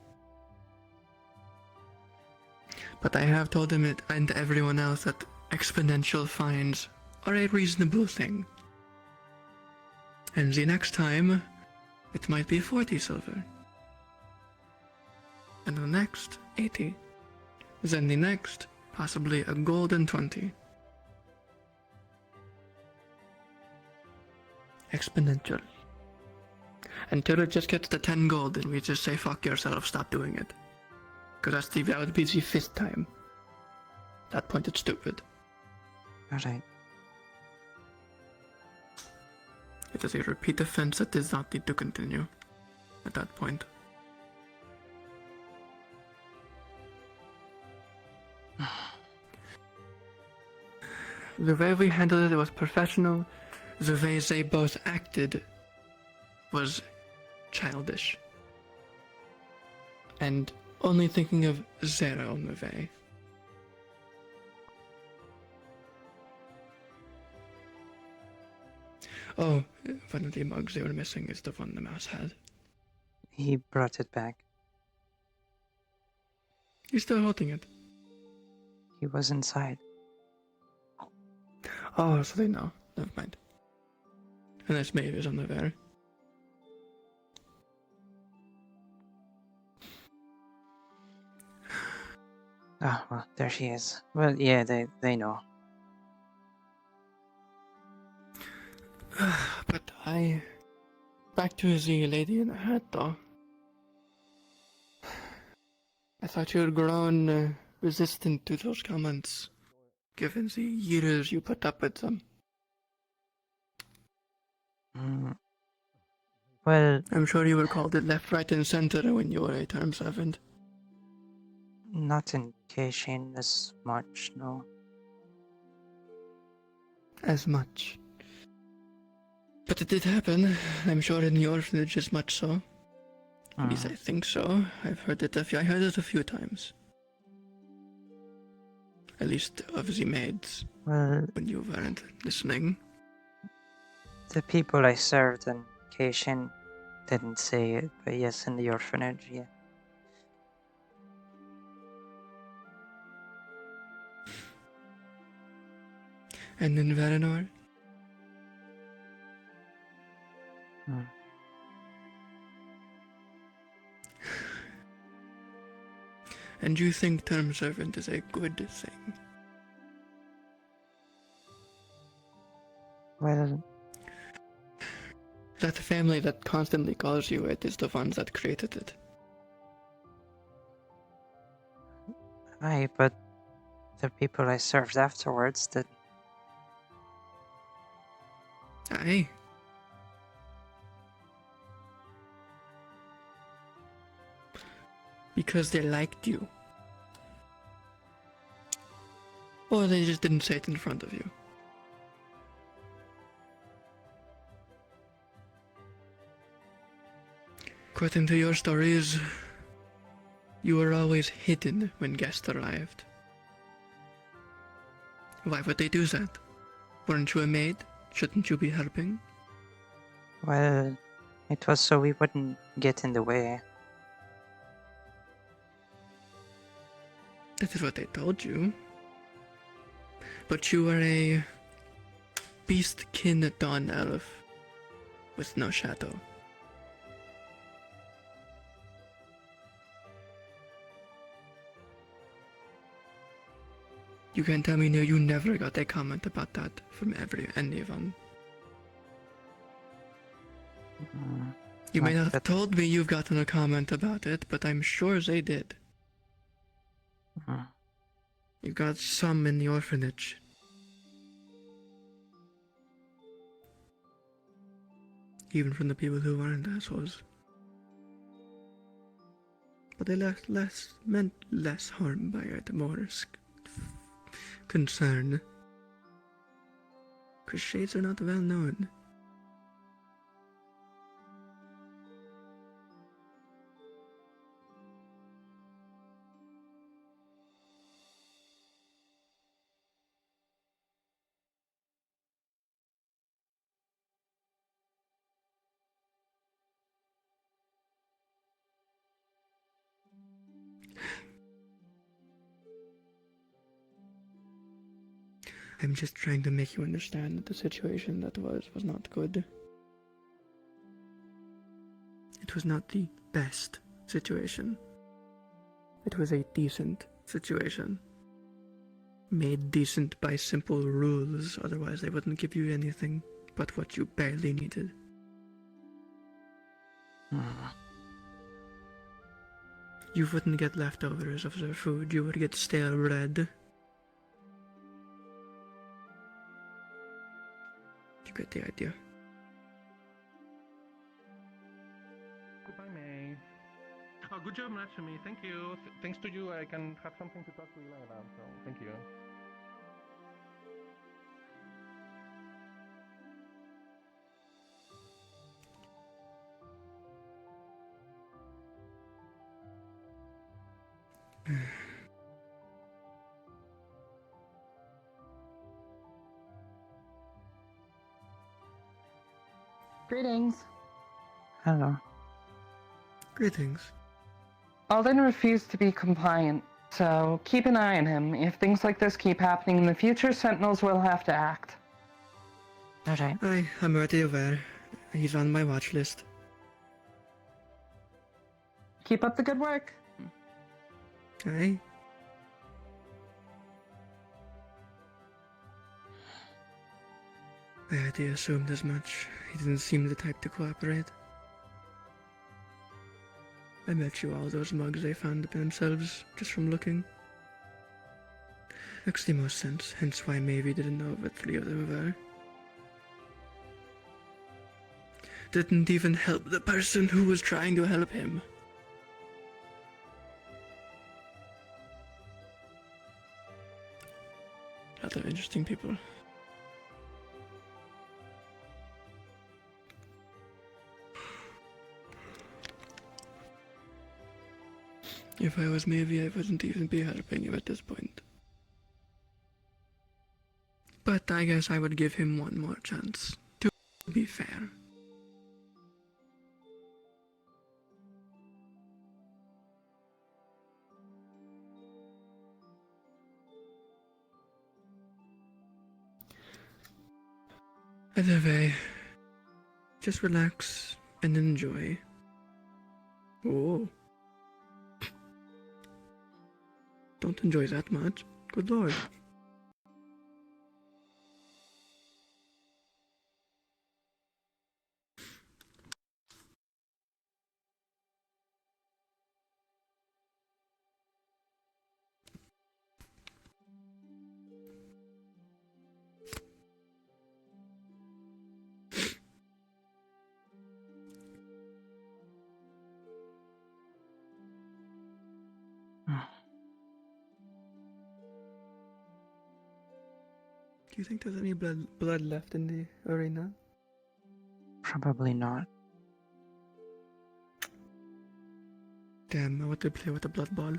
But I have told him it and everyone else that exponential fines are a reasonable thing. And the next time, it might be 40 silver. And the next, 80. Then the next, possibly a golden 20. Exponential. Until it just gets to 10 gold and we just say fuck yourself, stop doing it. Because that would be the 5th time. At that point it's stupid. Alright. It is a repeat offense that does not need to continue. At that point. The way we handled it was professional. The way they both acted was childish. And only thinking of their own way. Oh, one of the mugs they were missing is the one the mouse had. He brought it back. He's still holding it. He was inside. Oh, so they know. Never mind. Unless maybe it's on the there. Ah, well, there she is. Well, yeah, they know. But back to the lady in the hat, though. I thought you had grown resistant to those comments, given the years you put up with them. Well, I'm sure you were called it left, right, and center when you were a term servant. Not in Keishin as much, no. As much. But it did happen. I'm sure in the orphanage as much so. At least I think so. I've heard it I heard it a few times. At least of the maids. Well, when you weren't listening. The people I served in Keishin didn't say it, but yes, in the orphanage, yeah. And in Varanor? Hmm. And you think term servant is a good thing? Well, that family that constantly calls you it is the ones that created it. aye, but the people I served afterwards did. Aye. Because they liked you. Or they just didn't say it in front of you. According to your stories, you were always hidden when guests arrived. Why would they do that? Weren't you a maid? Shouldn't you be helping? Well, it was so we wouldn't get in the way. That is what they told you. But you were a beastkin dawn elf with no shadow. You can tell me no, you never got a comment about that from anyone. You may not have told me you've gotten a comment about it, but I'm sure they did. You got some in the orphanage. Even from the people who weren't assholes. But they meant less harm by it, more concern. Because shades are not well known. I'm just trying to make you understand that the situation that was not good. It was not the best situation. It was a decent situation. Made decent by simple rules, otherwise they wouldn't give you anything but what you barely needed. You wouldn't get leftovers of their food, you would get stale bread. You get the idea. Goodbye, May. Oh, good job, Natsumi. Thank you. Thanks to you, I can have something to talk to Eli about, so thank you. Greetings. Hello. Greetings. Alden refused to be compliant, so keep an eye on him. If things like this keep happening in the future, Sentinels will have to act. Alright. I'm already aware. He's on my watch list. Keep up the good work. Aye. I had assumed as much. He didn't seem the type to cooperate. I bet you all those mugs they found themselves just from looking. Makes the most sense, hence why Mavie didn't know what 3 of them were. Didn't even help the person who was trying to help him. Lot of interesting people. If I was Mavie, I wouldn't even be helping you at this point. But I guess I would give him one more chance, to be fair. Either way, Just relax and enjoy. Oh. Don't enjoy that much. Good lord. Do you think there's any blood left in the arena? Probably not. Damn, I want to play with a blood ball.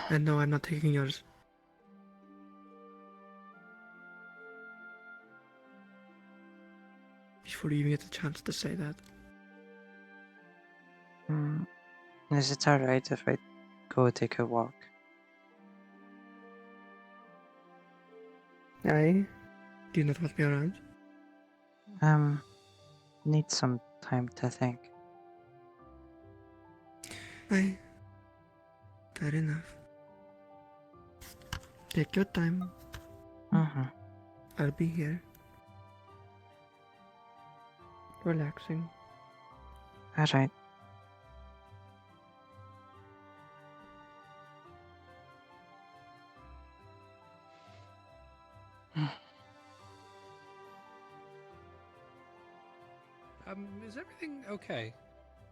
And no, I'm not taking yours. Before you even get the chance to say that. Is it alright if I go take a walk? Aye. Do you not want me around? Need some time to think. Aye. Fair enough. Take your time. I'll be here. Relaxing. Alright. Is everything okay?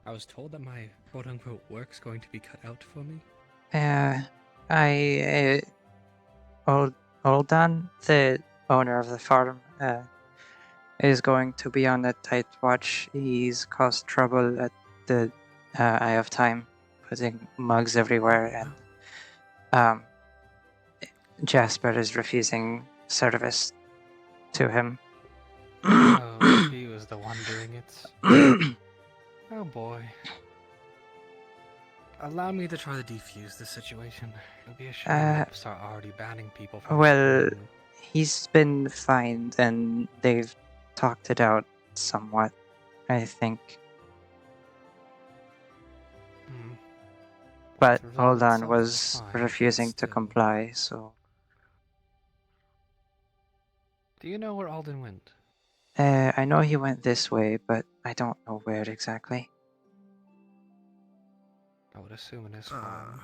I was told that my quote-unquote work's going to be cut out for me. Oldan, the owner of the farm, is going to be on a tight watch. He's caused trouble at the Eye of Time, putting mugs everywhere, and Jasper is refusing service to him. Oh, he was the one doing it. Oh boy. Allow me to try to defuse the situation. It'll be a shame if they start already banning people from Well, streaming. he's been fined and they've talked it out somewhat, I think. But The resolve Oldan itself was fine, refusing but to still. comply, so... Do you know where Alden went? I know he went this way, but I don't know where exactly. I would assume in his farm.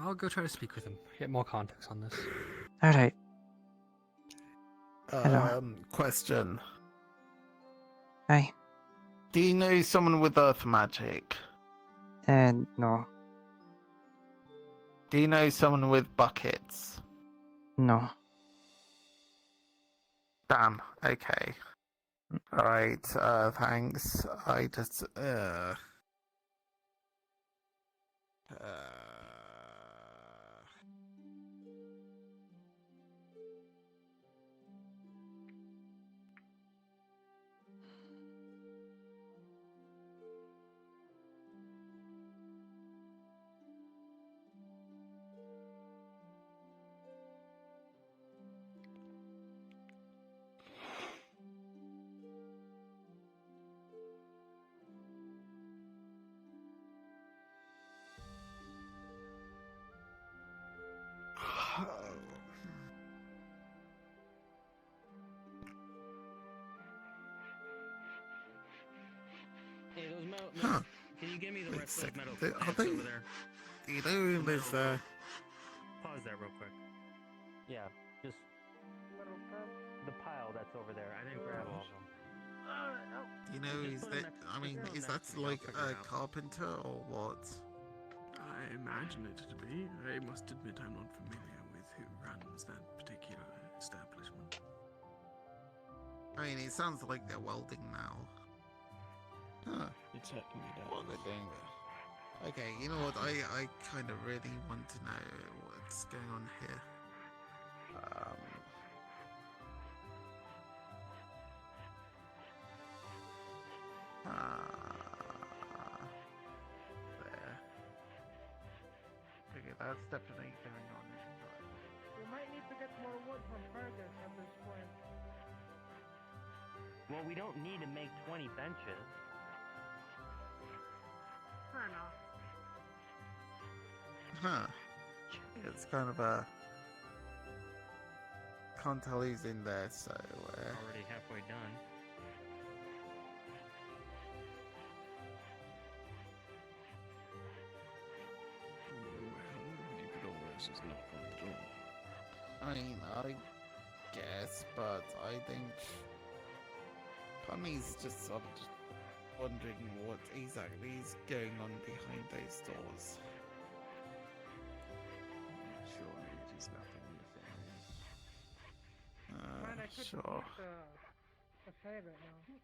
I'll go try to speak with him. Get more context on this. Alright. Hello. Question. Hi. Do you know someone with earth magic? No. Do you know someone with buckets? No. Damn, okay. Alright, thanks. I just, Hey, those metal. Huh. Can you give me the Wait a rest of those second. metal Are plates they- over there? do you know there's, Pause that real quick. Yeah, just the pile that's over there. I didn't grab all of them. do you know, is that, I mean, is that like a carpenter or what? I imagine it to be. I must admit I'm not familiar with who runs that particular establishment. I mean, it sounds like they're welding now. Huh. It certainly does. What they're doing there. Okay, you know what? I kind of really want to know what's going on here. There. Okay, that's definitely going on. We might need to get more wood from Fergus at this point. Well, we don't need to make 20 benches. Fair enough. Huh. It's kind of a... Can't tell who's in there, so... Already halfway done. You could always just knock on the door. I mean, I guess, but I think... Punny's just sort of just wondering what exactly is going on behind those doors. Surely it is nothing nefarious. Man, I couldn't Sure. the favorite now.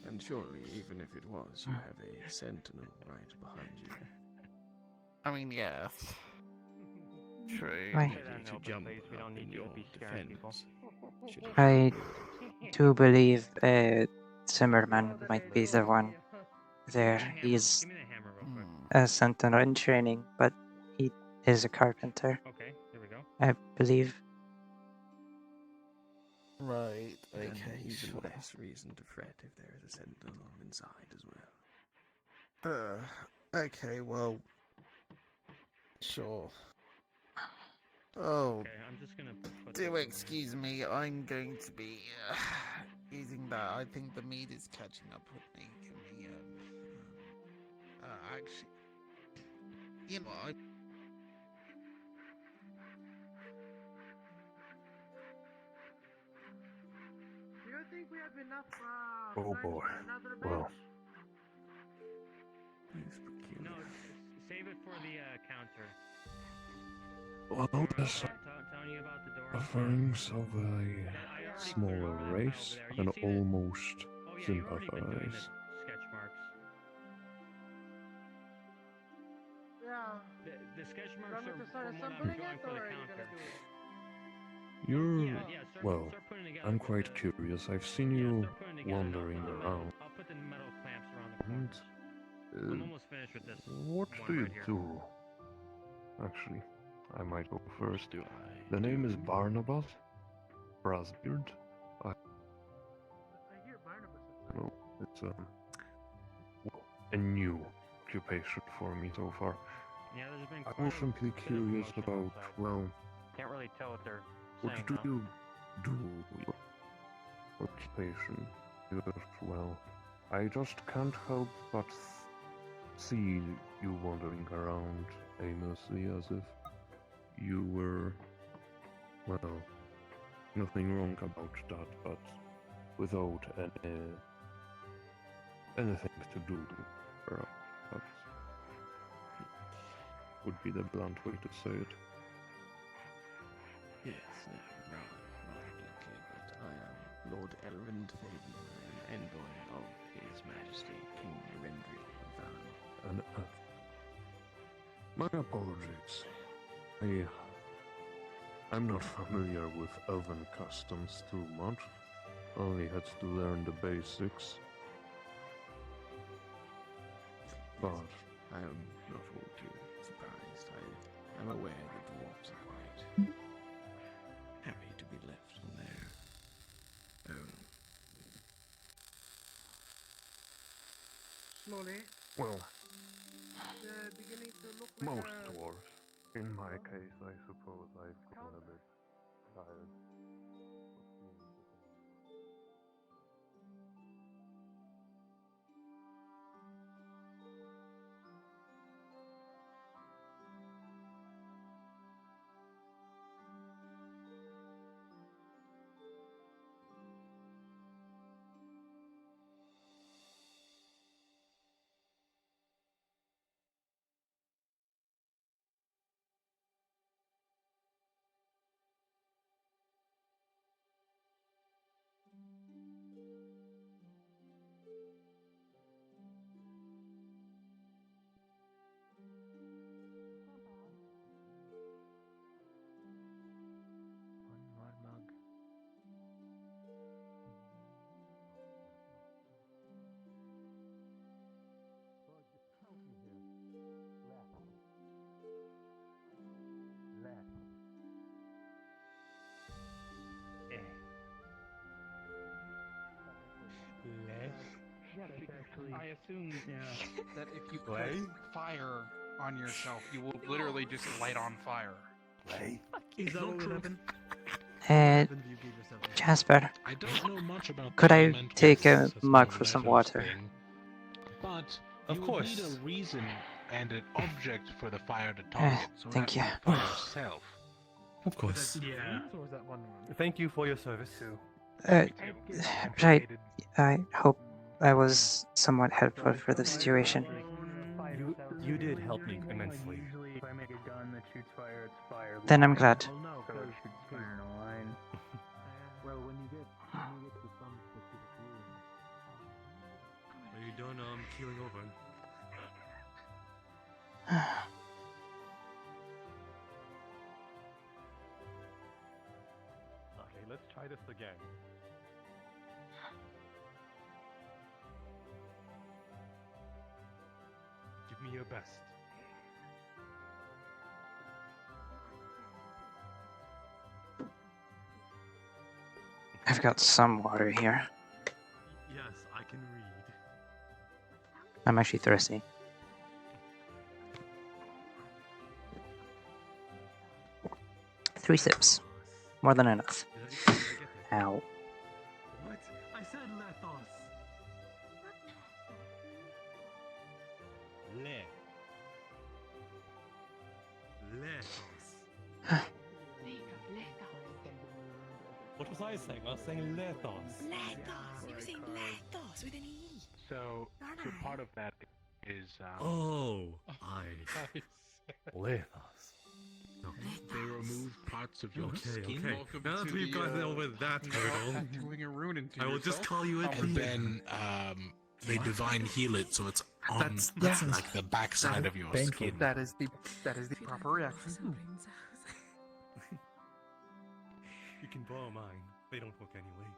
And surely, even if it was, you have a sentinel right behind you. I mean, yes. True. Right. Ready to jump up in your defense. should it I be do believe Zimmerman might be the one there. He's a sentinel in training, but he is a carpenter. Okay, here we go. I believe. Right, Then okay, even sure. less reason to fret if there is a sentinel inside as well. Okay, well... Sure. Oh, Okay, I'm just gonna put do this excuse me, I'm going to be using that. I think the meat is catching up with me. Can we, actually... You know, Do you think we have enough, Oh flags boy. for another Well, bench? No, save it for the counter. well, there's Telling you about the door. offerings of a smaller race and almost sympathize. Sketch marks. Yeah. The sketch You marks want me are to start from what I'm assembling drawing it, for or the are you counter. gonna do it? You're... start well, putting together I'm for quite the- curious. I've seen you start putting together. wandering around. I'll put the metal clamps around the And, corners. I'm almost finished with this. what one do you right here. do? Actually, I might go first. The name is Barnabas Brasbeard. I hear Barnabas. know it's well, a new occupation for me so far. Yeah, there's been I quite was a simply bit of curious commotion about, outside. well, Can't really tell what they're what saying, do though. you do with your occupation? Because, well, I just can't help but see you wandering around aimlessly as if you were, well, nothing wrong about that, but without anything to do, perhaps. That would be the blunt way to say it. Yes, rather bluntly, but I am Lord Elrond Faden, an envoy of His Majesty King Rendry of Valen. And my apologies. I'm not familiar with elven customs too much. Only had to learn the basics. But I am not all too surprised. I am aware that dwarves are quite happy to be left on their own. Slowly. well, They're beginning to look like most a... dwarves. In my case, I suppose I've grown a bit tired. I assume, that if you put fire on yourself, you will literally just light on fire. Is that what would happen? Jasper, I don't know much about could the I elementals take a as mug far for as some that water? thing, but Of you would course. need a reason and an object for the fire to target, so thank that you. not fire yourself. Of course. Yeah. Thank you for your service too. Right. I hope I was somewhat helpful for the situation. You did help me immensely. Usually, if I make a gun that shoots fire, it's fire. Then I'm glad. Oh no, because it shoots fire in a line. Well, when you get to some specific room. Are you done keeling over? Okay, let's try this again. Give me your best. I've got some water here. Yes, I can read. I'm actually thirsty. Three sips. More than enough. Ow. What? I said lethos. Lethos. What was I saying? I was saying lethos. Lethos. You were saying lethos with an E. So part of that is Oh, I. Lethos. They remove parts of your skin. Okay. Now that we've gotten over that hurdle, Doing a rune into I will just call you a and then they divine heal it, so it's on like the backside of your skin. That is the proper reaction. You can borrow mine. They don't work anyway.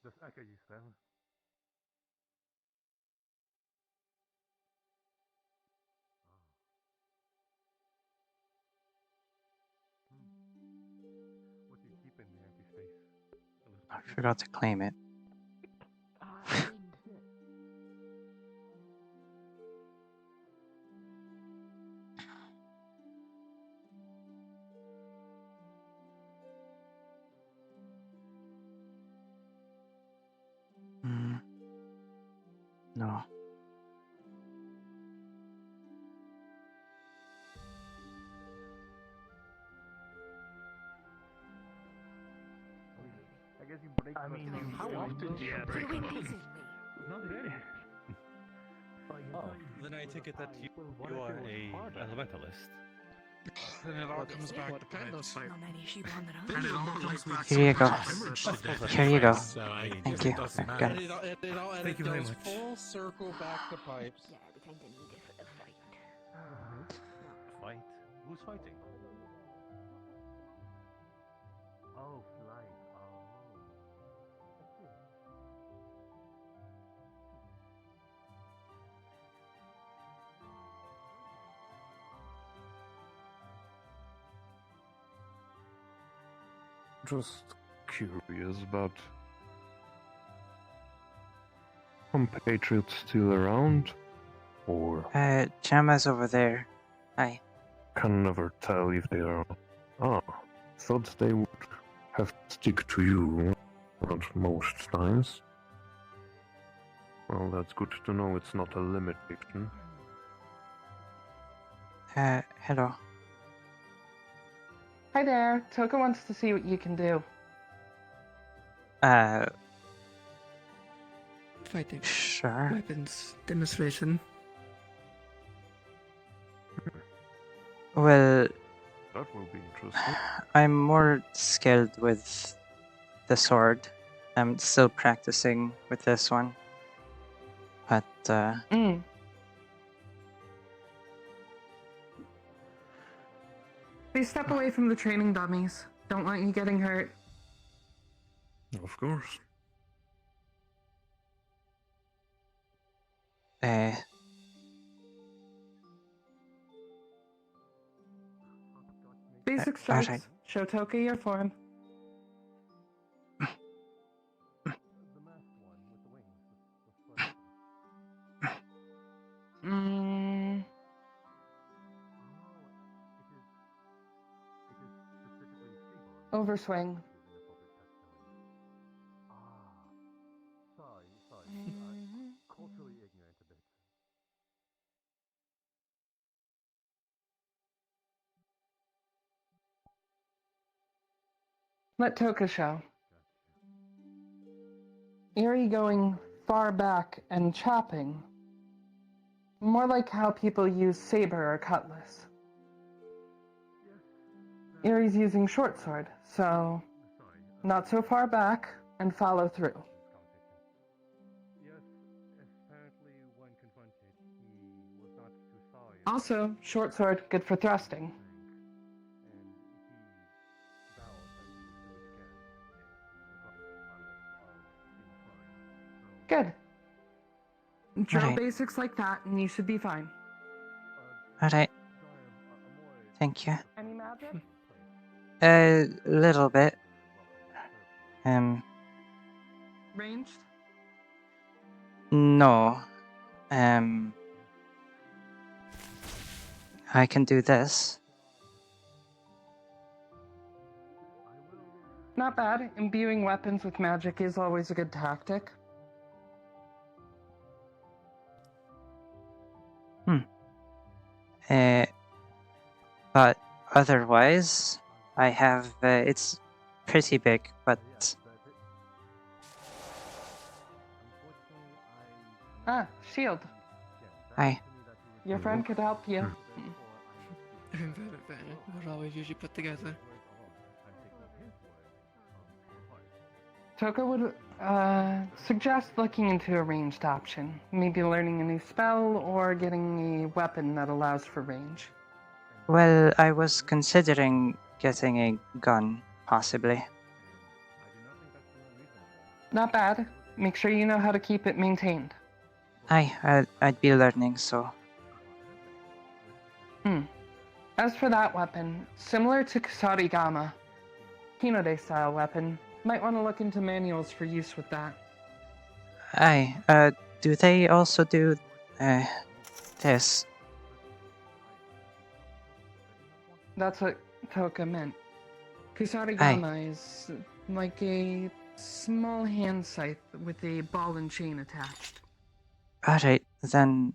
Just echo you, Sven. What do you keep in the empty space? I forgot to claim it. No. I guess you break. I mean, how often do you break? Not very. Oh, then I take it that you are a elementalist. Then it all comes back to pipes. Then it all comes back Here you to go. pipes. Here you go. So Thank you. doesn't Got matter. it. Thank you very much. Full circle back to pipes. Yeah, we kind of need it for the fight. Fight? Who's fighting? Oh, flight. Just curious about compatriots still around, or Gemma's over there. Hi. can never tell if they are. Ah, thought they would have to stick to you, not most times. Well, that's good to know it's not a limitation. Hello. Hi there. Touka wants to see what you can do. Fighting. Sure. Weapons demonstration. Well, That will be interesting. I'm more skilled with the sword. I'm still practicing with this one. But, Please step away from the training dummies. Don't want you getting hurt. Of course. Basic strikes. Alright. Show Touka your form. Mm. Overswing. Culturally ignorant a bit. Let Touka show. Eerie going far back and chopping. More like how people use saber or cutlass. Eerie's using short sword, so not so far back and follow through. Yes, apparently when confronted, he was not too sorry. Also, short sword, good for thrusting. Good. Drill Alright. basics like that and you should be fine. Alright. Thank you. Any magic? A little bit. Ranged? No. I can do this. Not bad. Imbuing weapons with magic is always a good tactic. But otherwise, I have, it's pretty big, but... Ah, shield. Hi. Your friend could help you. We're always usually put together. Touka would suggest looking into a ranged option. Maybe learning a new spell or getting a weapon that allows for range. Well, I was considering getting a gun, possibly. Not bad. Make sure you know how to keep it maintained. I'd be learning, so... As for that weapon, similar to Kusarigama, Hinode style weapon, might want to look into manuals for use with that. Do they also do, this? That's what Touka meant. Kusarigama is like a small hand scythe with a ball and chain attached. Alright, then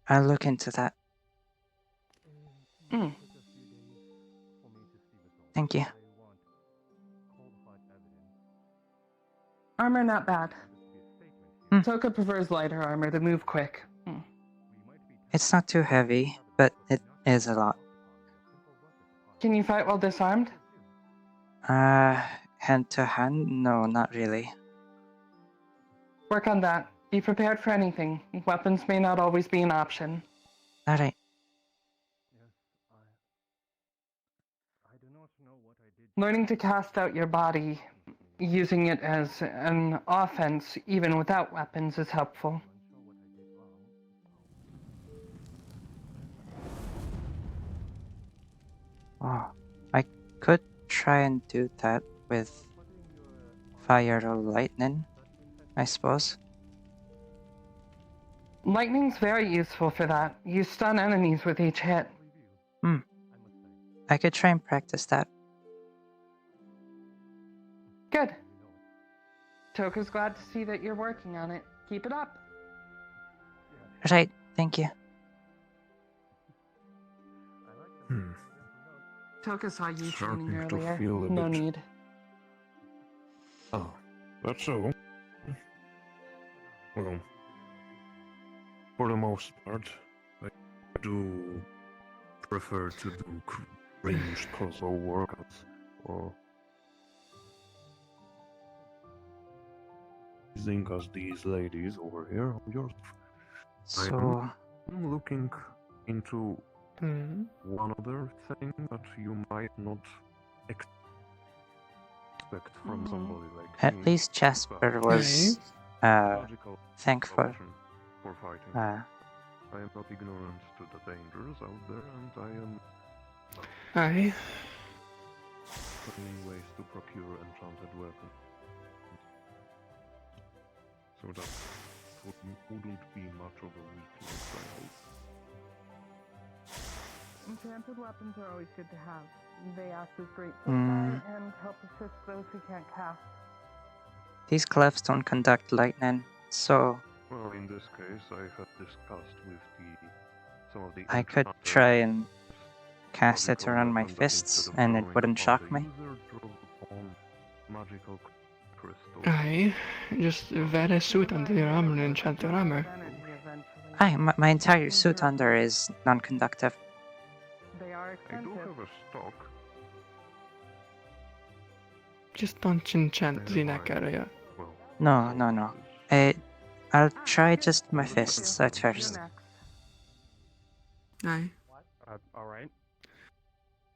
I'll look into that. Thank you. Armor not bad. Touka prefers lighter armor to move quick. It's not too heavy, but it is a lot. Can you fight while disarmed? Hand to hand? No, not really. Work on that. Be prepared for anything. Weapons may not always be an option. Alright. Learning to cast out your body, using it as an offense even without weapons is helpful. Oh, I could try and do that with fire or lightning, I suppose. Lightning's very useful for that. You stun enemies with each hit. I could try and practice that. Good. Touka's glad to see that you're working on it. Keep it up. Right, thank you. Touka saw you Starting training to earlier. feel a No bit- need. Oh, that's so. Well, for the most part, I do prefer to do ranged puzzle workouts or using as these ladies over here on your. So, I'm looking into one other thing that you might not expect from somebody like at me, least Jasper was logical thankful. option for fighting. I am not ignorant to the dangers out there, and I am. finding ways to procure enchanted weapons. So that wouldn't be much of a weakness, I hope. Enchanted weapons are always good to have. They act as great safeguard and help assist those who can't cast. These clefs don't conduct lightning, so Well, in this case, I had discussed with some of the I could try and cast it around my fists and it wouldn't shock me. Aye, just wear a suit under your armor and enchant your armor. Aye, my entire suit under is non-conductive. They are I expensive. do have a stock. Just don't enchant the neck area. No. I'll try just my fists at first. Aye. Alright.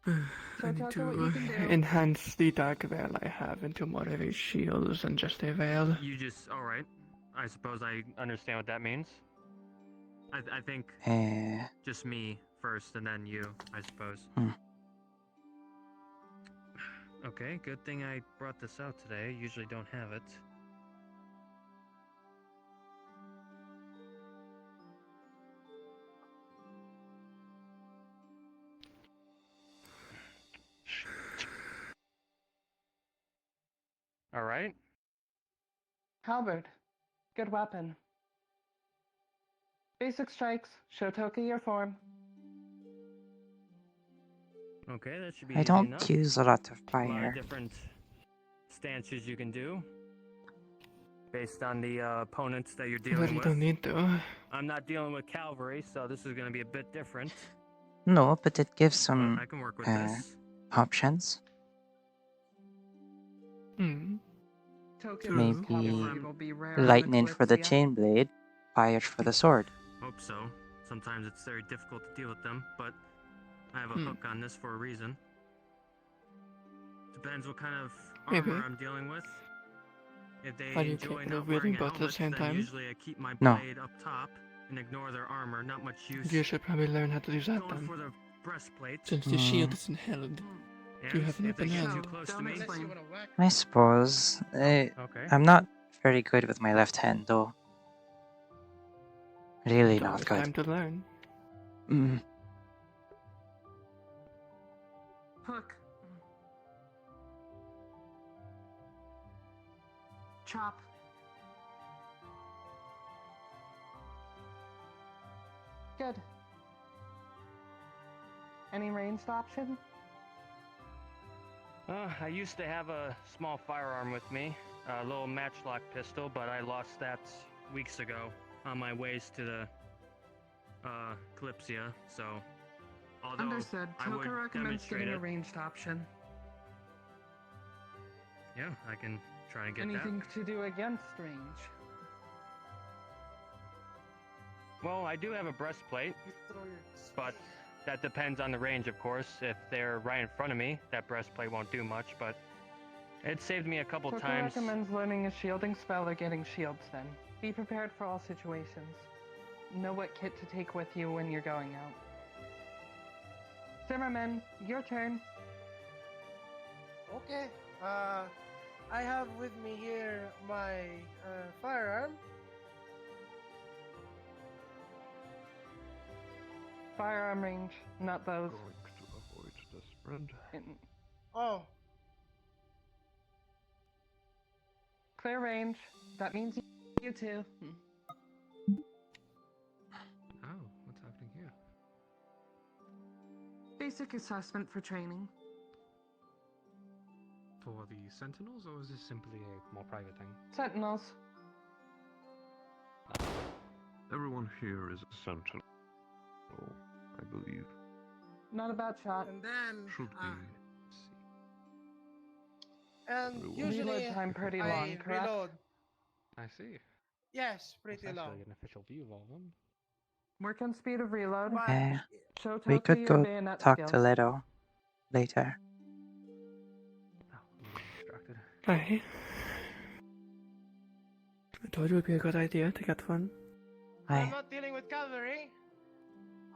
I need to enhance the dark veil I have into more of a shield than just a veil. You just, alright. I suppose I understand what that means. I think just me first and then you, I suppose. Okay, good thing I brought this out today. Usually don't have it. Alright. Halberd. Good weapon. Basic strikes. Show Touka your form. Okay, that should be I easy don't enough. use a lot of A lot fire. of different stances you can do based on the opponents that you're dealing Really with. don't need to. I'm not dealing with cavalry, so this is going to be a bit different. No, but it gives some I can work with this. options. Maybe lightning for the chain blade, fire for the sword. Hope so. Sometimes it's very difficult to deal with them, but I have a hook on this for a reason. Depends what kind of armor I'm dealing with. If they Are you enjoy capable not of wielding wearing a both at the helmet, same then time? usually I keep my No. blade up top and ignore their armor. Not much use. You should probably learn how to do that Going then. for the breastplate. Since the shield isn't held, you have an if they open get hand. too close to me, I suppose. I'm not very good with my left hand, though. Really not It's good. time to learn. Hook. Chop. Good. Any ranged option? I used to have a small firearm with me, a little matchlock pistol, but I lost that weeks ago on my ways to the Kalypsia, so although Understood. I would Touka recommends demonstrate getting a it, ranged option. yeah, I can try and get Anything to do against range? that. Well, I do have a breastplate, but that depends on the range, of course. If they're right in front of me, that breastplate won't do much, but it saved me a couple Touka times. recommends learning a shielding spell or getting shields then. Be prepared for all situations. Know what kit to take with you when you're going out. Zimmerman, your turn. Okay. I have with me here my firearm. Firearm range, not those. Going to avoid the spread. Oh, Clear range. That means you too. Oh, what's happening here? Basic assessment for training. For the Sentinels, or is this simply a more private thing? Sentinels. Everyone here is a sentinel, I believe. Not a bad shot. and then Should be. and usually Reload time pretty I long, correct? reload. I see. Yes, pretty That's long. actually an official view of all of them. Work on speed of reload. Show We Touka could your go bayonet talk skills. to Leto later. Aye. I told you it would be a good idea to get one. I'm not dealing with cavalry.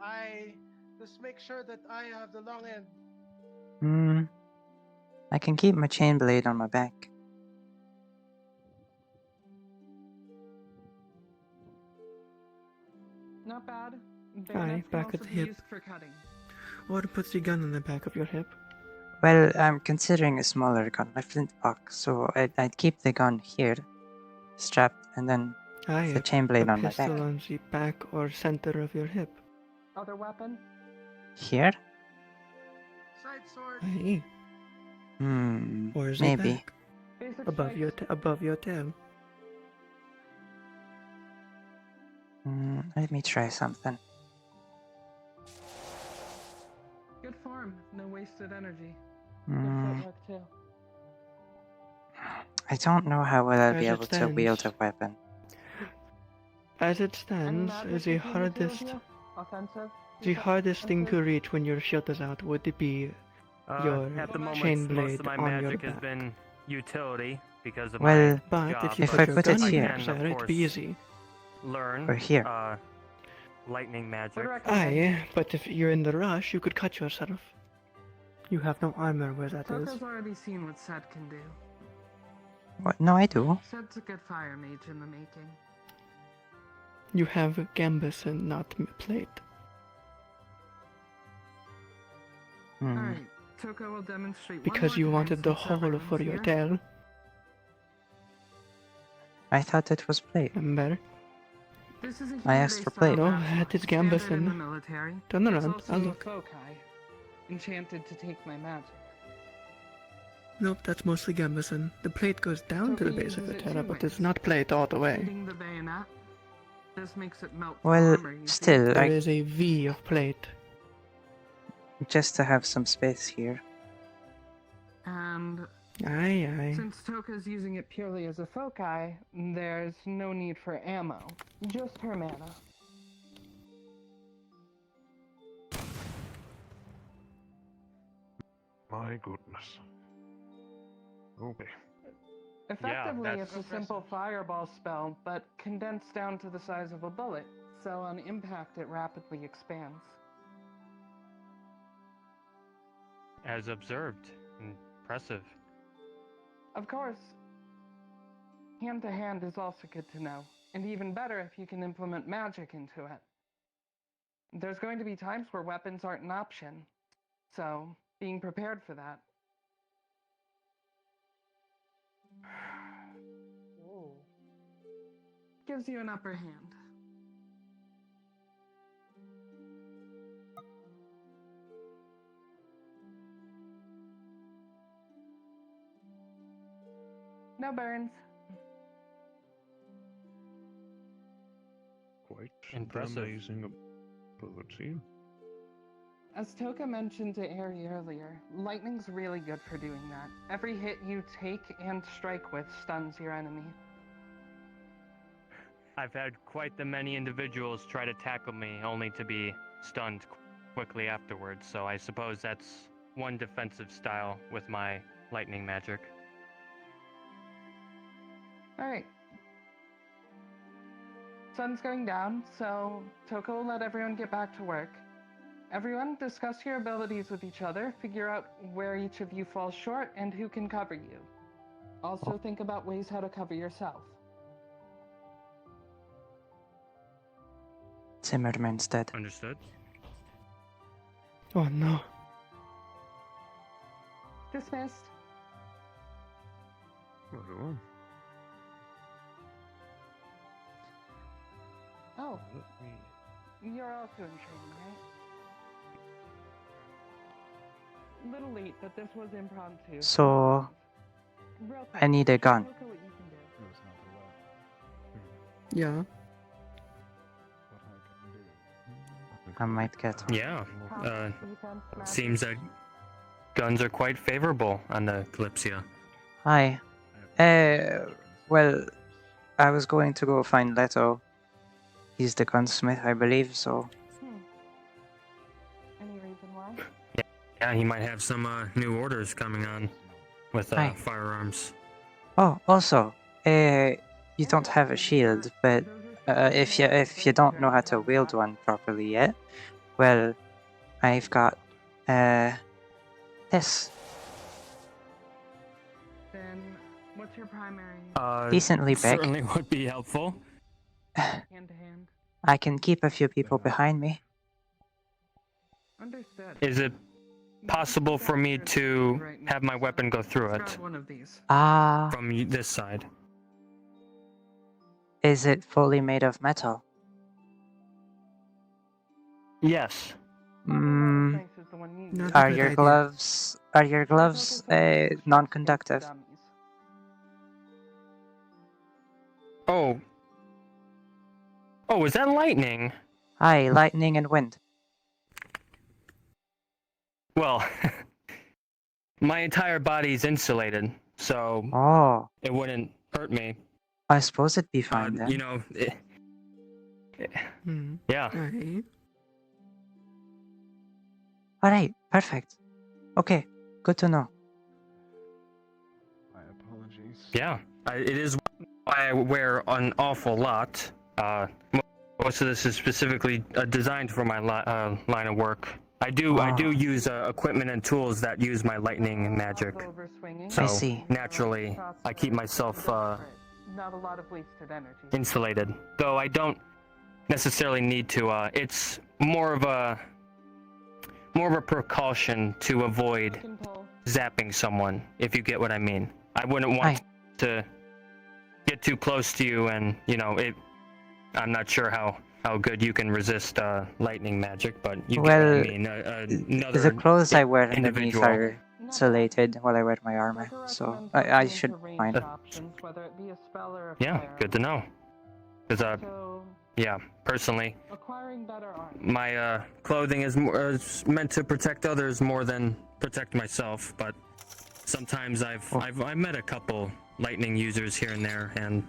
I just make sure that I have the long end. I can keep my chain blade on my back. Not bad. Aye, back at the hip. Used for cutting. What puts the gun on the back of your hip? Well, I'm considering a smaller gun, my flintlock, so I'd keep the gun here, strapped, and then the chain blade a on my back. pistol on the back or center of your hip. Other weapon? Here? Side sword. Aye. Or is Maybe. it back? Above your tail. Let me try something. Good form. No wasted energy. Hmm. Good footwork too. I don't know how well I'll be As it able to wield a stands. weapon. As it stands, the hardest thing to reach when your shield is out would be your At the moment, chain most blade of my on your magic has back. been utility because of Well, my But job. if you if put I your put gun it on here- your side, it'd be easy. Learn Or here. lightning magic. Aye, but if you're in the rush, you could cut yourself. You have no armor where that is. Touka's already seen what Sed can do. What? No, I do. Sed's a good fire mage in the making. You have Gambus and not plate. Alright, Touka will demonstrate Because one you more wanted the time since hole everyone's for your here. tail. I thought it was plate. Remember? This is a I asked for hero-based plate. No, style that is standard Gambus in the and... military. Turn It's around, also I'll a look. foci, enchanted to take my magic. Nope, that's mostly Gambison. The plate goes down to the Touka base of uses the it terra, two but ways. it's not plate all the way. Hitting the bayonet. This makes it melt Well, armor easier. still, There is a V of plate. just to have some space here. And Aye. since Touka's using it purely as a foci, there's no need for ammo. Just her mana. My goodness. Okay. Effectively, that's it's a simple fireball spell, but condensed down to the size of a bullet, so on impact it rapidly expands. As observed. Impressive. Of course, hand-to-hand is also good to know, and even better if you can implement magic into it. There's going to be times where weapons aren't an option, so being prepared for that. Gives you an upper hand. No burns. Quite Impressive. amazing ability. As Touka mentioned to Aerie earlier, lightning's really good for doing that. Every hit you take and strike with stuns your enemy. I've had quite the many individuals try to tackle me only to be stunned quickly afterwards, so I suppose that's one defensive style with my lightning magic. Alright. Sun's going down, so Touka will let everyone get back to work. Everyone, discuss your abilities with each other, figure out where each of you falls short, and who can cover you. Also think about ways how to cover yourself. Zimmerman's dead. Understood. Oh no. Dismissed. Very well. Oh, Let me... you're also in training, right? Little late, but this was impromptu. So, Real I quick, need a gun. Touka, what you can do. Yeah. I might get. Yeah. Seems that guns are quite favorable on the Kalypsia. Hi. Well, I was going to go find Leto. He's the gunsmith, I believe, so... Any reason why? Yeah, he might have some new orders coming on with Hi. firearms. Oh, also, you don't have a shield, but if you don't know how to wield one properly yet, well, I've got this. your primary? Decently big. Certainly would be helpful. Hand to hand. I can keep a few people behind me. Understood. Is it possible for me to have my weapon go through it? Grab one of these. From this side. Is it fully made of metal? Yes. Are your gloves non-conductive? Oh. Oh, is that lightning? Hi, lightning and wind. Well, my entire body's insulated, so it wouldn't hurt me. I suppose it'd be fine then. You know, yeah. Alright, perfect. Okay, good to know. My apologies. Yeah, it is why I wear an awful lot. Most of this is specifically designed for my line of work. I do use equipment and tools that use my lightning magic. So I see. Naturally, I keep myself Not a lot of wasted energy. insulated. Though I don't necessarily need to. It's more of a precaution to avoid zapping someone, if you get what I mean. I wouldn't want to get too close to you, and I'm not sure how good you can resist lightning magic, but you get what I mean. The clothes I wear underneath are insulated while I wear my armor, so I should be fine. Yeah, good to know. Because yeah, personally, my clothing is meant to protect others more than protect myself. But sometimes I've met a couple lightning users here and there, and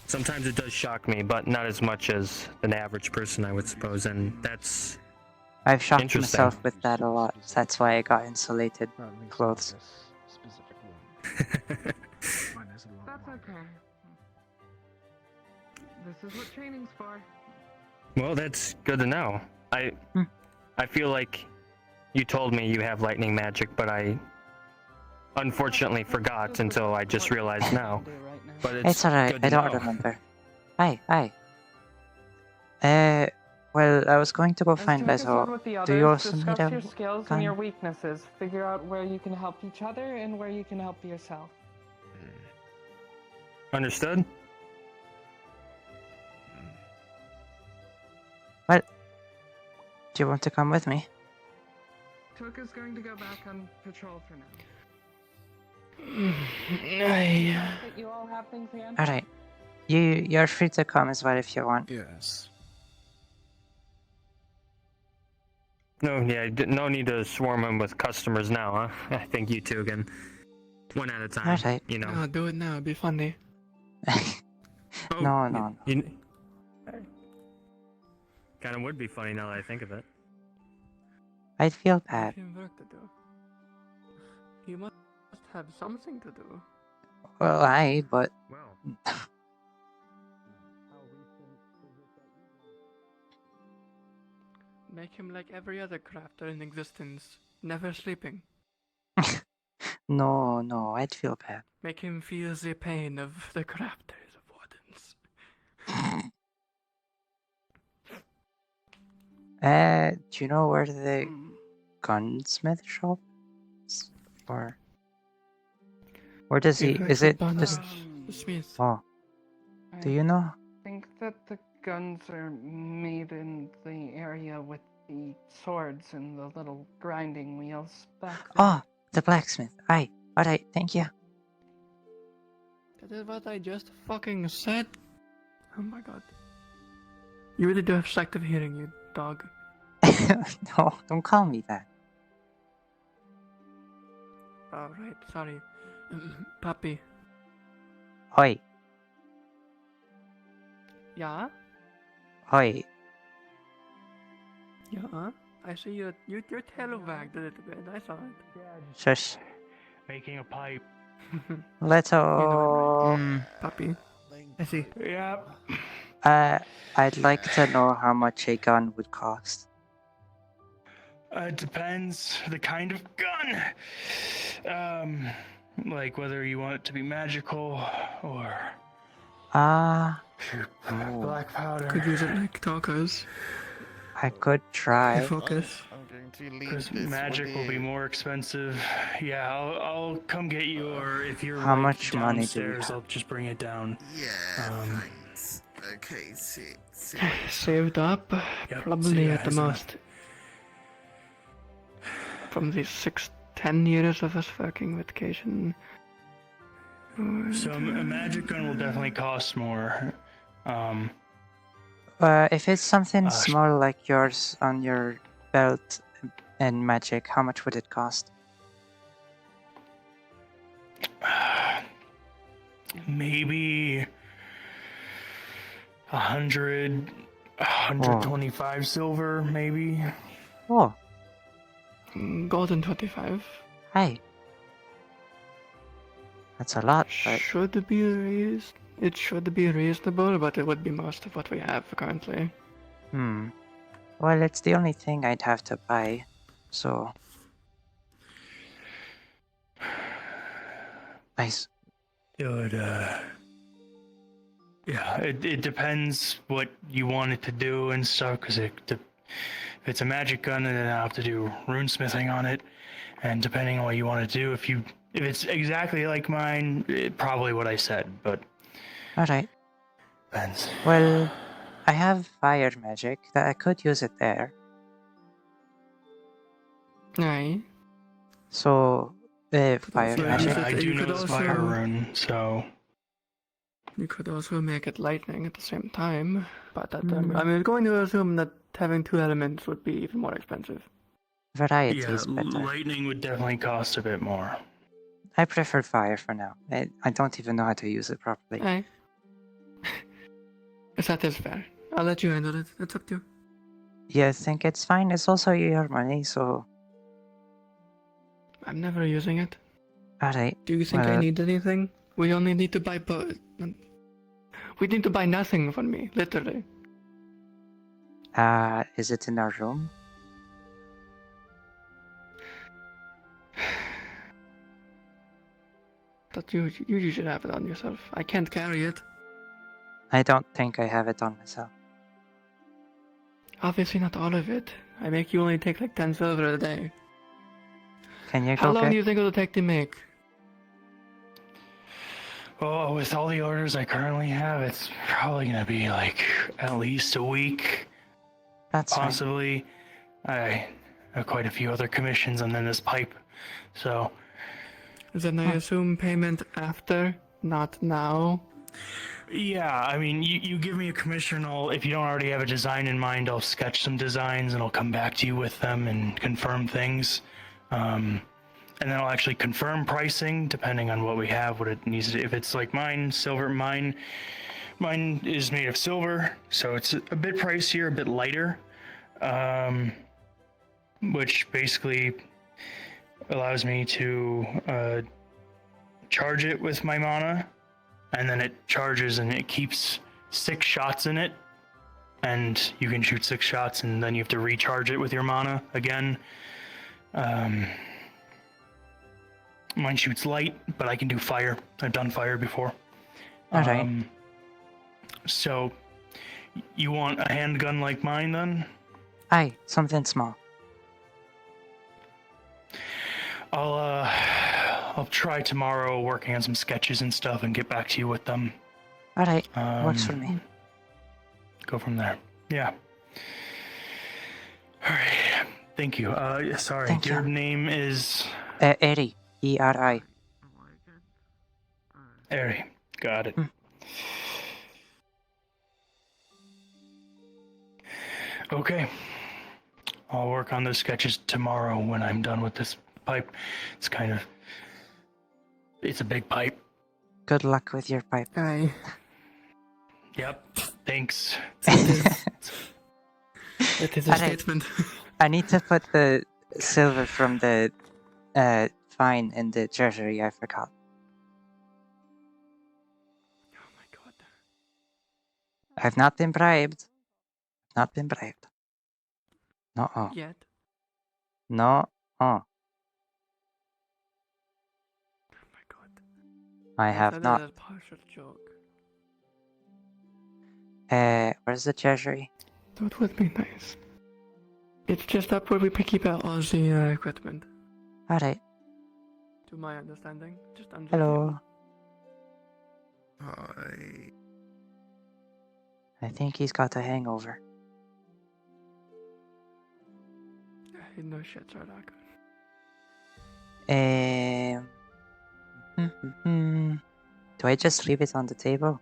sometimes it does shock me, but not as much as an average person, I would suppose. And that's I've shocked interesting. myself with that a lot. That's why I got insulated clothes. That's okay. This is what training's for. Well, that's good to know. I feel like you told me you have lightning magic, but I unfortunately forgot until I just realized now. But it's alright, good to I don't know. remember. Hi. Well, I was going to go find As Touka said Bezo. with the Do you others, also need discuss a your skills gun? and your weaknesses. Figure out where you can help each other and where you can help yourself. Understood? Well, do you want to come with me? Touka's going to go back on patrol for now. That you all have things handy? Alright. You're free to come as well if you want. Yes. No need to swarm him with customers now, huh? I think you two can one at a time. Alright. You know. No, do it now. It'd be funny. No. Kind of would be funny now that I think of it. I'd feel bad. Give him work to do. He must have something to do. Well, but... Make him like every other crafter in existence, never sleeping. No, I'd feel bad. Make him feel the pain of the crafters of wardens. Do you know where the gunsmith shop is? Or where does he? Is it just? Smith. Oh, do you know? I think that the guns are made in the area with the swords and the little grinding wheels back there. Oh, the blacksmith. Aye. Alright, thank you. That is what I just fucking said. Oh my god. You really do have selective hearing, you dog. No, don't call me that. Oh, right, sorry. Puppy. Hoi. Yeah? Hoi. Yeah? I see your tail wagged a little bit. I saw it. Shush. Making a pipe. Little. Puppy. I see. Yeah. I'd like to know how much a gun would cost. It depends the kind of gun. Like whether you want it to be magical or black powder. Could use it like tacos. I could try. Focus. I'm going to leave Because this magic with will be you. more expensive. Yeah, I'll come get you, or if you're How like much money do we downstairs, have? I'll just bring it down. Yeah, thanks. Okay, see. Saved up, Yep, probably see you at the guys. most. From these 10 years of us fucking vacation. So a magic gun will definitely cost more. If it's something small like yours on your belt and magic, how much would it cost? Maybe 125 silver, maybe. Oh. Golden 25. Hey. That's a lot, but... Should be raised. It should be reasonable, but it would be most of what we have currently. Well, it's the only thing I'd have to buy, so... Nice. It would, yeah, it depends what you want it to do and stuff, because if it's a magic gun, then I'll have to do runesmithing on it, and depending on what you want to do, if it's exactly like mine, probably what I said, but... Alright. Depends. Well, I have fire magic, that I could use it there. Aye. So, fire magic. I do know the fire rune, so... You could also make it lightning at the same time, but that, I'm going to assume that having 2 elements would be even more expensive. Variety Yeah, is better. lightning would definitely cost a bit more. I prefer fire for now. I don't even know how to use it properly. Aye. That is fair. I'll let you handle it. It's up to you. You think it's fine? It's also your money, so... I'm never using it. Alright. Do you think I need anything? We only need to buy we need to buy nothing from me, literally. Is it in our room? But you should have it on yourself. I can't carry it. I don't think I have it on myself. Obviously not all of it. I make you only take like 10 silver a day. Can you How go long get... do you think it'll take to make? Well, with all the orders I currently have, it's probably gonna be like at least a week. That's possibly. I have quite a few other commissions and then this pipe, so... Then I assume payment after, not now? Yeah, I mean, you give me a commission, if you don't already have a design in mind, I'll sketch some designs and I'll come back to you with them and confirm things. And then I'll actually confirm pricing depending on what we have, what it needs to. If it's like mine, silver, mine is made of silver, so it's a bit pricier, a bit lighter, which basically allows me to charge it with my mana, and then it charges and it keeps 6 shots in it, and you can shoot 6 shots and then you have to recharge it with your mana again. Mine shoots light, but I can do fire. I've done fire before. Alright. So, you want a handgun like mine then? Aye, something small. I'll try tomorrow working on some sketches and stuff and get back to you with them. Alright, works for me. Go from there. Yeah. Alright, thank you. Sorry, Thank your you. name is... Eri. E-R-I. Eri. Got it. Okay. I'll work on those sketches tomorrow when I'm done with this pipe. It's a big pipe. Good luck with your pipe. Aye. Yep. Thanks. It is a statement. I need to put the silver from the fine in the treasury. I forgot. Oh my god. I've not been bribed. Not been bribed. No. Yet. No. I have said not. that as a partial joke. Where's the treasury? So it would be nice. It's just up where we keep out all the equipment. Alright. To my understanding, just under Hello. Hi. I think he's got a hangover. No shit, Sardak. Do I just leave it on the table?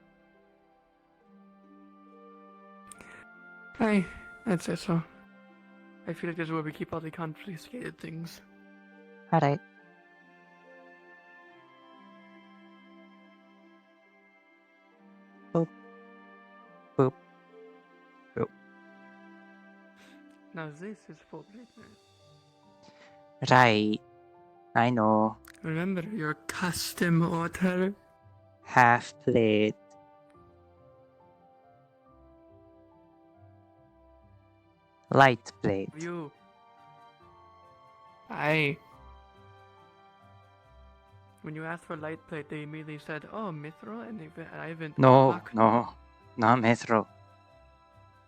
I'd say so. I feel like this is where we keep all the confiscated things. Alright. Boop. Boop. Boop. Now this is for greatness. Right. I know. Remember your custom order? Half plate. Light plate. You. Aye. When you asked for light plate, they immediately said, "Oh, mithril," and I haven't. No, no. Not mithril.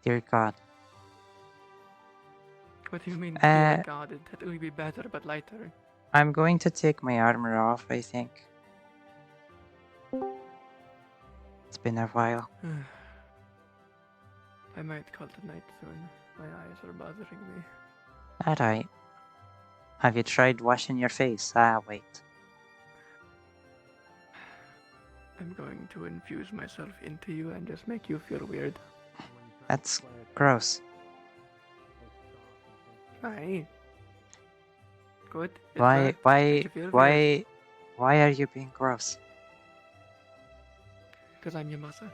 Dear God. What do you mean, dear God? That would be better, but lighter. I'm going to take my armor off, I think. It's been a while. I might call it night soon. My eyes are bothering me. Alright. Have you tried washing your face? Ah, wait. I'm going to infuse myself into you and just make you feel weird. That's gross. Aye. Good. Why are you being gross? Because I'm your mother.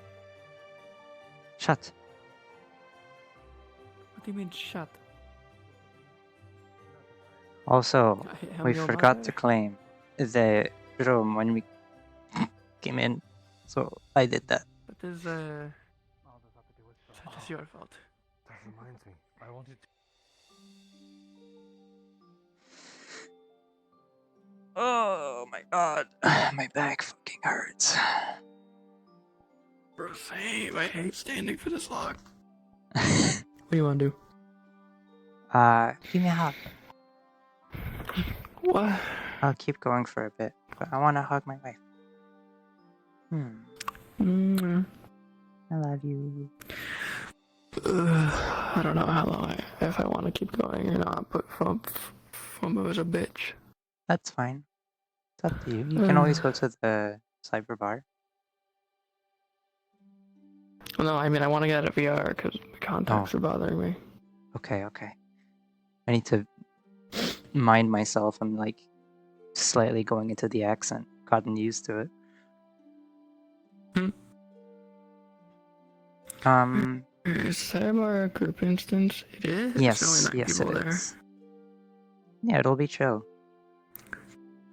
Shut. What do you mean, shut? Also, I am we your forgot mother. to claim the room when we came in, so I did that. That is, that is your fault. That reminds me. I wanted to. Oh my god. My back fucking hurts. Bro, same. I hate standing for this long. What do you want to do? Give me a hug. What? I'll keep going for a bit, but I want to hug my wife. I love you. I don't know how long if I want to keep going or not, but FOMO is a bitch. That's fine. It's up to you. You can always go to the cyber bar. No, I mean, I want to get out of VR because my contacts are bothering me. Okay, okay. I need to mind myself. I'm like slightly going into the accent. Gotten used to it. Is Cyber a group instance? It is? Yes, There's only 9 yes people it there. is. Yeah, it'll be chill.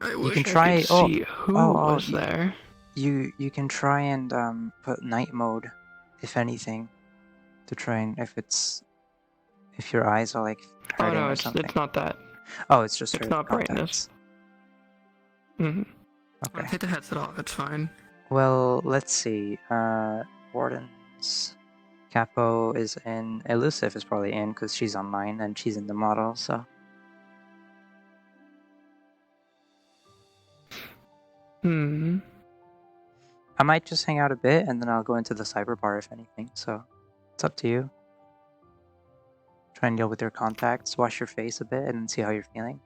I You wish can I try. could see who was there. You can try and put night mode, if anything, to try and if your eyes are like Oh hurting no, or something. it's not that. Oh, it's just It's for not contacts. brightness. Okay. Take the headset off, it's fine. Well, let's see. Warden's Capo is in. Elusive is probably in because she's online and she's in the model. So. I might just hang out a bit and then I'll go into the cyber bar if anything. So, it's up to you. Try and deal with your contacts, wash your face a bit, and then see how you're feeling.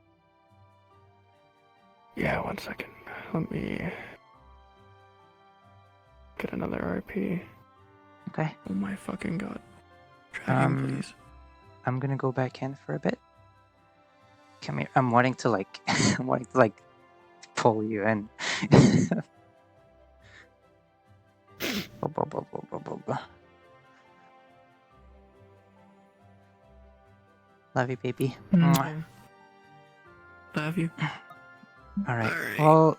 Yeah, 1 second. Let me get another RP. Okay. Oh my fucking god. Dragon, please. I'm gonna go back in for a bit. Come here. I'm wanting to like, pull you in. Love you, baby. Mwah. Love you. All right. Well,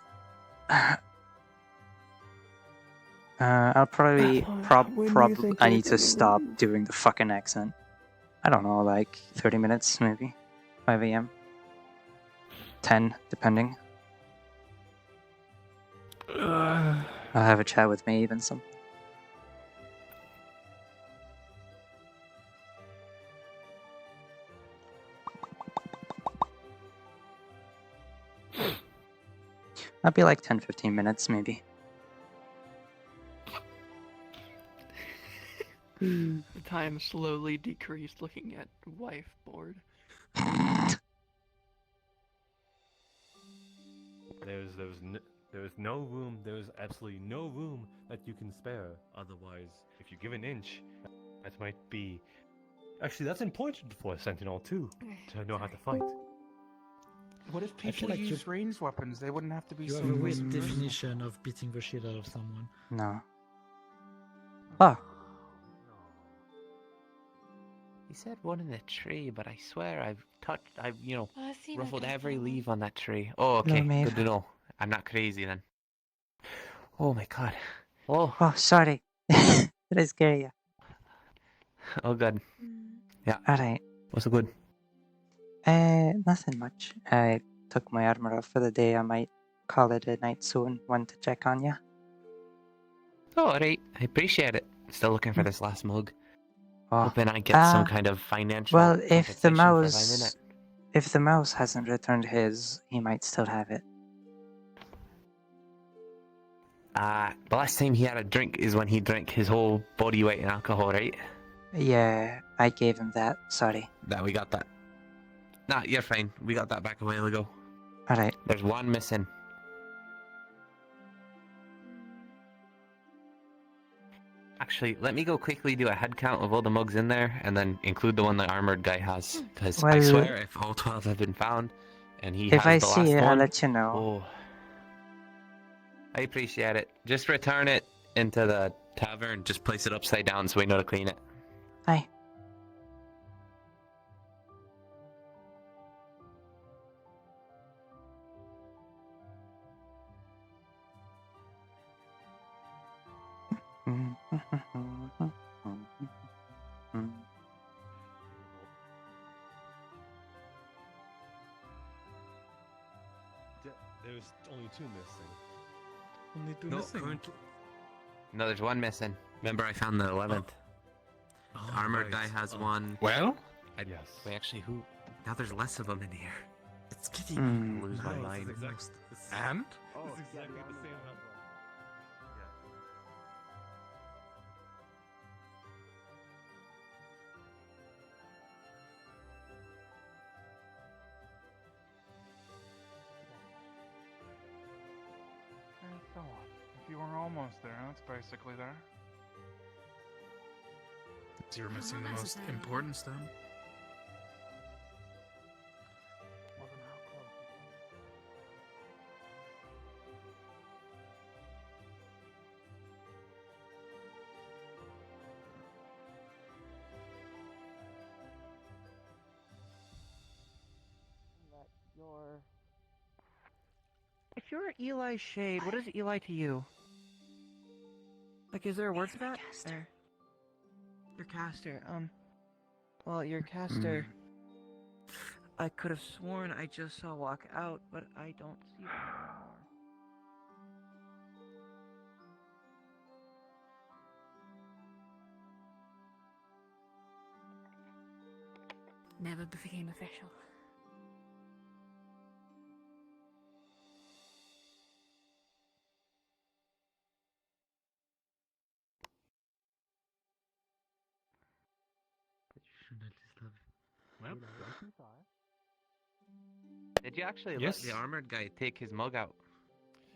I'll probably I need to stop doing the fucking accent. I don't know, like 30 minutes maybe, 5 a.m. 10, depending. I'll have a chat with me even some. That'd be like 10-15 minutes, maybe. The time slowly decreased, looking at wife board. There's no room. There's absolutely no room that you can spare. Otherwise, if you give an inch, that might be. Actually, that's important for a sentinel too, to know how to fight. What if people like use ranged weapons? They wouldn't have to be You so have a weird versatile. definition of beating the shit out of someone. No. Oh. He said one in the tree, but I swear I've see ruffled that every one. leaf on that tree. Oh, okay, Hello, Maeve. good to know. I'm not crazy then. Oh my god. Oh. Oh, sorry. Did I scare you? Oh, good. Yeah. Alright. What's so good? Nothing much. I took my armor off for the day. I might call it a night soon. Want to check on you? Oh, alright. I appreciate it. Still looking for this last mug. Oh. Hoping I get some kind of financial Well, if the compensation for finding it. mouse hasn't returned his, he might still have it. The last time he had a drink is when he drank his whole body weight in alcohol, right? Yeah, I gave him that. Sorry. Nah, we got that. Nah, you're fine. We got that back a while ago. Alright. There's one missing. Actually, let me go quickly do a head count of all the mugs in there, and then include the one the armored guy has. Because I Well, swear, if all 12 have been found, and he if has I the see last it, one, I'll let you know. Oh, I appreciate it. Just return it into the tavern. Just place it upside down so we know to clean it. Aye. There's only 2 missing. Only 2 No, missing. No, there's one missing. Remember, I found the 11th. Oh, The armored right. guy has one. Well? Yes. Wait, actually, who? Now there's less of them in here. It's getting Mm. I lose my No, mind. This is exactly the same number. And so on. If you were almost there, that's basically there. So you're missing the most important stone. If you're Eli's shade, what is Eli to you? Like, is there a word for that? Or... Your caster. Well, your caster. I could have sworn I just saw walk out, but I don't see them anymore. Never became official. Well, did you actually Yes. let the armored guy take his mug out?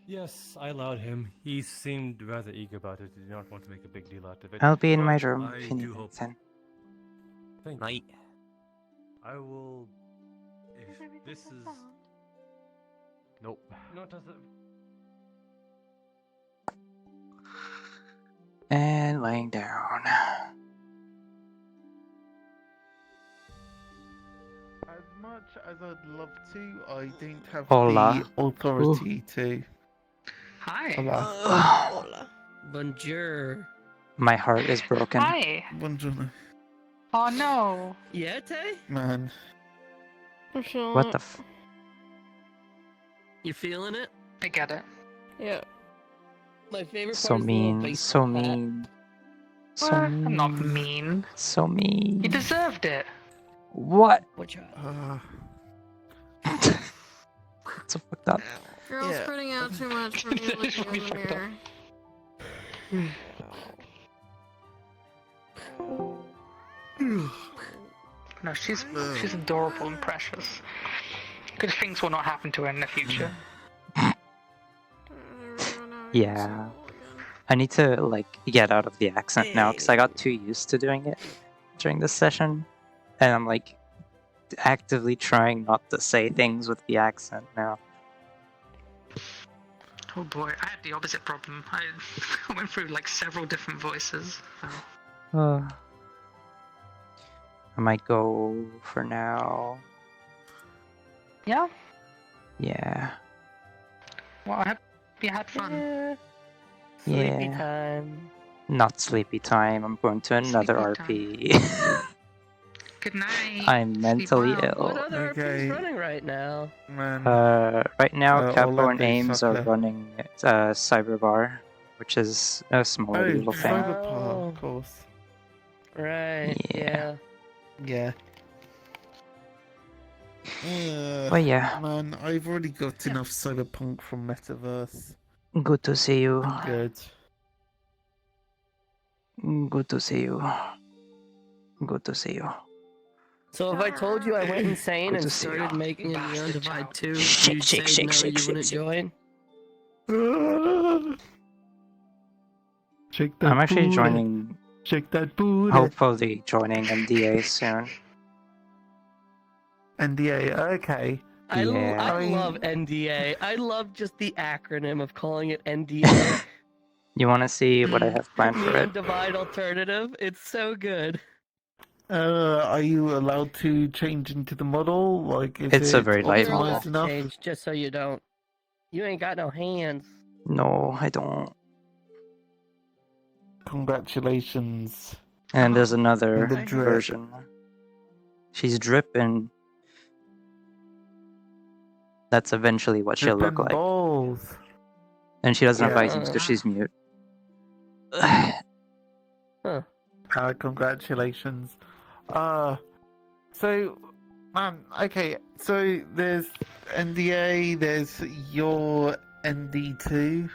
Yes, I allowed him. He seemed rather eager about it. He did not want to make a big deal out of it. I'll be in my But room I if you do need hope. anything. Thank Night. you. I will. If this is. Nope. No, does it? And laying down. As much as I'd love to, I don't have Hola. the authority to. Hi. Hola. Bonjour. My heart is broken. Hi. Buongiorno. Oh no. Yeah, Tay? Man. What the f... You feeling it? I get it. Yeah. My favorite So part is the little mean, baseball so hat. mean. So Well, mean. I'm not mean. So mean. He deserved it. What? Watch out. It's so fucked up. Girl spreading out too much for me looking in the mirror. No, she's adorable and precious. Good things will not happen to her in the future. Yeah. I need to like get out of the accent now because I got too used to doing it during this session, and I'm like actively trying not to say things with the accent now. Oh boy, I had the opposite problem. I went through like several different voices. So. I might go for now. Yeah. Yeah. Well, I hope you had fun. Sleepy Yeah. time. Not sleepy time. I'm going to another RP. Good night. I'm mentally ill. What other RP's running right now? Right now, Capo and Orlando Ames are Soccer. running Cyberbar, which is a smaller Oh, little thing. Cyberpunk, of course. Right. Yeah. Yeah. Well, yeah. Man, I've already got enough Cyberpunk from Metaverse. Good to see you. I'm good. Good to see you. Good to see you. So if I told you I went insane Good and to see started you. making a Neon Divide 2, Shake, you'd shake, say shake, no, shake, you shake, wouldn't shake. join? Shake that I'm actually booty. joining. Shake that booty. Hopefully, joining NDA soon. NDA, okay. I love NDA. I love just the acronym of calling it NDA. You want to see what I have planned for Neon it? Divide Alternative. It's so good. Are you allowed to change into the model? Like, is It's a it very light You're allowed model. optimized to enough? change just so you don't. You ain't got no hands. No, I don't. Congratulations. And there's another The drip. version. She's dripping. That's eventually what she'll look Dripping like. balls. And she doesn't have Yeah. items because she's mute. Congratulations. So, man, okay, so there's NDA, there's your ND2.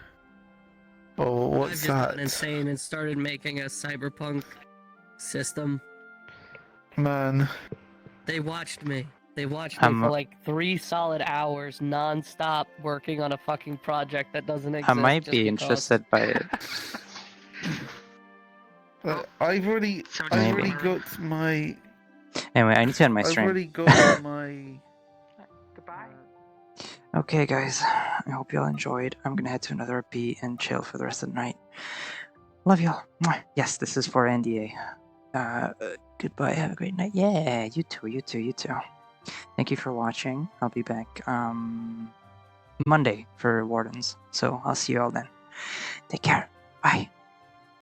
Or I've what's just that? gone insane and started making a cyberpunk system. Man. They watched me. They watched me for like 3 solid hours non-stop working on a fucking project that doesn't exist. I might just be because. interested by it. I've already Maybe. got my... Anyway, I need to end my I've stream. already got my... Okay, guys. I hope y'all enjoyed. I'm gonna head to another RP and chill for the rest of the night. Love y'all. Mwah. Yes, this is for NDA. Goodbye. Have a great night. Yeah, you too. You too. You too. Thank you for watching. I'll be back Monday for Wardens. So I'll see you all then. Take care. Bye.